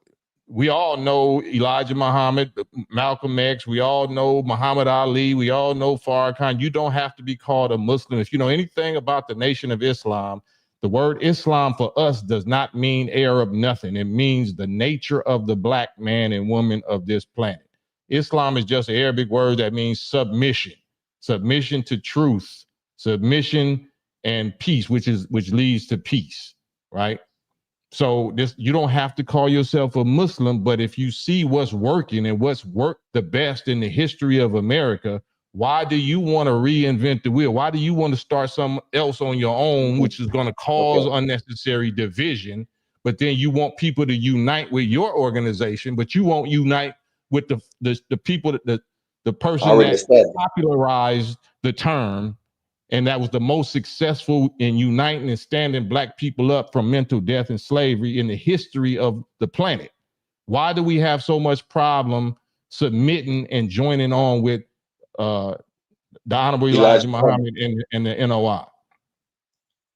[SPEAKER 1] we all know Elijah Muhammad, Malcolm X, we all know Muhammad Ali, we all know Farrakhan. You don't have to be called a Muslim. If you know anything about the Nation of Islam, the word Islam for us does not mean Arab nothing. It means the nature of the black man and woman of this planet. Islam is just an Arabic word that means submission to truth, submission and peace, which leads to peace, right? So you don't have to call yourself a Muslim, but if you see what's working and what's worked the best in the history of America, why do you want to reinvent the wheel? Why do you want to start something else on your own, which is going to cause unnecessary division? But then you want people to unite with your organization, but you won't unite with the people, the person that popularized the term, and that was the most successful in uniting and standing black people up from mental death and slavery in the history of the planet. Why do we have so much problem submitting and joining on with the Honorable Elijah Muhammad and the NOI?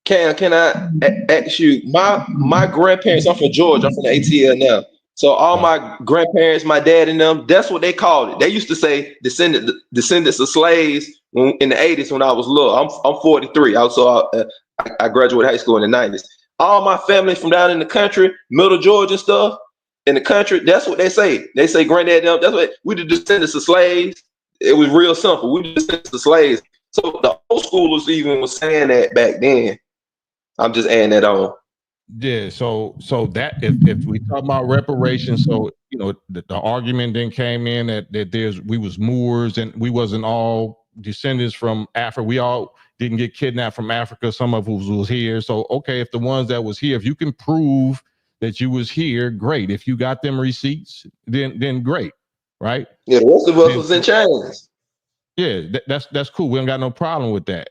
[SPEAKER 6] Can I ask you? My grandparents, I'm from Georgia. I'm from the ATL now. So all my grandparents, my dad and them, that's what they called it. They used to say descendants of slaves in the 80s when I was little. I'm 43. I graduated high school in the 90s. All my family from down in the country, Middle Georgia and stuff, in the country. That's what they say. They say granddad them. That's what we the descendants of slaves. It was real simple. We the descendants of slaves. So the old schoolers even was saying that back then. I'm just adding that on.
[SPEAKER 1] Yeah, so that if we talk about reparations, so you know the argument then came in that we was Moors and we wasn't all descendants from Africa. We all didn't get kidnapped from Africa. Some of us was here. So okay, if the ones that was here, if you can prove that you was here, great. If you got them receipts, then great, right?
[SPEAKER 6] Yeah, the rest of us was in chains.
[SPEAKER 1] Yeah, that's cool. We don't got no problem with that.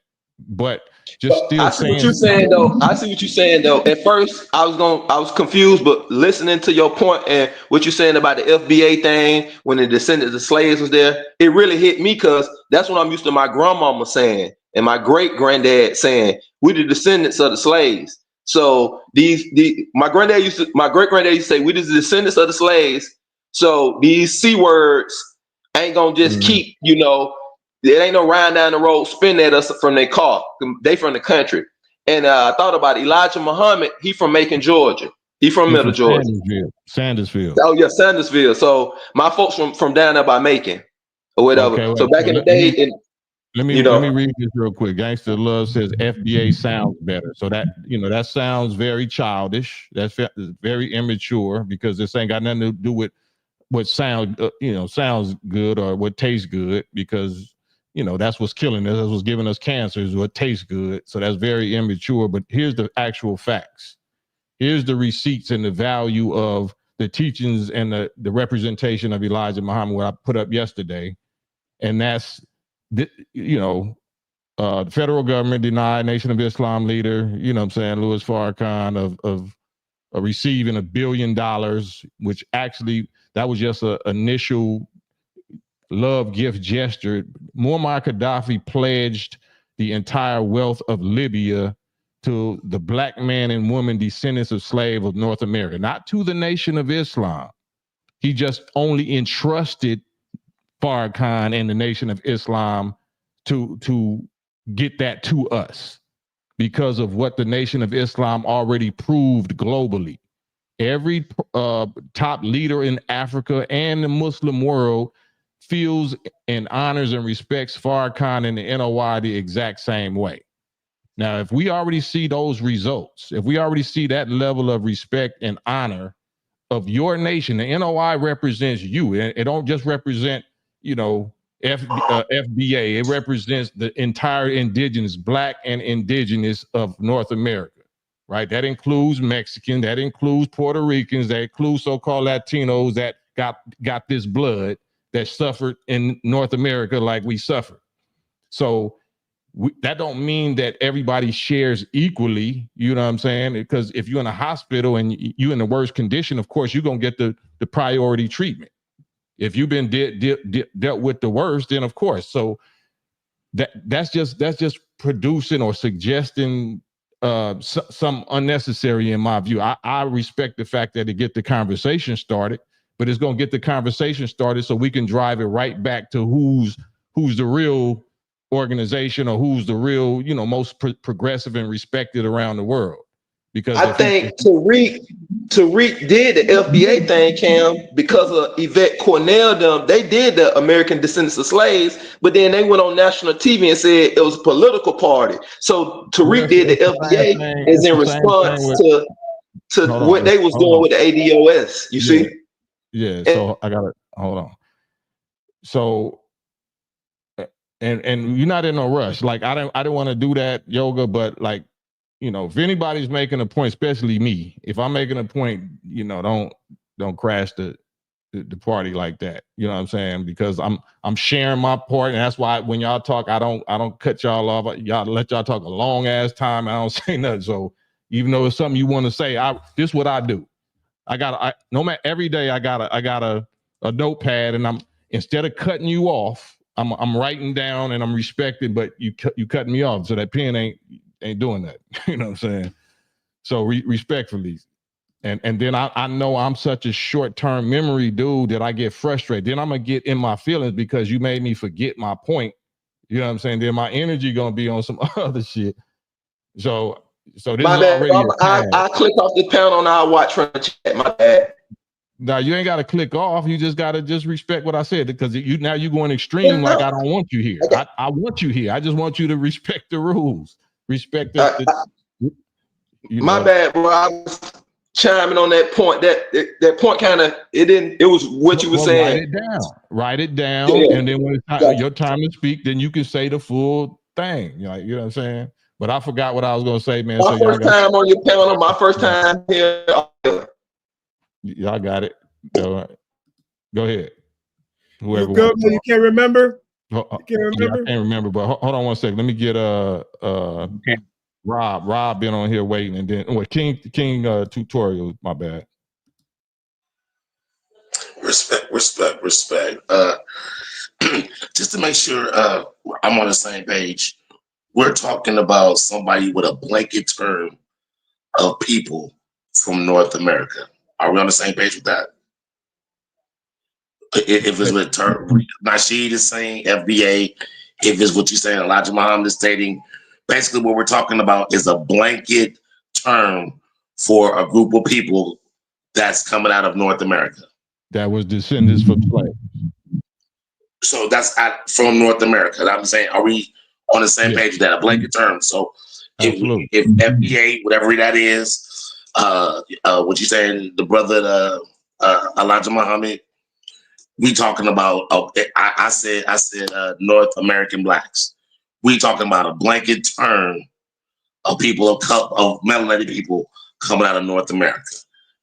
[SPEAKER 1] But just still
[SPEAKER 6] I see what you're saying though. I see what you're saying though. At first, I was confused, but listening to your point and what you're saying about the FBA thing when the descendants of slaves was there, it really hit me because that's what I'm used to my grandmama saying and my great granddad saying, we the descendants of the slaves. So my great granddad used to say, we the descendants of the slaves. So these C words ain't gonna just keep, you know. There ain't no riding down the road spinning at us from their car. They from the country. And I thought about Elijah Muhammad. He from Macon, Georgia. He from Middle Georgia.
[SPEAKER 1] Sandersville.
[SPEAKER 6] Oh yeah, Sandersville. So my folks from down there by Macon or whatever. Okay, so back in the day,
[SPEAKER 1] let me read this real quick. Gangster Love says FBA sounds better. So that that sounds very childish. That's very immature because this ain't got nothing to do with what sounds good or what tastes good because that's what's killing us. That's what's giving us cancer is what tastes good. So that's very immature. But here's the actual facts. Here's the receipts and the value of the teachings and the representation of Elijah Muhammad, what I put up yesterday. And that's, the federal government denied Nation of Islam leader, Louis Farrakhan of receiving $1 billion, which actually, that was just an initial love gift gesture. Muammar Gaddafi pledged the entire wealth of Libya to the black man and woman descendants of slaves of North America, not to the Nation of Islam. He just only entrusted Farrakhan and the Nation of Islam to get that to us because of what the Nation of Islam already proved globally. Every top leader in Africa and the Muslim world feels and honors and respects Farrakhan and the NOI the exact same way. Now, if we already see those results, if we already see that level of respect and honor of your nation, the NOI represents you. It don't just represent, FBA. It represents the entire indigenous, black and indigenous of North America, right? That includes Mexican, that includes Puerto Ricans, that includes so-called Latinos that got this blood that suffered in North America like we suffered. So that don't mean that everybody shares equally, you know what I'm saying? Because if you're in a hospital and you're in the worst condition, of course, you're going to get the priority treatment. If you've been dealt with the worst, then of course. So that's just producing or suggesting some unnecessary in my view. I respect the fact that it get the conversation started, but it's going to get the conversation started so we can drive it right back to who's the real organization or who's the real, most progressive and respected around the world. Because
[SPEAKER 6] I think Tariq did the FBA thing, Cam, because of Yvette Cornell. They did the American Descendants of Slaves, but then they went on national TV and said it was a political party. So Tariq did the FBA is in response to what they was doing with the ADOS. You see?
[SPEAKER 1] Yeah. So I gotta hold on. So. And you're not in no rush. Like I don't want to do that yoga, but like, if anybody's making a point, especially me, if I'm making a point, don't crash the party like that. You know what I'm saying? Because I'm sharing my part, and that's why when y'all talk, I don't cut y'all off. Y'all let y'all talk a long ass time. I don't say nothing. So even though it's something you want to say, this is what I do. No matter every day I got a notepad, and instead of cutting you off, I'm writing down and I'm respecting, but you cutting me off, so that pen ain't doing that. You know what I'm saying? So respectfully, and then I know I'm such a short-term memory dude that I get frustrated. Then I'm gonna get in my feelings because you made me forget my point. You know what I'm saying? Then my energy gonna be on some other shit. So this
[SPEAKER 6] my
[SPEAKER 1] is
[SPEAKER 6] bad.
[SPEAKER 1] already.
[SPEAKER 6] I click off the panel and I watch from the chat. My bad.
[SPEAKER 1] Now you ain't got to click off. You just got to just respect what I said, because you now you're going extreme. Like I don't want you here. I want you here. I just want you to respect the rules. Respect
[SPEAKER 6] my bad, bro. I was chiming on that point. That point kind of it was what you were saying.
[SPEAKER 1] Write it down, and then when it's your time to speak, then you can say the full thing. Like, you know what I'm saying? But I forgot what I was gonna say, man.
[SPEAKER 6] My first time on your panel. My first time here.
[SPEAKER 1] Y'all got it. Go ahead. Whoever
[SPEAKER 9] you good, you can't remember?
[SPEAKER 1] You can't remember? I can't remember, but hold on one second. Let me get Rob been on here waiting, and then King tutorial. My bad.
[SPEAKER 2] Respect. Just to make sure I'm on the same page, we're talking about somebody with a blanket term of people from North America. Are we on the same page with that? If it's with Nashed is saying FBA, if it's what you're saying, Elijah Muhammad is stating, basically what we're talking about is a blanket term for a group of people that's coming out of North America.
[SPEAKER 1] That was descendants from slaves.
[SPEAKER 2] So that's from North America. I'm saying, are we on the same page with that? A blanket term. So if FBA, whatever that is, what you saying, the brother Elijah Muhammad, we talking about, I said North American blacks. We talking about a blanket term of people of melanated people coming out of North America.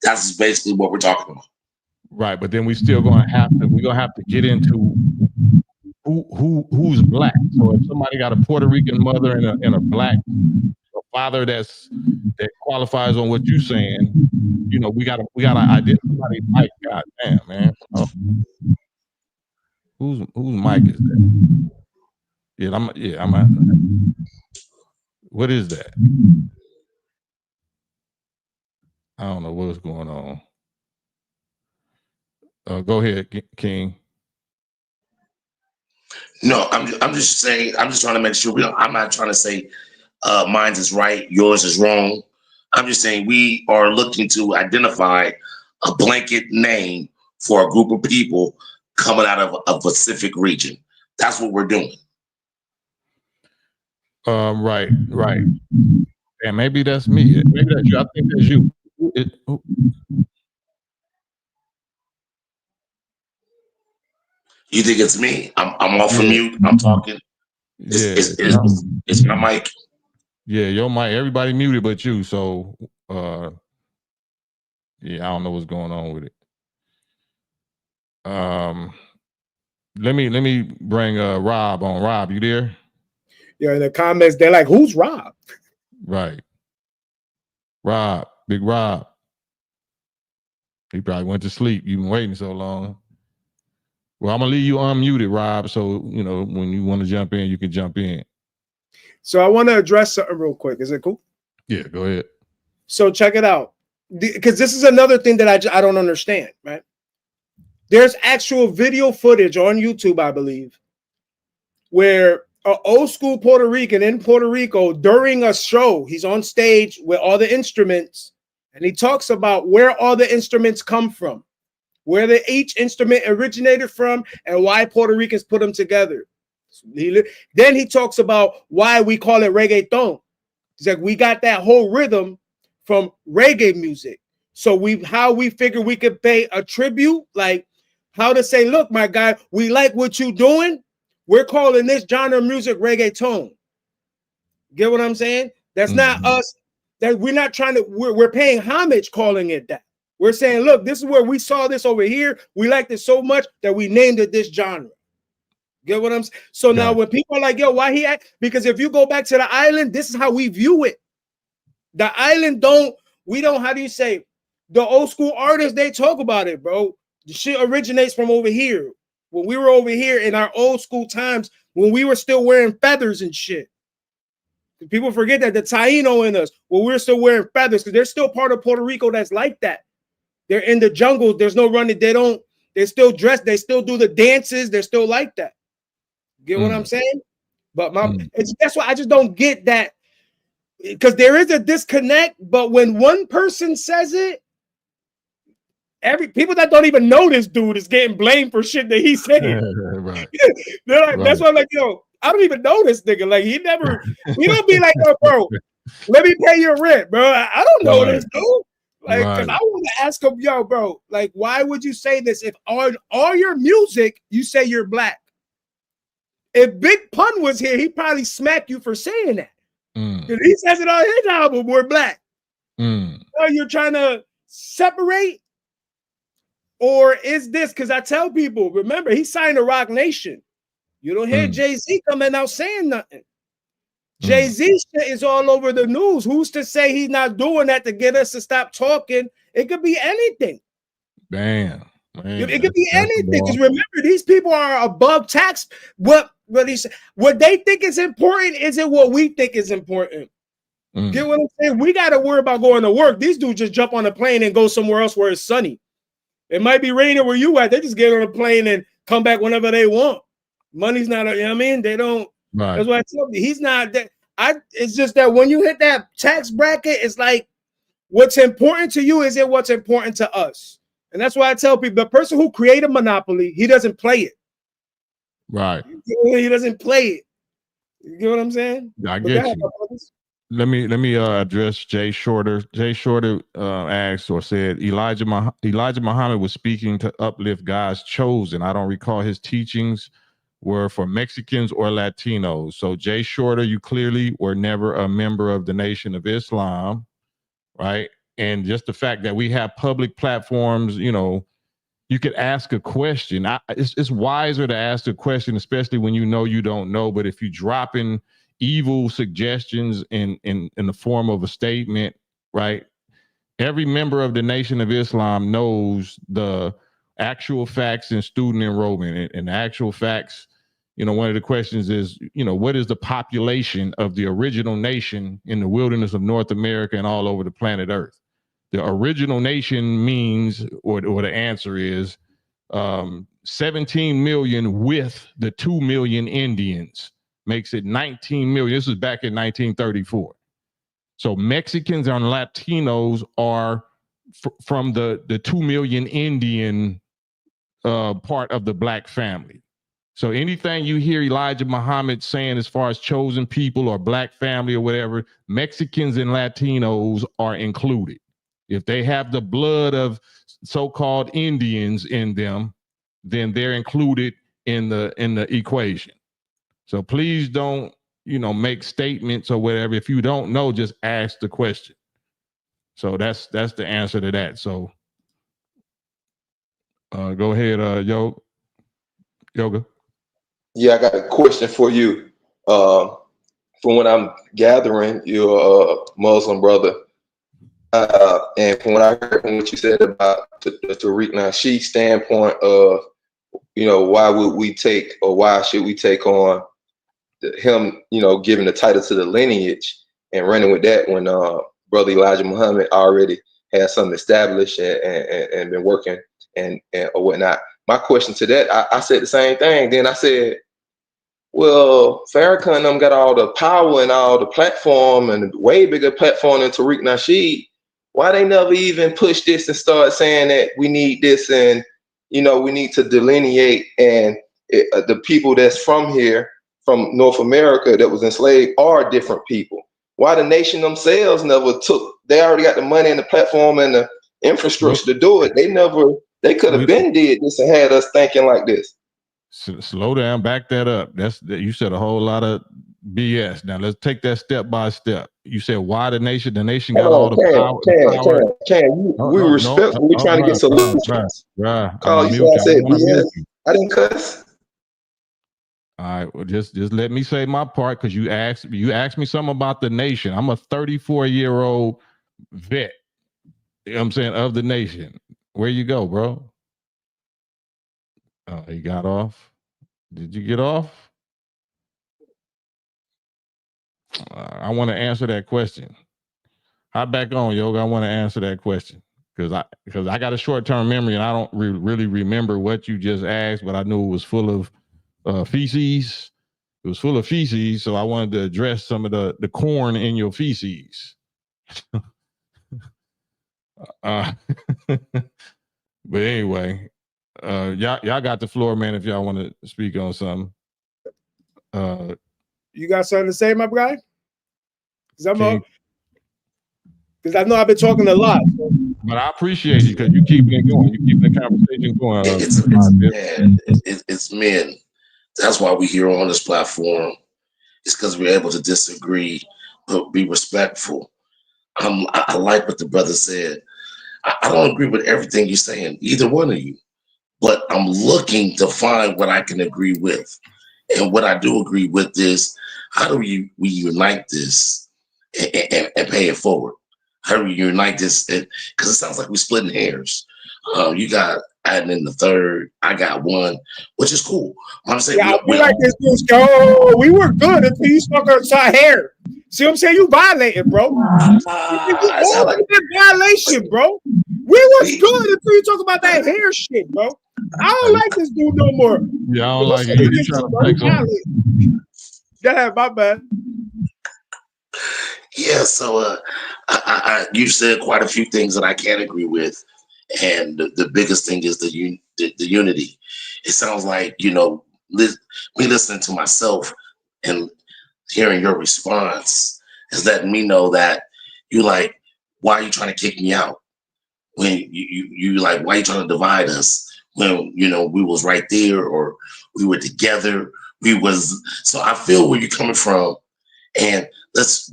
[SPEAKER 2] That's basically what we're talking about.
[SPEAKER 1] Right, but then we're gonna have to get into who's black. So if somebody got a Puerto Rican mother and a black father that qualifies on what you're saying, you know, we gotta identify somebody. Mike, God damn, man. Oh. Whose mic is that? What is that? I don't know what's going on. Go ahead, King.
[SPEAKER 2] No, I'm just saying, I'm just trying to make sure I'm not trying to say mine is right, yours is wrong. I'm just saying we are looking to identify a blanket name for a group of people coming out of a specific region. That's what we're doing.
[SPEAKER 1] Right. And maybe that's me. Maybe that's you. I think that's you.
[SPEAKER 2] You think it's me? I'm off of mute. I'm talking. It's my mic.
[SPEAKER 1] Yeah, your mic. Everybody muted but you. So, I don't know what's going on with it. Let me bring Rob on. Rob, you there?
[SPEAKER 9] Yeah, in the comments, they're like, "Who's Rob?"
[SPEAKER 1] Right. Rob, Big Rob. He probably went to sleep. You've been waiting so long. Well, I'm gonna leave you unmuted, Rob. So you know when you want to jump in, you can jump in.
[SPEAKER 9] So I want to address something real quick. Is it cool?
[SPEAKER 1] Yeah, go ahead.
[SPEAKER 9] So check it out, because this is another thing that I don't understand. Right? There's actual video footage on YouTube, I believe, where an old school Puerto Rican in Puerto Rico during a show, he's on stage with all the instruments, and he talks about where all the instruments come from, where each instrument originated from, and why Puerto Ricans put them together. Then he talks about why we call it reggaeton. He's like, we got that whole rhythm from reggae music. So how we figure we could pay a tribute, like how to say, look, my guy, we like what you doing. We're calling this genre of music reggaeton. Get what I'm saying? That's not us. That we're not trying to, we're paying homage calling it that. We're saying, look, this is where we saw this over here. We liked it so much that we named it this genre. Get what I'm saying? So now when people are like, yo, why he act? Because if you go back to the island, this is how we view it. The island how do you say? The old school artists, they talk about it, bro. The shit originates from over here. When we were over here in our old school times, when we were still wearing feathers and shit. People forget that the Taino in us, when we're still wearing feathers, because they're still part of Puerto Rico that's like that. They're in the jungle. There's no running. They still dress. They still do the dances. They're still like that. Get what I'm saying? But that's why I just don't get that, because there is a disconnect. But when one person says it, people that don't even know this dude is getting blamed for shit that he's saying.
[SPEAKER 1] Right.
[SPEAKER 9] They're like, that's why I'm like, yo, I don't even know this nigga. Like, he don't be like, yo, bro, let me pay your rent, bro. I don't know this dude. Like, because I want to ask him, yo, bro, like, why would you say this if all your music, you say you're black? If Big Pun was here, he'd probably smack you for saying that. Because he says it on his album, we're black. So you're trying to separate? Or is this, because I tell people, remember, he signed to Rock Nation. You don't hear Jay-Z coming out saying nothing. Jay-Z shit is all over the news. Who's to say he's not doing that to get us to stop talking? It could be anything.
[SPEAKER 1] Damn. Man,
[SPEAKER 9] it could be anything. Because remember, these people are above tax. What they think is important isn't what we think is important. Get what I'm saying? We got to worry about going to work. These dudes just jump on a plane and go somewhere else where it's sunny. It might be raining where you at. They just get on a plane and come back whenever they want. Money's not, you know what I mean? They don't. Right. That's why I tell you, he's not that. It's just that when you hit that tax bracket, it's like what's important to you isn't what's important to us. And that's why I tell people the person who created Monopoly, he doesn't play it.
[SPEAKER 1] Right.
[SPEAKER 9] He doesn't play it. You get what I'm saying?
[SPEAKER 1] I get you. Let me address Jay Shorter. Jay Shorter asked or said Elijah Muhammad was speaking to uplift God's chosen. I don't recall his teachings were for Mexicans or Latinos. So Jay Shorter, you clearly were never a member of the Nation of Islam, right? And just the fact that we have public platforms, you know, you could ask a question. It's wiser to ask a question, especially when you know you don't know. But if you drop in evil suggestions in the form of a statement, right? Every member of the Nation of Islam knows the actual facts in student enrollment, and the actual facts, you know, one of the questions is, you know, what is the population of the original nation in the wilderness of North America and all over the planet Earth? The original nation means, or the answer is 17 million with the 2 million Indians makes it 19 million. This is back in 1934. So Mexicans and Latinos are from the 2 million Indian part of the black family. So anything you hear Elijah Muhammad saying as far as chosen people or black family or whatever, Mexicans and Latinos are included. If they have the blood of so-called Indians in them, then they're included in the equation. So please don't, you know, make statements or whatever. If you don't know, just ask the question. So that's the answer to that. So go ahead, Yoga.
[SPEAKER 6] Yeah, I got a question for you. From what I'm gathering, you're a Muslim brother. And from what I heard from what you said about the Tariq Nasheed standpoint of, you know, why would we take, or why should we take on him, you know, giving the title to the lineage and running with that when brother Elijah Muhammad already had something established and been working and or whatnot. My question to that, I said the same thing. Then I said, well, Farrakhan them got all the power and all the platform and a way bigger platform than Tariq Nasheed. Why they never even push this and start saying that we need this and, you know, we need to delineate and the people that's from here, from North America that was enslaved are different people. Why the nation themselves never took, they already got the money and the platform and the infrastructure to do it. They could have been did this and had us thinking like this.
[SPEAKER 1] Slow down, back that up. You said a whole lot of BS. Now let's take that step by step. You said why the nation got all the power.
[SPEAKER 6] We respect. We're trying to get solutions.
[SPEAKER 1] Right.
[SPEAKER 6] I said BS. I didn't cuss.
[SPEAKER 1] All right, well, just let me say my part, because you asked me something about the nation. I'm a 34-year-old vet. You know what I'm saying, of the nation. Where you go, bro? Oh, he got off. Did you get off? I want to answer that question. Hop back on, Yoga. I want to answer that question because I got a short-term memory and I don't really remember what you just asked, but I knew it was full of feces. It was full of feces, so I wanted to address some of the corn in your feces. But anyway, y'all got the floor, man. If y'all want to speak on something,
[SPEAKER 9] you got something to say, my guy? Because I know I've been talking a lot. So.
[SPEAKER 1] But I appreciate you because you keeping it going. You keeping the conversation going.
[SPEAKER 2] It's men. That's why we're here on this platform. It's because we're able to disagree, but be respectful. I like what the brother said. I don't agree with everything you're saying, either one of you, but I'm looking to find what I can agree with. And what I do agree with is, how do we unite this and pay it forward? How do we unite this? Because it sounds like we're splitting hairs. You got adding in the third, I got one, which is cool. I'm saying
[SPEAKER 9] we like this dude. Oh, we were good until you stuck outside hair. See what I'm saying? You violated, bro. Violation, bro. We was good until you talk about that hair shit, bro. I don't like this dude no more.
[SPEAKER 1] Yeah, I don't like it. You trying to take something.
[SPEAKER 9] Yeah, my bad.
[SPEAKER 2] Yeah, so you said quite a few things that I can't agree with, and the biggest thing is the unity. It sounds like, you know, me listening to myself and hearing your response is letting me know that you like, why are you trying to kick me out? When you like, why are you trying to divide us when, you know, we was right there, or we were together? So I feel where you're coming from, and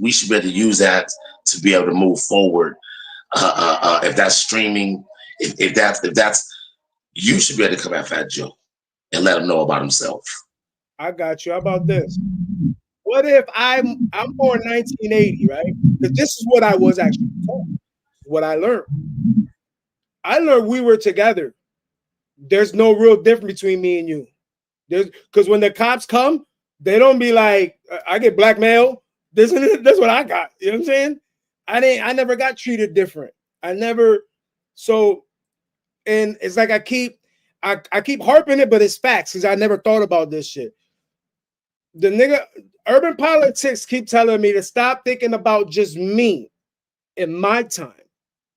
[SPEAKER 2] we should be able to use that to be able to move forward. If that's streaming, if that's, you should be able to come at Fat Joe and let him know about himself.
[SPEAKER 9] I got you. How about this? What if I'm born 1980, right? Because this is what I was actually told, what I learned. I learned we were together. There's no real difference between me and you. Because when the cops come, they don't be like, I get blackmailed. This is what I got. You know what I'm saying? I never got treated different. So, and it's like I keep harping it, but it's facts because I never thought about this shit. The nigga, urban politics keep telling me to stop thinking about just me in my time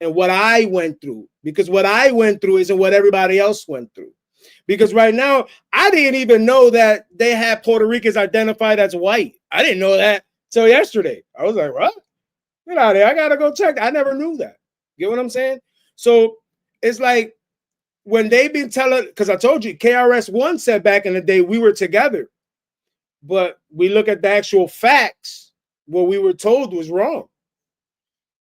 [SPEAKER 9] and what I went through, because what I went through isn't what everybody else went through. Because right now, I didn't even know that they had Puerto Ricans identified as white. I didn't know that till yesterday. I was like, what? Get out of here. I got to go check. I never knew that. Get what I'm saying? So it's like when they've been telling, because I told you, KRS-One said back in the day, we were together. But we look at the actual facts, what we were told was wrong.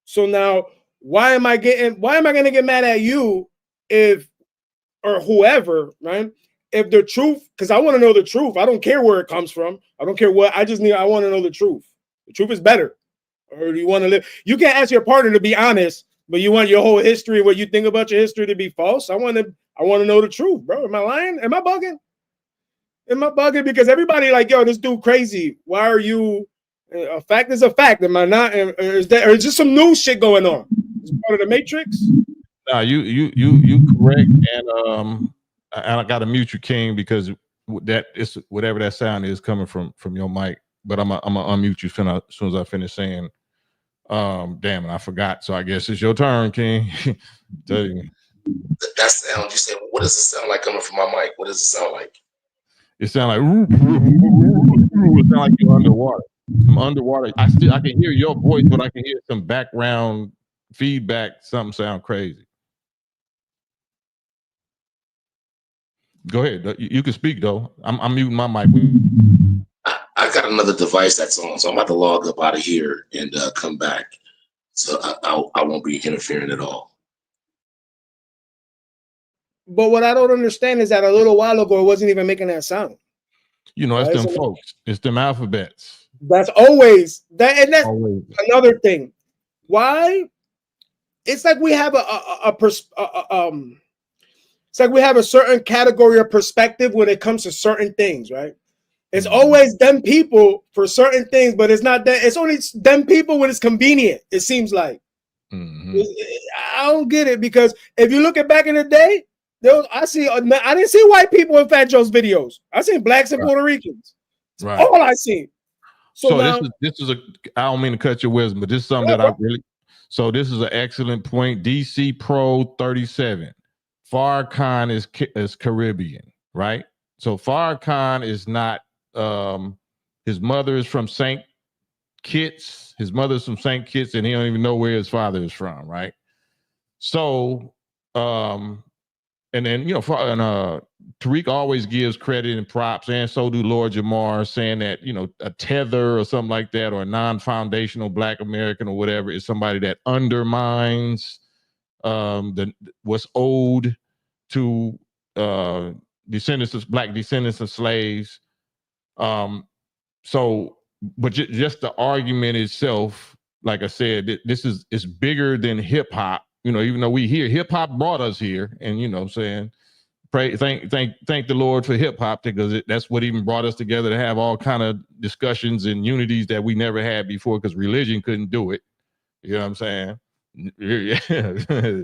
[SPEAKER 9] So now, why am I going to get mad at you or whoever, right? If the truth, because I want to know the truth. I don't care where it comes from. I don't care what, I want to know the truth. The truth is better. Or do you want to live? You can't ask your partner to be honest, but you want your whole history, what you think about your history, to be false. I want to know the truth, bro. Am I lying? Am I bugging? Am I bugging? Because everybody like, yo, this dude crazy. Why are you? A fact is a fact. Am I not? Or is just some new shit going on? Is it part of the Matrix?
[SPEAKER 1] No, you correct, and I got to mute you, King, because that is whatever that sound is coming from your mic. But I'm gonna unmute you as soon as I finish saying. Damn it, I forgot. So I guess it's your turn, King. Tell you.
[SPEAKER 2] That sound you said. What does it sound like coming from my mic? What does it sound like?
[SPEAKER 1] It sounds like it sound like you're underwater. I'm underwater. I can hear your voice, but I can hear some background feedback. Something sound crazy. Go ahead. You can speak though. I'm muting my mic.
[SPEAKER 2] I got another device that's on, so I'm about to log up out of here and come back. So I won't be interfering at all.
[SPEAKER 9] But what I don't understand is that a little while ago, it wasn't even making that sound.
[SPEAKER 1] You know, it's them folks. It's them alphabets.
[SPEAKER 9] That's always that, and that's always another thing. Why? It's like we have it's like we have a certain category of perspective when it comes to certain things, right? It's always them people for certain things, but it's not that. It's only them people when it's convenient. It seems like. I don't get it, because if you look at back in the day, I didn't see white people in Fat Joe's videos. I seen blacks and Puerto Ricans. That's all I seen. So now,
[SPEAKER 1] this is I don't mean to cut your wisdom, but this is something that I really. So this is an excellent point. DC Pro 37. Farrakhan is Caribbean, right? So Farrakhan is not. His mother is from St. Kitts. His mother's from St. Kitts, and he don't even know where his father is from, right? So, and then Tariq always gives credit and props, and so do Lord Jamar, saying that a tether or something like that, or a non-foundational Black American or whatever, is somebody that undermines what's owed to Black descendants of slaves. So, but just the argument itself, like I said, this is bigger than hip hop. Even though we hear hip hop brought us here, and saying, thank the Lord for hip hop, because that's what even brought us together, to have all kind of discussions and unities that we never had before, because religion couldn't do it. You know what I'm saying? Yeah.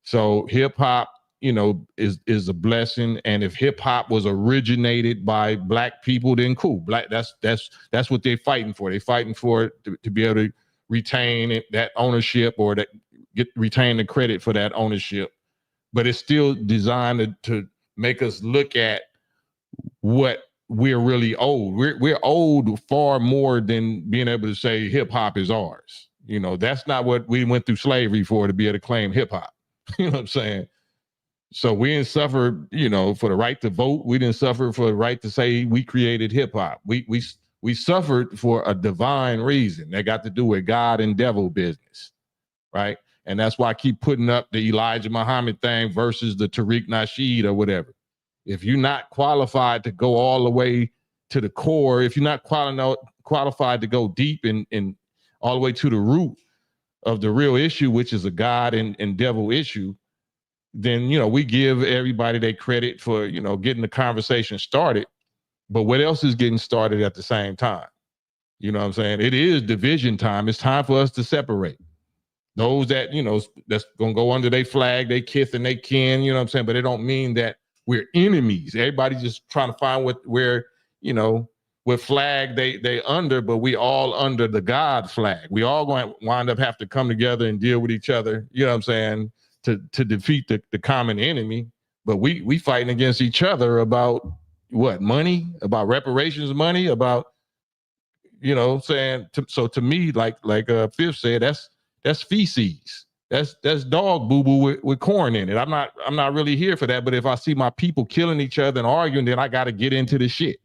[SPEAKER 1] So hip hop, is a blessing. And if hip hop was originated by Black people, then cool. That's what they're fighting for. They're fighting for it to be able to retain that ownership, or retain the credit for that ownership. But it's still designed to make us look at what we're really owed. We're owed far more than being able to say hip hop is ours. That's not what we went through slavery for, to be able to claim hip hop. You know what I'm saying? So we didn't suffer, for the right to vote. We didn't suffer for the right to say we created hip hop. We suffered for a divine reason that got to do with God and devil business, right? And that's why I keep putting up the Elijah Muhammad thing versus the Tariq Nashed or whatever. If you're not qualified to go all the way to the core, if you're not qualified to go deep and all the way to the root of the real issue, which is a God and devil issue, then we give everybody their credit for getting the conversation started. But what else is getting started at the same time? You know what I'm saying? It is division time. It's time for us to separate those that that's gonna go under their flag, they kith and they kin. You know what I'm saying? But it don't mean that we're enemies. Everybody's just trying to find what flag they under, but we all under the God flag. We all going to wind up have to come together and deal with each other. You know what I'm saying? To defeat the common enemy. But we fighting against each other about what? Money, about reparations money, about saying. So to me, like Fifth said, that's feces. That's dog boo-boo with corn in it. I'm not really here for that. But if I see my people killing each other and arguing, then I got to get into the shit.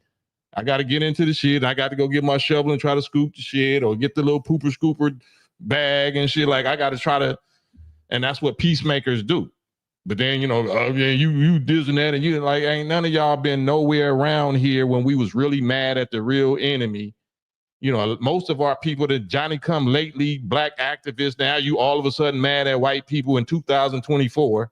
[SPEAKER 1] I got to get into the shit. I got to go get my shovel and try to scoop the shit, or get the little pooper scooper bag and shit. Like, I got to try to. And that's what peacemakers do. But then, you this and that, and you like, ain't none of y'all been nowhere around here when we was really mad at the real enemy. Most of our people, that Johnny come lately, Black activists, now you all of a sudden mad at white people in 2024.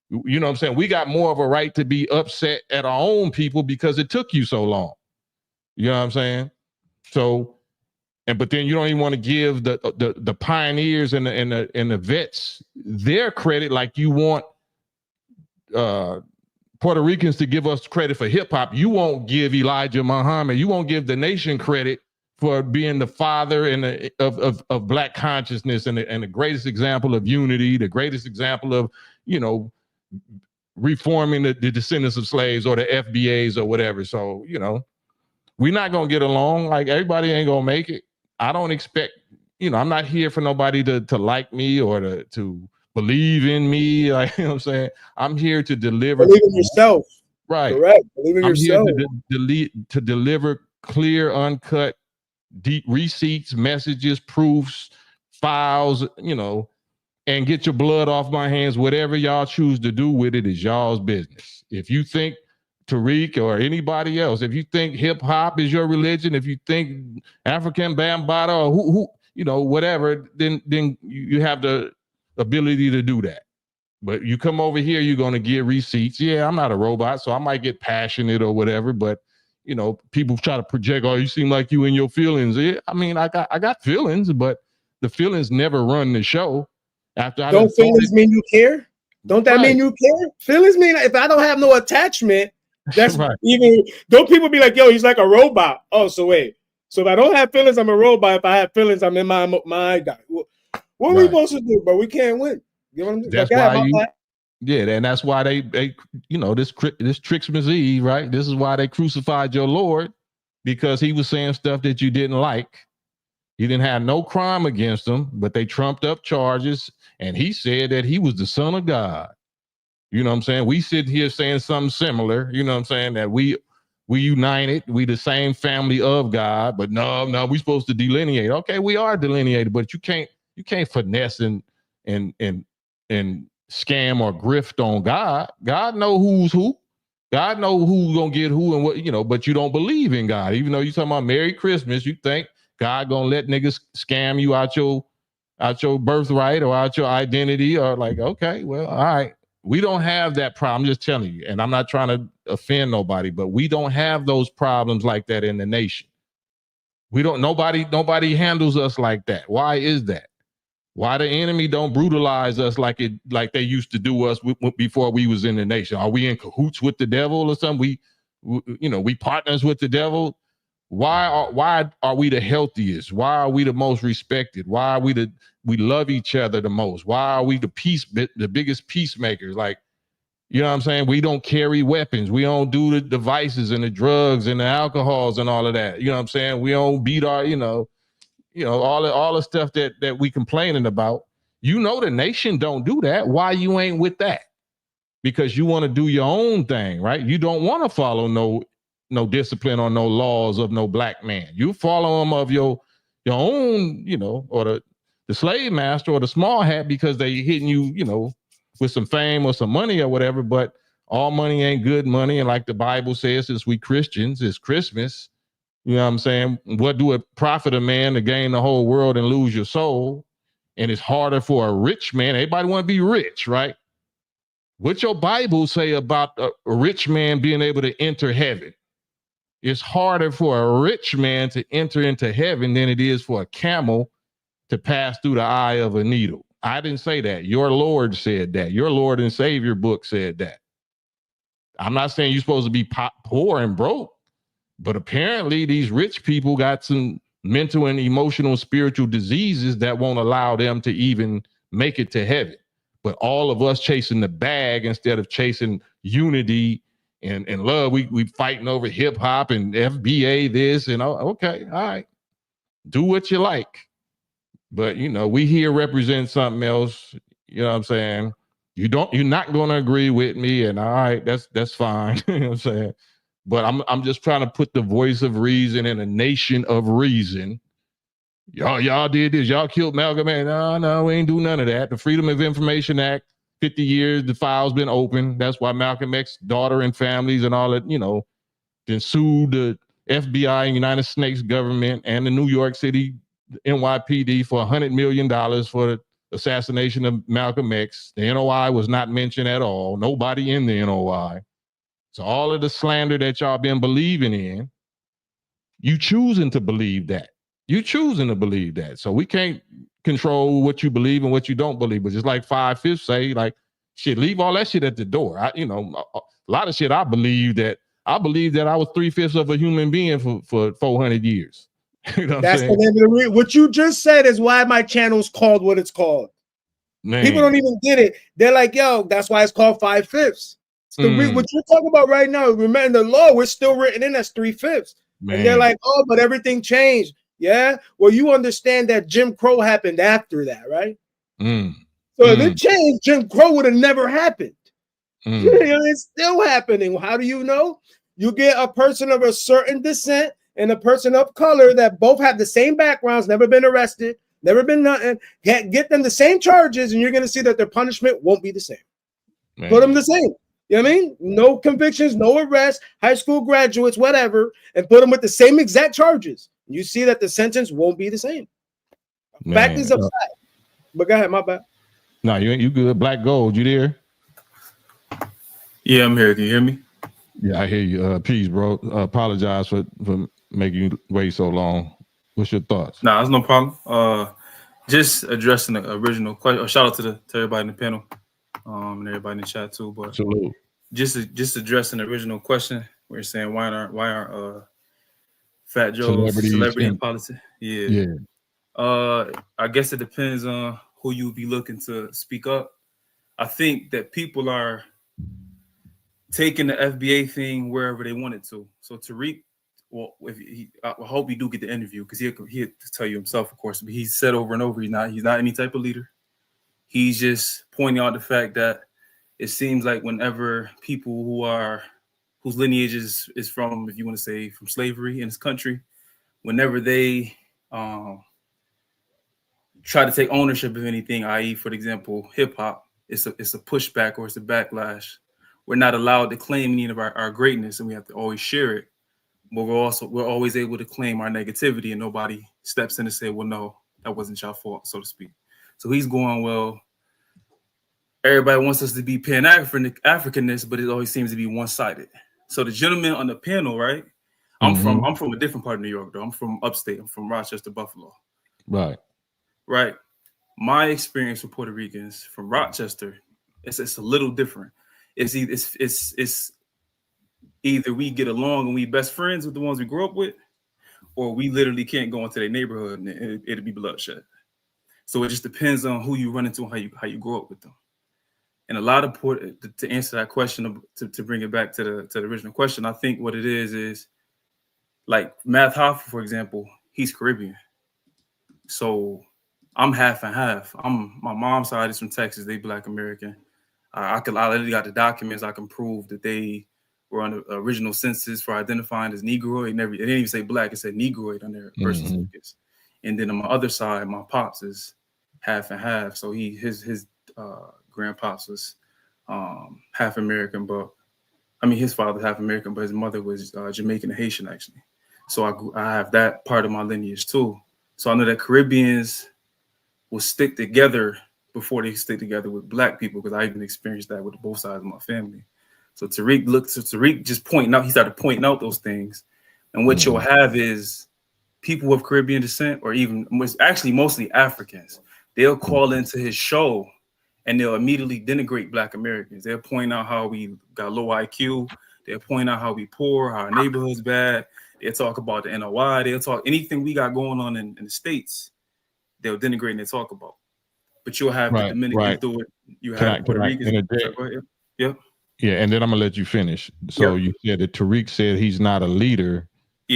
[SPEAKER 1] You know what I'm saying? We got more of a right to be upset at our own people because it took you so long. You know what I'm saying? So, but then you don't even want to give the pioneers and the vets their credit, like you want Puerto Ricans to give us credit for hip hop. You won't give Elijah Muhammad. You won't give the nation credit for being the father of Black consciousness and the greatest example of unity, the greatest example of reforming the descendants of slaves, or the FBAs or whatever. So we're not gonna get along. Like, everybody ain't gonna make it. I don't expect, I'm not here for nobody to like me or to believe in me. Like, you know what I'm saying? I'm here to deliver.
[SPEAKER 9] Believe in yourself.
[SPEAKER 1] Right.
[SPEAKER 9] Correct. Believe in yourself.
[SPEAKER 1] Here to deliver clear, uncut, deep receipts, messages, proofs, files, and get your blood off my hands. Whatever y'all choose to do with it is y'all's business. If you think Tariq or anybody else, if you think hip hop is your religion, if you think African Bambaataa or who whatever, then you have the ability to do that. But you come over here, you're going to get receipts. Yeah, I'm not a robot, so I might get passionate or whatever, but people try to project, oh, you seem like you in your feelings. Yeah, I mean, I got feelings, but the feelings never run the show.
[SPEAKER 9] Don't feelings mean you care? Don't that mean you care? Feelings mean if I don't have no attachment, that's right. Even don't people be like, yo, he's like a robot. Oh, so wait. So if I don't have feelings, I'm a robot. If I have feelings, I'm in my guy. What are we supposed to do? But we can't win. You know what I'm saying?
[SPEAKER 1] Yeah, and that's why they you know, this Christmas Eve, right? This is why they crucified your Lord, because he was saying stuff that you didn't like. You didn't have no crime against him, but they trumped up charges, and he said that he was the Son of God. You know what I'm saying? We sit here saying something similar. You know what I'm saying? That we united, we the same family of God, but no, we supposed to delineate. Okay, we are delineated, but you can't finesse and scam or grift on God. God know who's who. God know who's gonna get who and what, you know, but you don't believe in God. Even though you talking about Merry Christmas, you think God gonna let niggas scam you out your birthright or out your identity, or like, okay, well, all right. We don't have that problem. I'm just telling you, and I'm not trying to offend nobody, but we don't have those problems like that in the nation. We don't. Nobody handles us like that. Why is that? Why the enemy don't brutalize us like they used to do us before we was in the nation? Are we in cahoots with the devil or something? We partners with the devil. Why are we the healthiest? Why are we the most respected? Why are we love each other the most? Why are we the biggest peacemakers? Like, you know what I'm saying? We don't carry weapons. We don't do the devices and the drugs and the alcohols and all of that. You know what I'm saying? We don't beat our, all the stuff that we complaining about. You know, the nation don't do that. Why you ain't with that? Because you want to do your own thing, right? You don't want to follow no discipline or no laws of no black man. You follow them of your own, or the slave master or the small hat, because they hitting you, with some fame or some money or whatever. But all money ain't good money. And like the Bible says, since we Christians, it's Christmas. You know what I'm saying? What do it profit a man to gain the whole world and lose your soul? And it's harder for a rich man. Everybody want to be rich, right? What your Bible say about a rich man being able to enter heaven? It's harder for a rich man to enter into heaven than it is for a camel to pass through the eye of a needle. I didn't say that. Your Lord said that. Your Lord and Savior book said that. I'm not saying you're supposed to be poor and broke, but apparently these rich people got some mental and emotional spiritual diseases that won't allow them to even make it to heaven. But all of us chasing the bag instead of chasing unity and love. We fighting over hip hop and FBA this and okay, all right. Do what you like. But we here represent something else. You know what I'm saying? You're not gonna agree with me, and all right, that's fine. You know what I'm saying? But I'm just trying to put the voice of reason in a nation of reason. Y'all did this. Y'all killed Malcolm. Man, no, we ain't do none of that. The Freedom of Information Act, 50 years, the file's been open. That's why Malcolm X's daughter and families and all that, then sued the FBI and United States government and the New York City NYPD for $100 million for the assassination of Malcolm X. The NOI was not mentioned at all. Nobody in the NOI. So all of the slander that y'all been believing in, you choosing to believe that. You choosing to believe that. So we can't control what you believe and what you don't believe. But just like 5/5 say, like, shit, leave all that shit at the door. A lot of shit I believe that I was 3/5 of a human being for 400 years. You know what
[SPEAKER 9] That's
[SPEAKER 1] I'm saying?
[SPEAKER 9] the name of what you just said is why my channel's called what it's called. Man. People don't even get it. They're like, yo, that's why it's called 5/5. What you're talking about right now, remember in the law, we're still written in as 3/5. And they're like, oh, but everything changed. Yeah. Well, you understand that Jim Crow happened after that, right? So if it changed, Jim Crow would have never happened. It's still happening. How do you know? You get a person of a certain descent and a person of color that both have the same backgrounds, never been arrested, never been nothing, get them the same charges, and you're going to see that their punishment won't be the same. Put them the same. You know what I mean? No convictions, no arrests, high school graduates, whatever, and put them with the same exact charges. You see that the sentence won't be the same. Fact is a fact. But go ahead, my bad.
[SPEAKER 1] No, you good. Black Gold, you there?
[SPEAKER 11] Yeah, I'm here. Can you hear me?
[SPEAKER 1] Yeah, I hear you. Peace, bro. Apologize for making you wait so long. What's your thoughts?
[SPEAKER 11] Nah, that's no problem. Just addressing the original question. Shout out to everybody in the panel, and everybody in the chat too. But
[SPEAKER 1] absolutely,
[SPEAKER 11] just addressing the original question. We're saying why aren't Fat Joe's celebrity in politics? Yeah. I guess it depends on who you be looking to speak up. I think that people are taking the FBA thing wherever they want it to. So Tariq, well, I hope you do get the interview because he'll tell you himself, of course. But he said over and over, he's not any type of leader. He's just pointing out the fact that it seems like whenever people whose lineage is from, if you want to say, from slavery in this country, whenever they try to take ownership of anything, i.e., for example, hip hop, it's a pushback or it's a backlash. We're not allowed to claim any of our greatness, and we have to always share it. But we're always able to claim our negativity, and nobody steps in and say, well, no, that wasn't your fault, so to speak. So he's going, well, everybody wants us to be Pan-Africanist, but it always seems to be one-sided. So the gentleman on the panel, right? I'm from a different part of New York, though. I'm from upstate. I'm from Rochester, Buffalo.
[SPEAKER 1] Right.
[SPEAKER 11] My experience with Puerto Ricans from Rochester, it's a little different. It's either we get along and we best friends with the ones we grew up with, or we literally can't go into their neighborhood and it'll be bloodshed. So it just depends on who you run into and how you grow up with them. And a lot of to answer that question, to bring it back to the original question, I think what it is like Math Hoffa, for example, he's Caribbean. So I'm half and half. My mom's side is from Texas. They Black American. I literally got the documents. I can prove that they were on the original census for identifying as Negroid. It didn't even say Black. It said Negroid on their birth certificates. And then on my other side, my pops is half and half. So his grandpops was half American, but I mean his father half American, but his mother was Jamaican and Haitian actually. So I have that part of my lineage too. So I know that Caribbeans will stick together before they stick together with Black people, because I even experienced that with both sides of my family. So Tariq just pointing out, he started pointing out those things. And what you'll have is people of Caribbean descent, or even actually mostly Africans, they'll call into his show and they'll immediately denigrate Black Americans. They'll point out how we got low IQ. They'll point out how we poor, how our neighborhood's bad. They'll talk about the NOI. They'll talk anything we got going on in the States. They'll denigrate and they talk about. But you'll have the Dominicans do it. You have Puerto Ricans. Yeah.
[SPEAKER 1] Yeah, and then I'm gonna let you finish. So you said that Tariq said he's not a leader,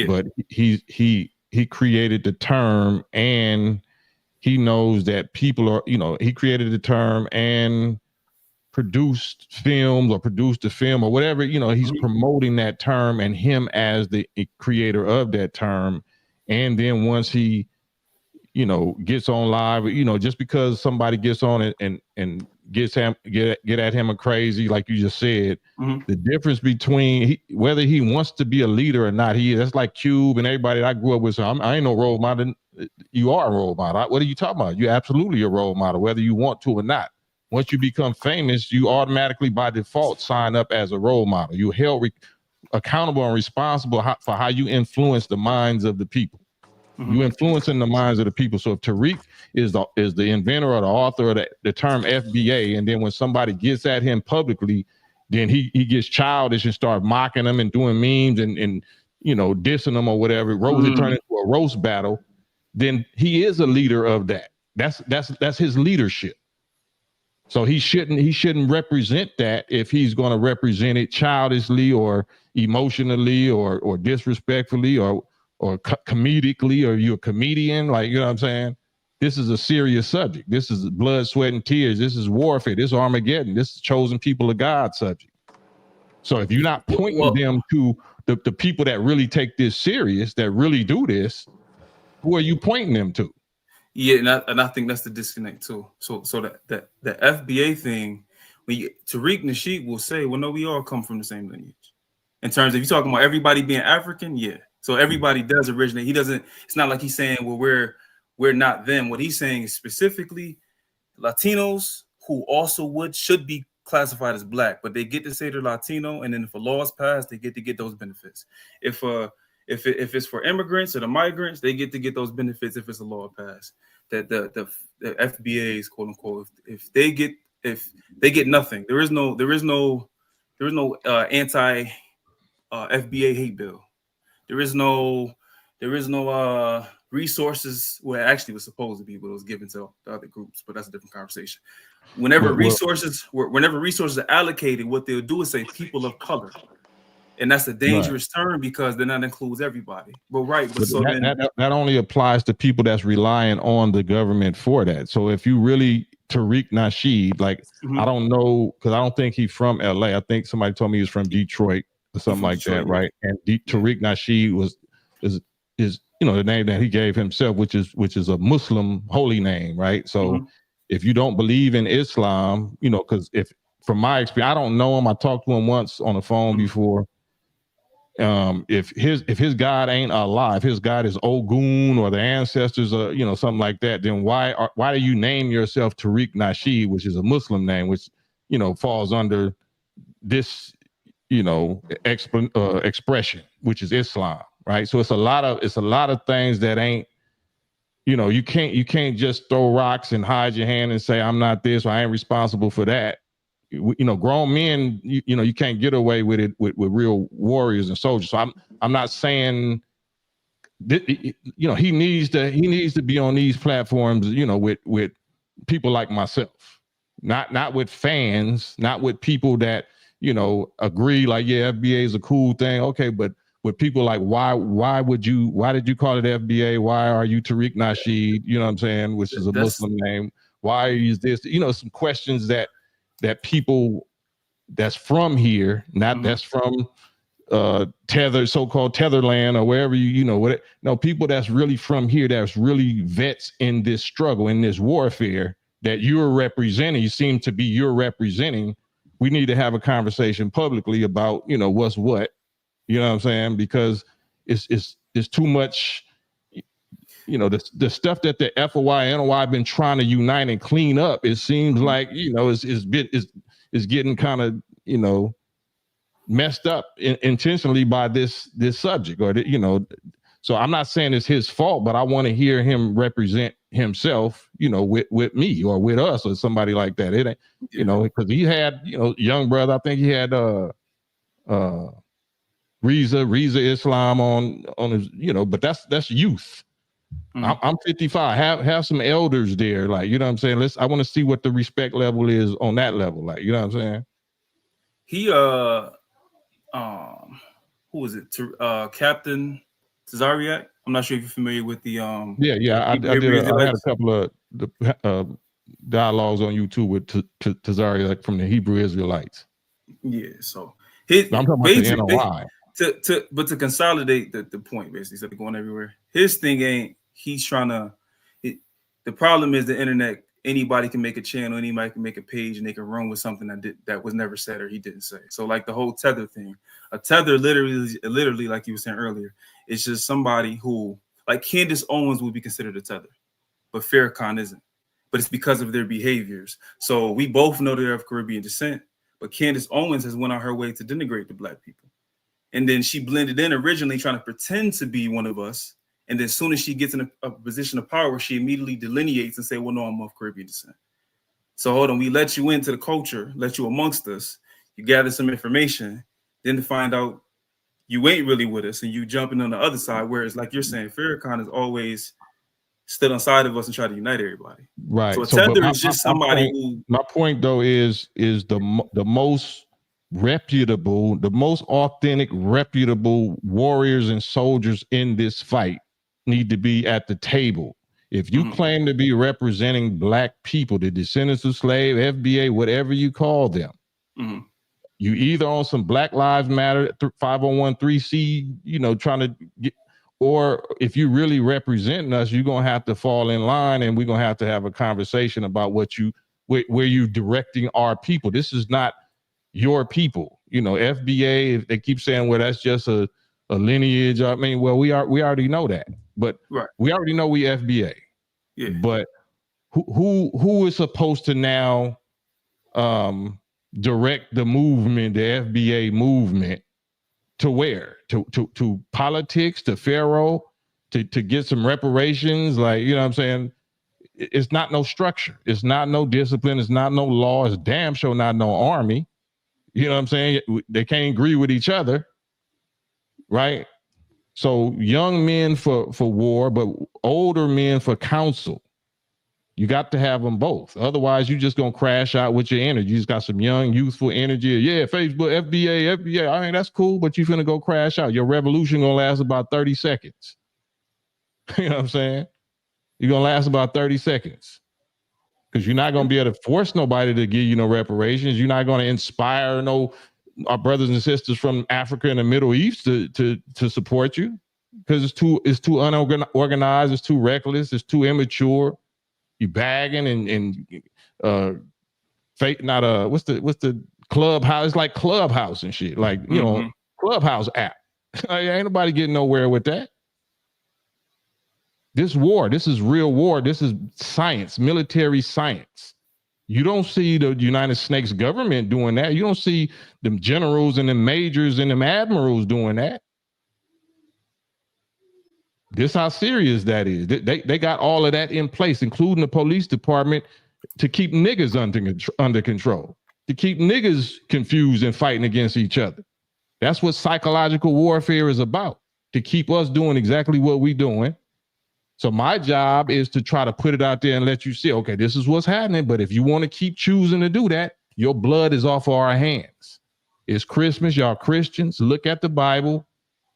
[SPEAKER 1] but he created the term, and he knows that people are, he created the term and produced films or produced a film or whatever, he's promoting that term and him as the creator of that term. And then once he, gets on live, just because somebody gets on it and get at him a crazy, like you just said, the difference between whether he wants to be a leader or not, that's like Cube and everybody that I grew up with. So I ain't no role model. You are a role model. What are you talking about? You're absolutely a role model, whether you want to or not. Once you become famous, you automatically by default sign up as a role model. You're held accountable and responsible for how you influence the minds of the people. You influencing the minds of the people. So if Tariq is the inventor or the author of the term FBA, and then when somebody gets at him publicly, then he gets childish and start mocking them and doing memes and dissing them or whatever. It turned into a roast battle. Then he is a leader of that. That's his leadership. So he shouldn't represent that if he's going to represent it childishly or emotionally or disrespectfully or comedically, or you're a comedian, like, you know what I'm saying? This is a serious subject. This is blood, sweat, and tears. This is warfare. This is Armageddon. This is chosen people of God subject. So if you're not pointing them to the people that really take this serious, that really do this, who are you pointing them to?
[SPEAKER 11] Yeah, and I think that's the disconnect too. So the FBA thing, Tariq Nasheed will say, well, no, we all come from the same lineage. In terms of, you talking about everybody being African, yeah. So everybody does originate. It's not like he's saying, well, we're not them. What he's saying is specifically Latinos who also should be classified as Black, but they get to say they're Latino, and then if a law is passed, they get to get those benefits. If it's for immigrants or the migrants, they get to get those benefits if it's a law passed. That the FBAs, quote unquote, if they get nothing, there is no anti FBA hate bill. There is no resources, well, actually was supposed to be what was given to the other groups, but that's a different conversation. Whenever resources are allocated, what they'll do is say people of color. And that's a dangerous term because then that includes everybody. But
[SPEAKER 1] that only applies to people that's relying on the government for that. So if you really Tariq Nashed, like I don't know, because I don't think he's from LA. I think somebody told me he's from Detroit or something like Detroit, that, right? And Tariq Nashed is the name that he gave himself, which is a Muslim holy name, right? So if you don't believe in Islam, because if from my experience, I don't know him. I talked to him once on the phone before. If his God ain't Allah, if his God is Ogun or the ancestors or something like that, then why do you name yourself Tariq Nashed, which is a Muslim name, which falls under this expression, which is Islam, right? So it's a lot of things that ain't you can't just throw rocks and hide your hand and say I'm not this or I ain't responsible for that. Grown men, you can't get away with it with real warriors and soldiers. So I'm not saying that, he needs to be on these platforms, with people like myself, not with fans, not with people that agree like, yeah, FBA is a cool thing, okay, but with people like why did you call it FBA? Why are you Tariq Nashed? You know what I'm saying? Which is a Muslim name. Why is this? Some questions that people that's from here, not that's from so-called Tetherland or wherever people that's really from here, that's really vets in this struggle, in this warfare that you're representing. You're representing. We need to have a conversation publicly about what's what. You know what I'm saying? Because it's too much. The stuff that the FOI and NOI have been trying to unite and clean up, it seems like is getting kind of messed up intentionally by this subject, or so I'm not saying it's his fault, but I want to hear him represent himself, with me or with us or somebody like that. It ain't, because he had young brother, I think he had Riza Islam on his, but that's youth. I'm 55. Have some elders there, like, you know what I'm saying? I want to see what the respect level is on that level, like, you know what I'm saying?
[SPEAKER 11] He who is it? Captain Tariq. I'm not sure if you're familiar with the
[SPEAKER 1] I had a couple of dialogues on YouTube with Tariq from the Hebrew Israelites.
[SPEAKER 11] Yeah, so
[SPEAKER 1] I'm talking about the NOI.
[SPEAKER 11] But to consolidate the point, basically, instead of going everywhere, his thing ain't. He's trying to. The problem is the internet. Anybody can make a channel. Anybody can make a page, and they can run with something that was never said or he didn't say. So, like the whole tether thing, a tether literally, like you were saying earlier, it's just somebody who, like Candace Owens, would be considered a tether, but Farakhan isn't. But it's because of their behaviors. So we both know they're of Caribbean descent, but Candace Owens has went on her way to denigrate the Black people, and then she blended in originally trying to pretend to be one of us. And then as soon as she gets in a position of power, she immediately delineates and say, well, no, I'm of Caribbean descent. So hold on, we let you into the culture, let you amongst us, you gather some information, then to find out you ain't really with us and you jumping on the other side. Whereas, like you're saying, Farrakhan has always stood on side of us and try to unite everybody.
[SPEAKER 1] Right.
[SPEAKER 11] So a tether is just somebody who.
[SPEAKER 1] My point though is the most reputable, the most authentic, reputable warriors and soldiers in this fight need to be at the table. If you claim to be representing Black people, the descendants of slave, FBA, whatever you call them, you either on some Black Lives Matter 501(c), trying to get, or if you really representing us, you're gonna have to fall in line, and we're gonna have to have a conversation about where you directing our people. This is not your people. FBA, if they keep saying, well, that's just a lineage. I mean, well, we already know that, but we already know we FBA.
[SPEAKER 11] Yeah.
[SPEAKER 1] But who is supposed to now direct the movement, the FBA movement, to where? To politics, to Pharaoh, to get some reparations? Like, you know what I'm saying? It's not no structure. It's not no discipline. It's not no law. It's damn sure not no army. You know what I'm saying? They can't agree with each other, right? So young men for war, but older men for counsel. You got to have them both. Otherwise, you just gonna crash out with your energy. You just got some young, youthful energy. Yeah, Facebook, FBA. I mean, that's cool, but you finna go crash out. Your revolution gonna last about 30 seconds. You know what I'm saying? You're gonna last about 30 seconds. Because you're not gonna be able to force nobody to give you no reparations. You're not gonna inspire our brothers and sisters from Africa and the Middle East to support you. Because it's too unorganized, it's too reckless, it's too immature. You bagging and fake not what's the Clubhouse? It's like Clubhouse and shit, like you know, Clubhouse app. Ain't nobody getting nowhere with that. This war, this is real war. This is science, military science. You don't see the United States government doing that. You don't see them generals and the majors and them admirals doing that. This how serious that is. They got all of that in place, including the police department, to keep niggas under control, to keep niggas confused and fighting against each other. That's what psychological warfare is about, to keep us doing exactly what we're doing. So my job is to try to put it out there and let you see, okay, this is what's happening. But if you want to keep choosing to do that, your blood is off our hands. It's Christmas, y'all Christians. Look at the Bible,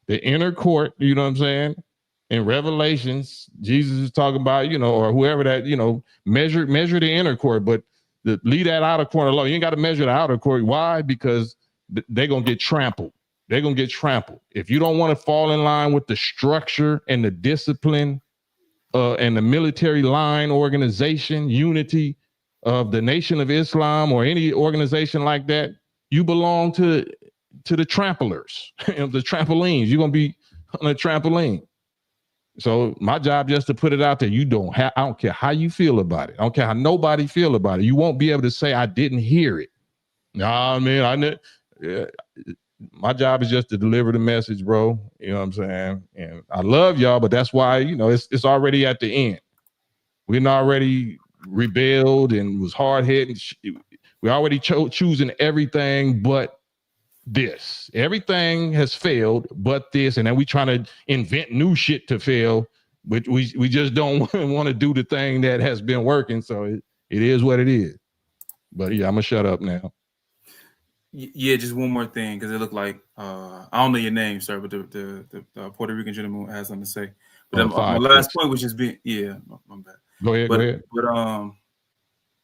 [SPEAKER 1] the inner court, you know what I'm saying? In Revelations, Jesus is talking about, you know, or whoever that, you know, measure the inner court, but leave that outer court alone. You ain't got to measure the outer court. Why? Because they're going to get trampled. They're going to get trampled. If you don't want to fall in line with the structure and the discipline and the military line organization, unity of the Nation of Islam or any organization like that, you belong to the tramplers, the trampolines. You're going to be on a trampoline. So my job just to put it out there. I don't care how you feel about it. I don't care how nobody feel about it. You won't be able to say I didn't hear it. Nah, man, my job is just to deliver the message, bro. You know what I'm saying? And I love y'all, but that's why, you know, it's already at the end. We're already rebelled and was hard-headed. We're already choosing everything but this. Everything has failed but this, and then we trying to invent new shit to fail, but we just don't want to do the thing that has been working. So it is what it is. But yeah, I'm gonna shut up now.
[SPEAKER 11] Yeah, just one more thing, because it looked like I don't know your name, sir, but the Puerto Rican gentleman has something to say. But my last point was just being, my bad.
[SPEAKER 1] Go ahead.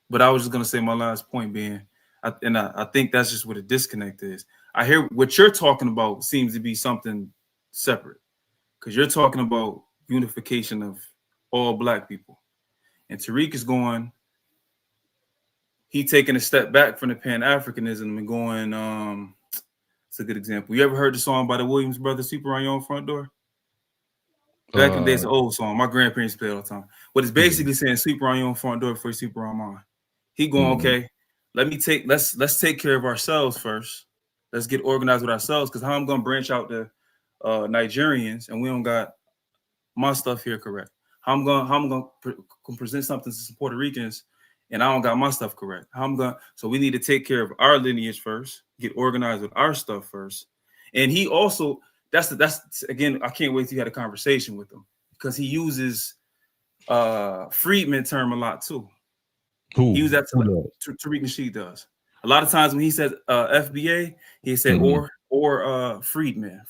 [SPEAKER 11] But I was just gonna say my last point being, I think that's just what a disconnect is. I hear what you're talking about seems to be something separate, because you're talking about unification of all Black people, and Tariq is going. He taking a step back from the Pan-Africanism and going, it's a good example. You ever heard the song by the Williams Brothers, Super on Your Own Front Door? Back in the day, it's an old song. My grandparents play it all the time. But it's basically saying super on your own front door before you super on mine. He going, okay, let's take care of ourselves first. Let's get organized with ourselves, because how I'm gonna branch out to Nigerians and we don't got my stuff here correct. How I'm gonna present something to some Puerto Ricans and I don't got my stuff correct. So we need to take care of our lineage first, get organized with our stuff first. And he also, that's again, I can't wait till you had a conversation with him, because he uses freedman term a lot too. He uses that Tariq Nasheed does. A lot of times when he says FBA, he said or freedman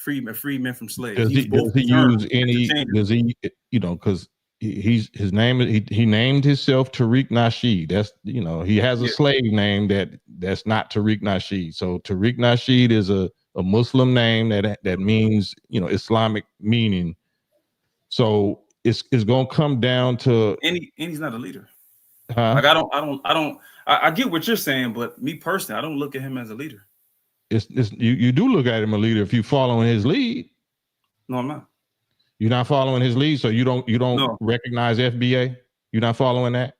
[SPEAKER 11] from slaves.
[SPEAKER 1] Does he use any? Does he? You know, because he named himself Tariq Nasheed. That's, you know, he has a slave name that's not Tariq Nasheed. So Tariq Nasheed is a Muslim name that means, you know, Islamic meaning. So it's gonna come down to,
[SPEAKER 11] and he's not a leader. Like I get what you're saying, but me personally, I don't look at him as a leader.
[SPEAKER 1] You do look at him a leader if you're following his lead.
[SPEAKER 11] No, I'm not.
[SPEAKER 1] You're not following his lead, so you don't recognize FBA. You're not following that.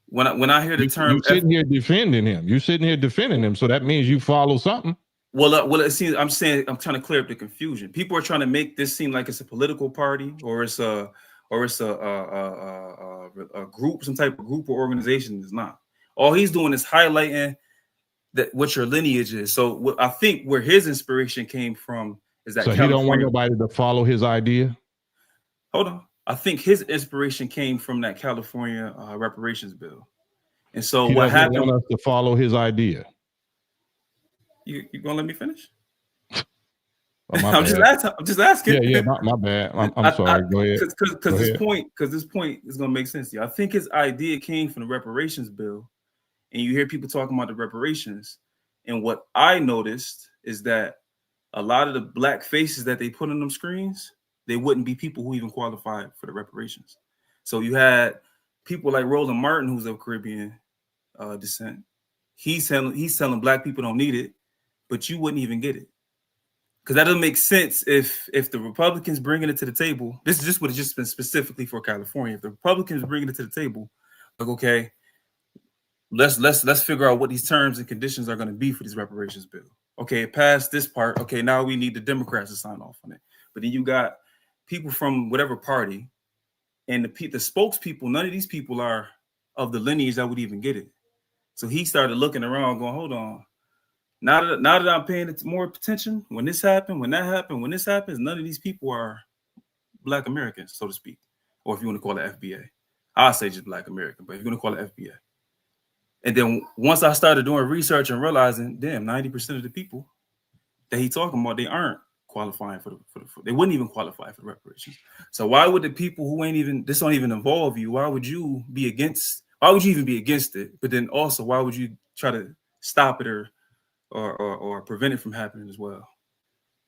[SPEAKER 11] When I hear the term,
[SPEAKER 1] you're sitting here defending him. You're sitting here defending him, so that means you follow something.
[SPEAKER 11] Well, it seems I'm trying to clear up the confusion. People are trying to make this seem like it's a political party or it's a group, some type of group or organization. It's not. All he's doing is highlighting that what your lineage is. So I think where his inspiration came from is that
[SPEAKER 1] so he don't want nobody to follow his idea.
[SPEAKER 11] Hold on. I think his inspiration came from that California reparations bill. And so
[SPEAKER 1] he
[SPEAKER 11] what
[SPEAKER 1] doesn't
[SPEAKER 11] happened?
[SPEAKER 1] Want us to follow his idea.
[SPEAKER 11] You gonna let me finish?
[SPEAKER 1] Oh,
[SPEAKER 11] I'm just asking.
[SPEAKER 1] Yeah, my bad. I'm sorry. Go ahead.
[SPEAKER 11] Because this point is gonna make sense to you. I think his idea came from the reparations bill, and you hear people talking about the reparations. And what I noticed is that a lot of the black faces that they put on them screens, they wouldn't be people who even qualified for the reparations. So you had people like Roland Martin, who's of Caribbean descent. He's telling black people don't need it, but you wouldn't even get it. Because that doesn't make sense if the Republicans bringing it to the table. This is just what it's just been specifically for California. If the Republicans bringing it to the table, like, okay, let's figure out what these terms and conditions are going to be for these reparations bill. Okay, it passed this part. Okay, now we need the Democrats to sign off on it. But then you got people from whatever party, and the spokespeople. None of these people are of the lineage that would even get it. So he started looking around, going, "Hold on. Now that I'm paying more attention, when this happened, when that happened, when this happens, none of these people are Black Americans, so to speak, or if you want to call it FBA, I'll say just Black American. But if you're going to call it FBA." And then once I started doing research and realizing, damn, 90% of the people that he talking about, they aren't qualifying for they wouldn't even qualify for the reparations. So why would the people who this don't even involve you, why would you even be against it? But then also, why would you try to stop it or prevent it from happening as well?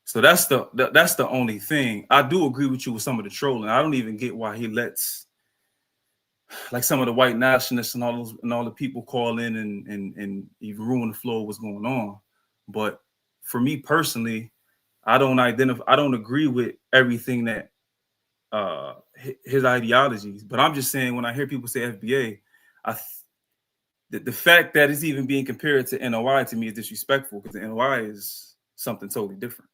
[SPEAKER 11] So that's the only thing. I do agree with you with some of the trolling. I don't even get why he lets like some of the white nationalists and all the people call in and even ruin the flow of what's going on. But for me personally, I don't agree with everything that his ideologies. But I'm just saying, when I hear people say FBA, the fact that it's even being compared to NOI to me is disrespectful, because the NOI is something totally different.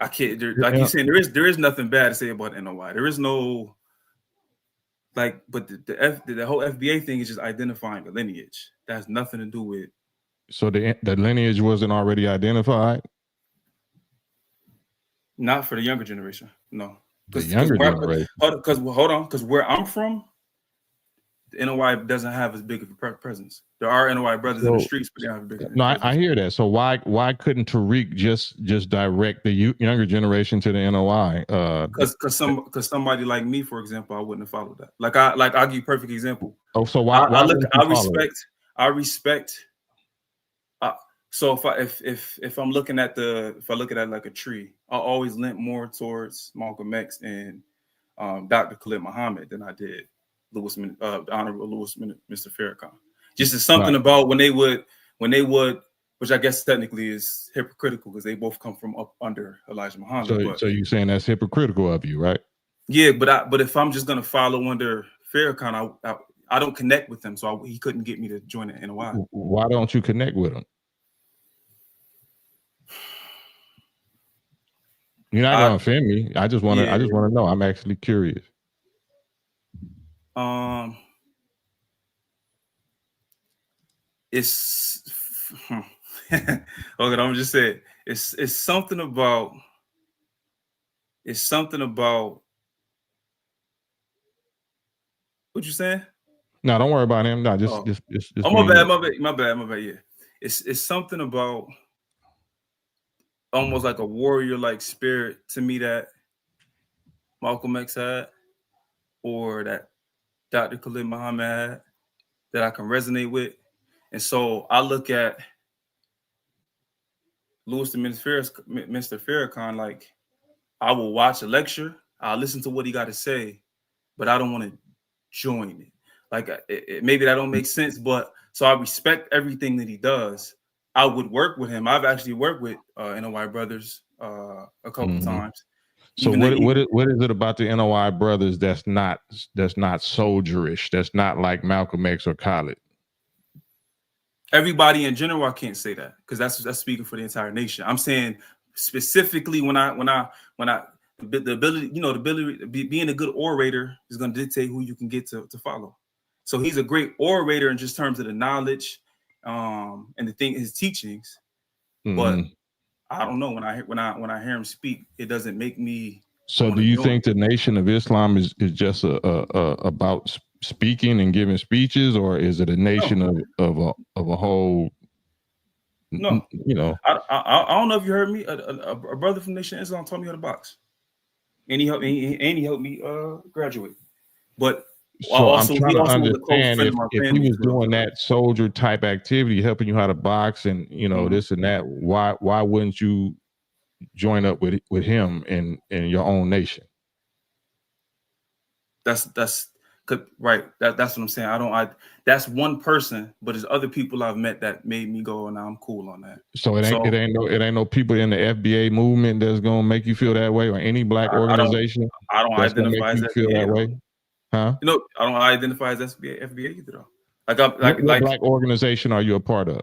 [SPEAKER 11] I can't, you're saying, there is nothing bad to say about NOI. There is no but the whole FBA thing is just identifying the lineage. That has nothing to do with.
[SPEAKER 1] So the lineage wasn't already identified?
[SPEAKER 11] Not for the younger generation, no.
[SPEAKER 1] The younger generation.
[SPEAKER 11] Because where I'm from, the NOI doesn't have as big of a presence. There are NOI brothers in the streets, but they don't have a big.
[SPEAKER 1] No, I hear that. So why couldn't Tariq just direct the younger generation to the NOI?
[SPEAKER 11] Because somebody like me, for example, I wouldn't have followed that. I'll give you a perfect example.
[SPEAKER 1] Oh, so why?
[SPEAKER 11] I respect. So if I'm looking at if I look at it like a tree, I always leant more towards Malcolm X and Dr. Khalid Muhammad than I did the Honorable Mr. Farrakhan. Just as something about when they would, which I guess technically is hypocritical because they both come from up under Elijah Muhammad.
[SPEAKER 1] So you're saying that's hypocritical of you, right?
[SPEAKER 11] Yeah, but if I'm just gonna follow under Farrakhan, I don't connect with him, so he couldn't get me to join the NOI.
[SPEAKER 1] Why don't you connect with him? You're not gonna offend me. I just want to know. I'm actually curious.
[SPEAKER 11] It's okay. I'm just saying it's something about what you saying?
[SPEAKER 1] No, don't worry about him. No, just
[SPEAKER 11] my bad. Yeah, it's something about almost like a warrior-like spirit to me that Malcolm X had, or that Dr. Khalid Muhammad had, that I can resonate with. And so I look at Mr. Farrakhan, like, I will watch a lecture, I'll listen to what he got to say, but I don't want to join it. Like, maybe that don't make sense, but so I respect everything that he does. I would work with him. I've actually worked with NOI brothers a couple times.
[SPEAKER 1] So what is it about the NOI brothers that's not soldierish? That's not like Malcolm X or Khalid?
[SPEAKER 11] Everybody in general, I can't say that because that's speaking for the entire nation. I'm saying specifically when I the ability, being a good orator is going to dictate who you can get to follow. So he's a great orator in just terms of the knowledge and his teachings. But I don't know, when I hear him speak, it doesn't make me.
[SPEAKER 1] So do you think the Nation of Islam is just about speaking and giving speeches, or is it a nation of a whole?
[SPEAKER 11] No,
[SPEAKER 1] you know,
[SPEAKER 11] I don't know if you heard me. A brother from Nation of Islam taught me how to box, and he helped me graduate. But
[SPEAKER 1] so I'm trying to understand if he was doing that soldier type activity, helping you how to box and this and that, why wouldn't you join up with him in your own nation?
[SPEAKER 11] That's right. That's what I'm saying. That's one person, but there's other people I've met that made me go, now I'm cool on that.
[SPEAKER 1] So it ain't no people in the FBA movement that's gonna make you feel that way, or any black organization.
[SPEAKER 11] I don't identify as
[SPEAKER 1] feel that way, huh?
[SPEAKER 11] I don't identify as FBA either though.
[SPEAKER 1] What black organization are you a part of?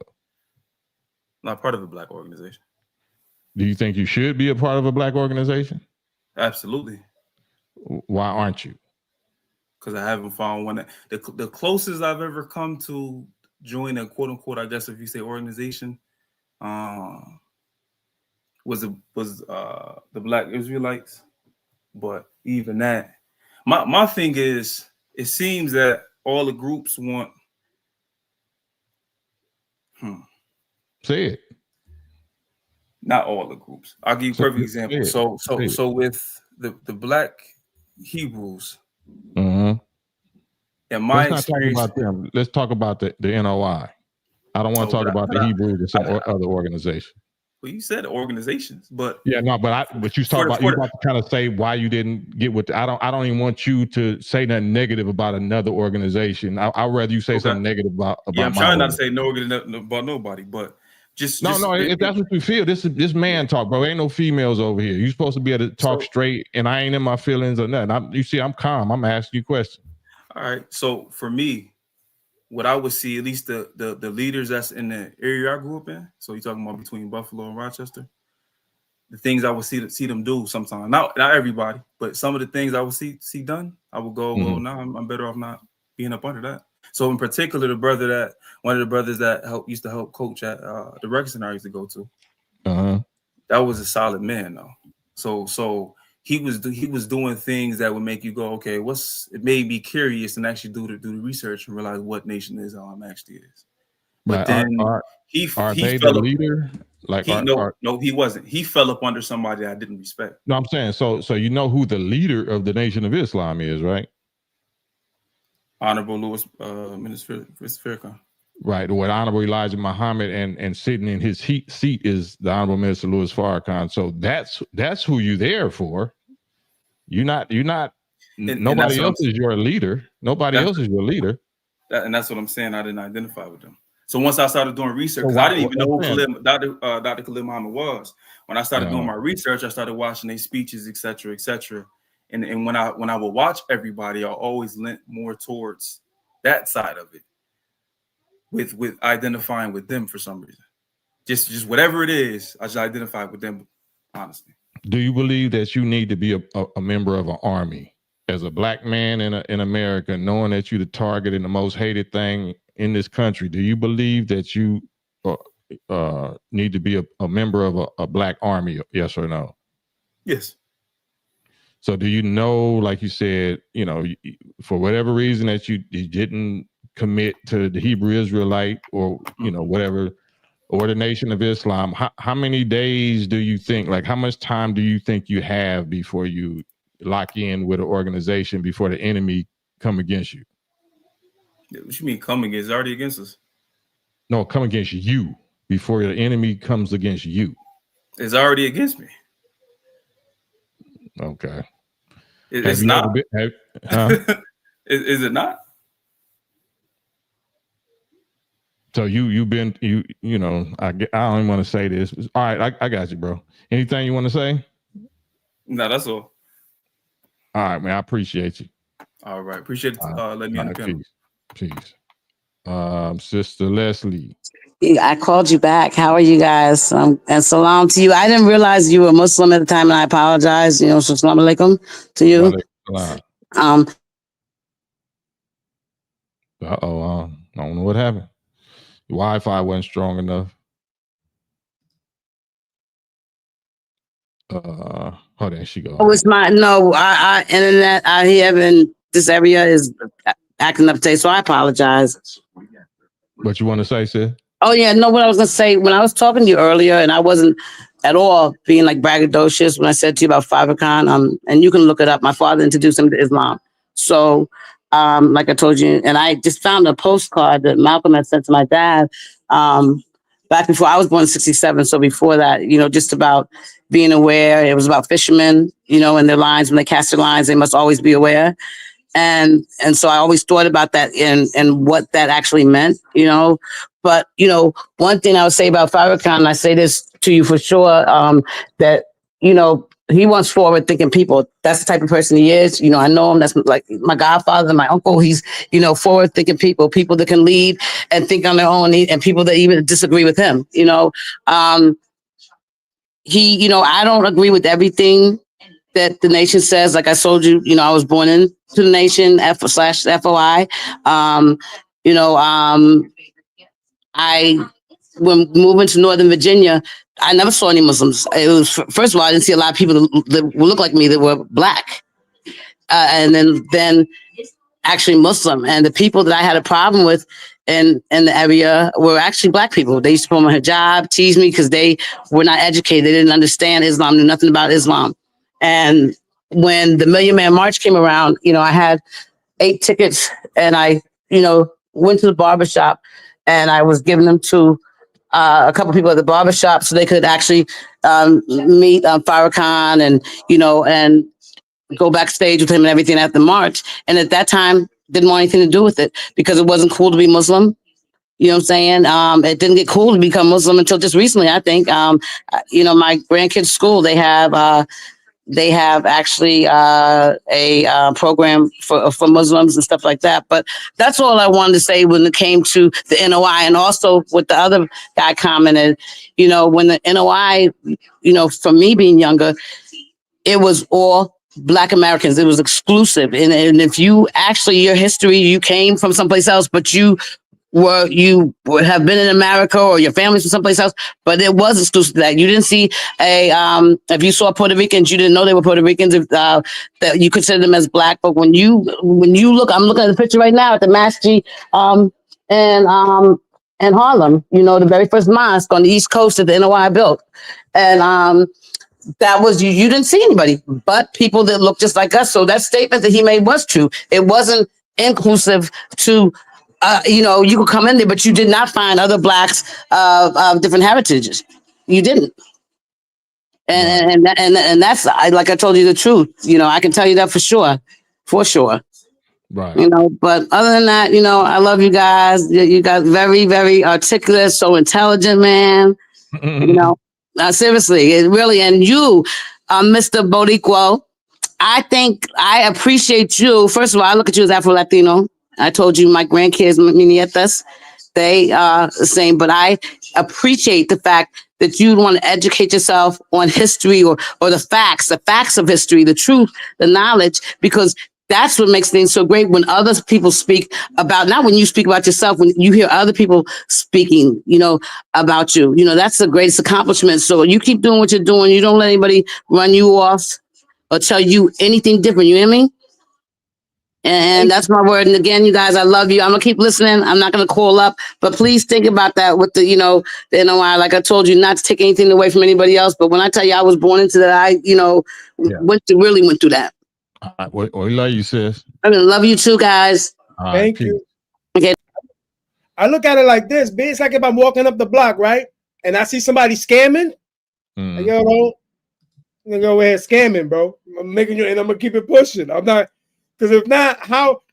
[SPEAKER 11] Not part of a black organization.
[SPEAKER 1] Do you think you should be a part of a black organization?
[SPEAKER 11] Absolutely.
[SPEAKER 1] Why aren't you?
[SPEAKER 11] Because I haven't found one. The closest I've ever come to join a quote unquote, I guess if you say organization, was the Black Israelites. But even that, my thing is, it seems that all the groups want.
[SPEAKER 1] Say it.
[SPEAKER 11] Not all the groups. I'll give you a perfect example. So with the Black Hebrews.
[SPEAKER 1] Mm-hmm.
[SPEAKER 11] In my
[SPEAKER 1] Let's not
[SPEAKER 11] experience,
[SPEAKER 1] talk about them. Let's talk about the NOI. I don't want to talk about the Hebrews or some other organization.
[SPEAKER 11] Well, you said organizations, but
[SPEAKER 1] yeah, no, but you talk about you about to kind of say why you didn't get with. I don't even want you to say nothing negative about another organization. I'd rather you say something negative about.
[SPEAKER 11] Yeah, I'm trying not to say negative about nobody, but just
[SPEAKER 1] if that's what you feel, this man talk, bro. Ain't no females over here. You're supposed to be able to talk straight, and I ain't in my feelings or nothing. You see, I'm calm. I'm asking you questions.
[SPEAKER 11] All right. So for me, what I would see, at least the leaders that's in the area I grew up in. So you're talking about between Buffalo and Rochester. The things I would see them do sometimes. Not everybody, but some of the things I would see done, I would go, well, no, I'm better off not being up under that. So in particular, one of the brothers that used to help coach at the rec center I used to go to. That was a solid man though. So he was doing things that would make you go, okay, it made me curious and actually do the research and realize what Nation Islam actually is. But then he fell
[SPEAKER 1] the leader?
[SPEAKER 11] No, he wasn't. He fell up under somebody that I didn't respect.
[SPEAKER 1] No, I'm saying so you know who the leader of the Nation of Islam is, right?
[SPEAKER 11] Honorable Minister Farakhan.
[SPEAKER 1] Right, what Honorable Elijah Muhammad and sitting in his seat is the Honorable Minister Louis Farrakhan. So that's who you're there for. You're not. Nobody else is your leader. Nobody else is your leader.
[SPEAKER 11] And that's what I'm saying. I didn't identify with them. So once I started doing research, because I didn't even know who Dr. Khalid Muhammad was. When I started doing my research, I started watching their speeches, etc., etc. And when I would watch everybody, I always leant more towards that side of it. With identifying with them for some reason, just whatever it is, I just identify with them. Honestly,
[SPEAKER 1] do you believe that you need to be a member of an army as a black man in America, knowing that you're the target and the most hated thing in this country? Do you believe that you need to be a member of a black army? Yes or no?
[SPEAKER 11] Yes.
[SPEAKER 1] So do you know, like you said, for whatever reason that you didn't commit to the Hebrew Israelite or whatever, or the Nation of Islam, how many days do you think, like how much time do you think you have before you lock in with an organization before the enemy come against you?
[SPEAKER 11] What you mean come against? It's already against us.
[SPEAKER 1] No, come against you before the enemy comes against you.
[SPEAKER 11] It's already against me.
[SPEAKER 1] Okay.
[SPEAKER 11] It's not. Is it not?
[SPEAKER 1] So I don't even want to say this. All right, I got you, bro. Anything you want to say?
[SPEAKER 11] No, that's all.
[SPEAKER 1] All right, man. I appreciate you.
[SPEAKER 11] All right, appreciate letting me on the panel.
[SPEAKER 1] Peace. Sister Leslie.
[SPEAKER 7] I called you back. How are you guys? And salam to you. I didn't realize you were Muslim at the time, and I apologize. So salam alaikum to you.
[SPEAKER 1] I don't know what happened. Wi-Fi wasn't strong enough. There she go.
[SPEAKER 7] Oh, it's my no. I internet out here in this area is acting up today, so I apologize.
[SPEAKER 1] What you want to say, sis?
[SPEAKER 7] Oh yeah, no. What I was gonna say when I was talking to you earlier, and I wasn't at all being like braggadocious when I said to you about farakhan. And you can look it up. My father introduced him to Islam. So, like I told you, and I just found a postcard that Malcolm had sent to my dad. Back before I was born in '67, so before that, just about being aware. It was about fishermen, and their lines, when they cast their lines, they must always be aware. And so I always thought about that and what that actually meant, But, one thing I would say about Farrakhan, and I say this to you for sure, that, he wants forward thinking people. That's the type of person he is. I know him. That's like my godfather, my uncle. He's, forward thinking people that can lead and think on their own, and people that even disagree with him, I don't agree with everything that the nation says. Like I told you, I was born into the nation, F/FOI. When moving to Northern Virginia, I never saw any Muslims. It was, first of all, I didn't see a lot of people that look like me that were Black. And then actually Muslim. And the people that I had a problem with in the area were actually Black people. They used to put on a hijab, tease me because they were not educated. They didn't understand Islam, knew nothing about Islam. And when the Million Man March came around, I had 8 tickets and I, went to the barbershop and I was giving them to a couple people at the barbershop so they could actually meet Farrakhan and go backstage with him and everything at the march. And at that time, didn't want anything to do with it because it wasn't cool to be Muslim. You know what I'm saying? It didn't get cool to become Muslim until just recently, I think. My grandkids' school, they have actually a program for Muslims and stuff like that. But that's all I wanted to say when it came to the NOI. And also what the other guy commented, when the NOI, for me being younger, it was all Black Americans. It was exclusive. And if you actually, your history, you came from someplace else, but you have been in America or your family's from someplace else, but it was exclusive to that. You didn't see if you saw Puerto Ricans, you didn't know they were Puerto Ricans, that you consider them as Black. But when you look, I'm looking at the picture right now at the Masjid in Harlem, the very first mosque on the East Coast that the NOI built. And that was you didn't see anybody but people that look just like us. So that statement that he made was true. It wasn't inclusive to you could come in there, but you did not find other Blacks of different heritages. You didn't. And that's like I told you the truth. I can tell you that for sure.
[SPEAKER 1] Right.
[SPEAKER 7] But other than that, I love you guys. You guys very, very articulate, so intelligent, man. Seriously, it really. And you, Mr. Boricua, I appreciate you. First of all, I look at you as Afro-Latino. I told you my grandkids, mi nietas, they are the same, but I appreciate the fact that you want to educate yourself on history or the facts of history, the truth, the knowledge, because that's what makes things so great when other people speak about, not when you speak about yourself, when you hear other people speaking, about you, that's the greatest accomplishment. So you keep doing what you're doing. You don't let anybody run you off or tell you anything different. You hear me? And that's my word. And again, you guys, I love you. I'm going to keep listening. I'm not going to call up, but please think about that with the NOI. Like I told you, not to take anything away from anybody else. But when I tell you I was born into that, I, went through that.
[SPEAKER 1] We love you, sis.
[SPEAKER 7] I love you too, guys.
[SPEAKER 9] Thank you.
[SPEAKER 7] Okay.
[SPEAKER 9] I look at it like this, B. It's like if I'm walking up the block, right? And I see somebody scamming. Like, yo, bro, I'm going to go ahead scamming, bro. I'm making you, and I'm going to keep it pushing. I'm not. Because if not, how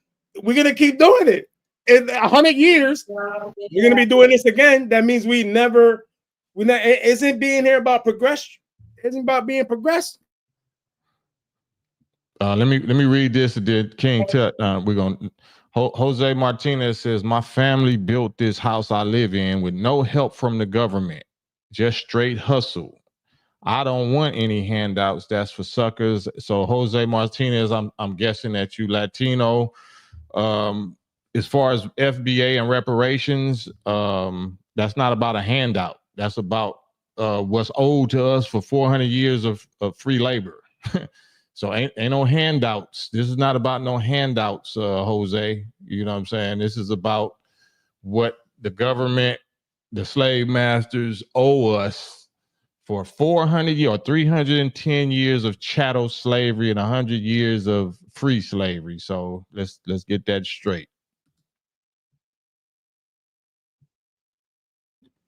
[SPEAKER 9] we're gonna keep doing it in 100 years? We're gonna be doing this again. That means it isn't being here about progression. It isn't about being progressive.
[SPEAKER 1] Let me read this. Did King tell? We're gonna. Jose Martinez says, "My family built this house I live in with no help from the government, just straight hustle. I don't want any handouts. That's for suckers." So Jose Martinez, I'm guessing that you Latino. As far as FBA and reparations, that's not about a handout. That's about what's owed to us for 400 years of free labor. So ain't no handouts. This is not about no handouts, Jose. You know what I'm saying? This is about what the government, the slave masters owe us for 400 years or 310 years of chattel slavery and 100 years of free slavery. So let's get that straight.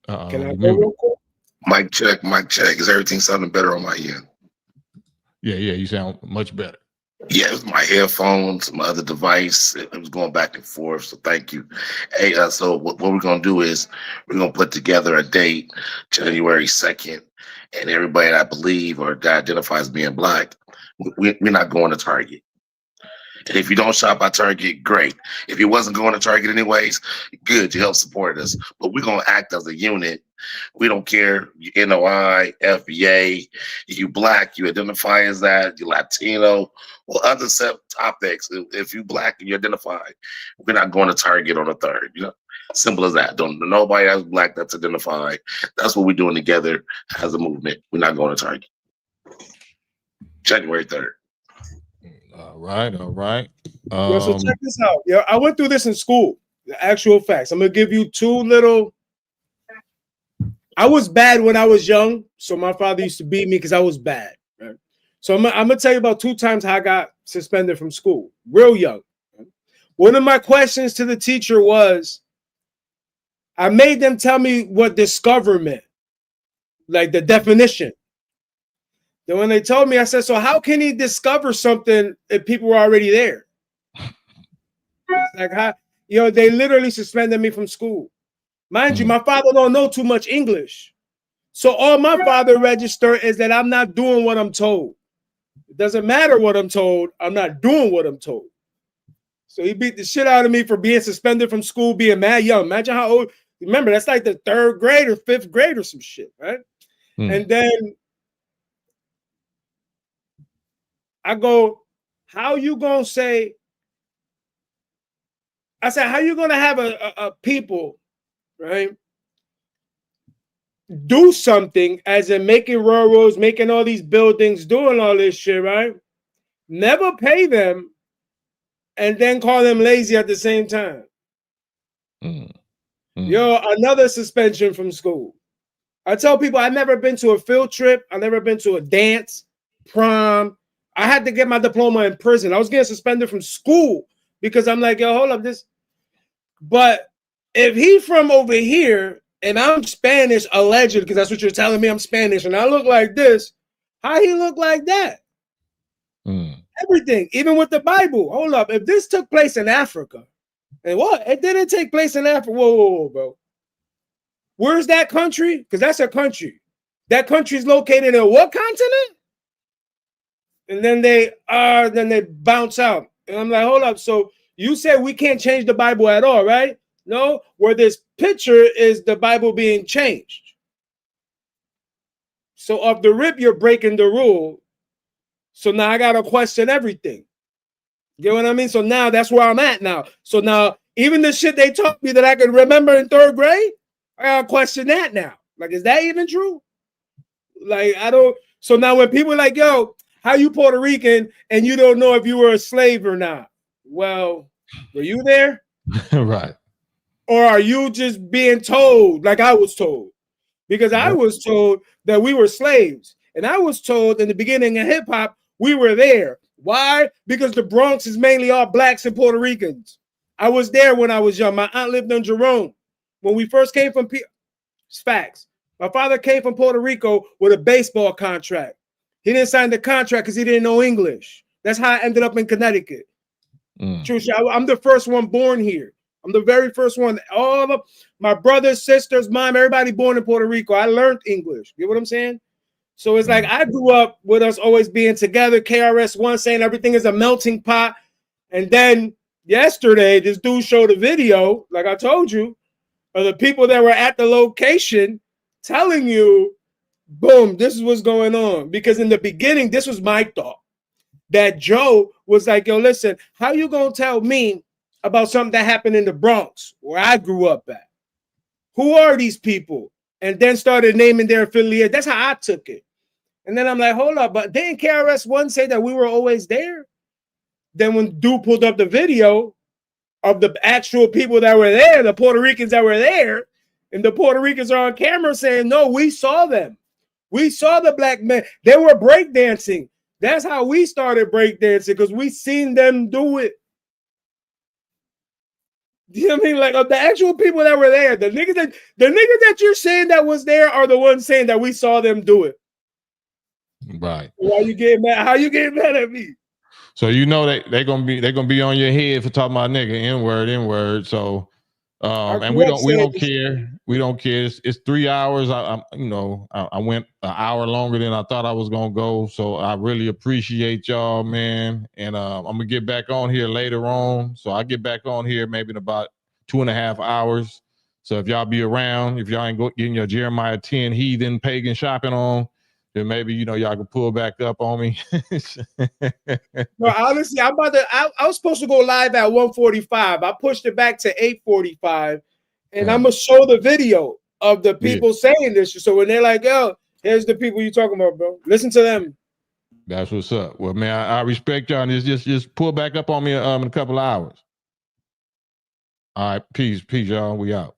[SPEAKER 9] Can I go real quick?
[SPEAKER 2] Mic check, mic check. Is everything sounding better on my end?
[SPEAKER 1] Yeah, you sound much better.
[SPEAKER 2] Yeah, it was my headphones, my other device. It was going back and forth. So thank you. Hey, so what we're gonna do is we're gonna put together a date, January 2nd, and everybody that I believe or that identifies being Black, we're not going to Target. And if you don't shop at Target, great. If you wasn't going to Target anyways, good, you help support us. But we're gonna act as a unit. We don't care, you NOI, FBA, you Black, you identify as that, you Latino, or other set topics. If you Black and you identify, we're not going to Target on the 3rd. You know, simple as that. Don't nobody else Black that's identified. That's what we're doing together as a movement. We're not going to Target. January 3rd.
[SPEAKER 1] All right.
[SPEAKER 9] So check this out. Yeah, I went through this in school. The actual facts. I'm gonna give you two little. I was bad when I was young, so my father used to beat me because I was bad. Right? So I'm gonna tell you about 2 times how I got suspended from school, real young. Right? One of my questions to the teacher was, I made them tell me what discover meant, like the definition. Then when they told me, I said, so how can he discover something if people were already there? It's like, how, they literally suspended me from school. Mind you, my father don't know too much English. So all my father registered is that I'm not doing what I'm told. It doesn't matter what I'm told. I'm not doing what I'm told. So he beat the shit out of me for being suspended from school, being mad young. Imagine how old. Remember, that's like the 3rd grade or 5th grade or some shit, right? And then I go, how you gonna say? I said, how you gonna have a people, right, do something as in making railroads, making all these buildings, doing all this shit, right? Never pay them, and then call them lazy at the same time. Another suspension from school. I tell people I've never been to a field trip. I've never been to a dance, prom. I had to get my diploma in prison. I was getting suspended from school because I'm like, hold up, this. But if he from over here and I'm Spanish, alleged, because that's what you're telling me, I'm Spanish, and I look like this, how he look like that? Everything, even with the Bible. Hold up, if this took place in Africa, and what? It didn't take place in Africa. Whoa, bro. Where's that country? Because that's a country. That country's located in what continent? And then they bounce out. And I'm like, hold up. So you said we can't change the Bible at all, right? No, where this picture is the Bible being changed. So off the rip, you're breaking the rule. So now I gotta question everything. You know what I mean? So now that's where I'm at now. So now even the shit they taught me that I could remember in 3rd grade, I gotta question that now. Like, is that even true? Like, I don't. So now when people are like, yo, how you Puerto Rican and you don't know if you were a slave or not? Well, were you there?
[SPEAKER 1] Right.
[SPEAKER 9] Or are you just being told like I was told? Because I was told that we were slaves. And I was told in the beginning of hip hop, we were there. Why? Because the Bronx is mainly all Blacks and Puerto Ricans. I was there when I was young. My aunt lived in Jerome. When we first came from facts. My father came from Puerto Rico with a baseball contract. He didn't sign the contract because he didn't know English. That's how I ended up in Connecticut. True, I'm the first one born here. I'm the very first one. All of my brothers, sisters, mom, everybody born in Puerto Rico. I learned English. You know what I'm saying? So it's like I grew up with us always being together. KRS-One saying everything is a melting pot. And then yesterday, this dude showed a video, like I told you, of the people that were at the location telling you, boom, this is what's going on. Because in the beginning, this was my thought. That Joe was like, yo, listen, how you gonna tell me about something that happened in the Bronx where I grew up at? Who are these people? and then started naming their affiliate. That's how I took it. And then I'm like, hold up, but didn't KRS-One say that we were always there? Then when dude pulled up the video of the actual people that were there, the Puerto Ricans that were there, and the Puerto Ricans are on camera saying, no, we saw them. We saw the black men. They were breakdancing. That's how we started breakdancing, because we seen them do it. You know what I mean? Like the actual people that were there, the niggas that you're saying that was there are the ones saying that we saw them do it.
[SPEAKER 1] Right.
[SPEAKER 9] Why you getting mad? How you getting mad at me?
[SPEAKER 1] So you know they're gonna be on your head for talking about nigga, N-word. So and we don't care. We don't care. It's 3 hours. I went an hour longer than I thought I was gonna go. So I really appreciate y'all, man. And I'm gonna get back on here later on. So I get back on here maybe in about 2.5 hours. So if y'all be around, if y'all ain't getting your Jeremiah 10 heathen pagan shopping on, then maybe y'all can pull back up on me.
[SPEAKER 9] No, honestly, I was supposed to go live at 1:45. I pushed it back to 8:45, and I'm gonna show the video of the people saying this. So when they're like, "Yo, here's the people you talking about, bro. Listen to them."
[SPEAKER 1] That's what's up. Well, man, I respect y'all, and just pull back up on me in a couple of hours. All right, peace, y'all. We out.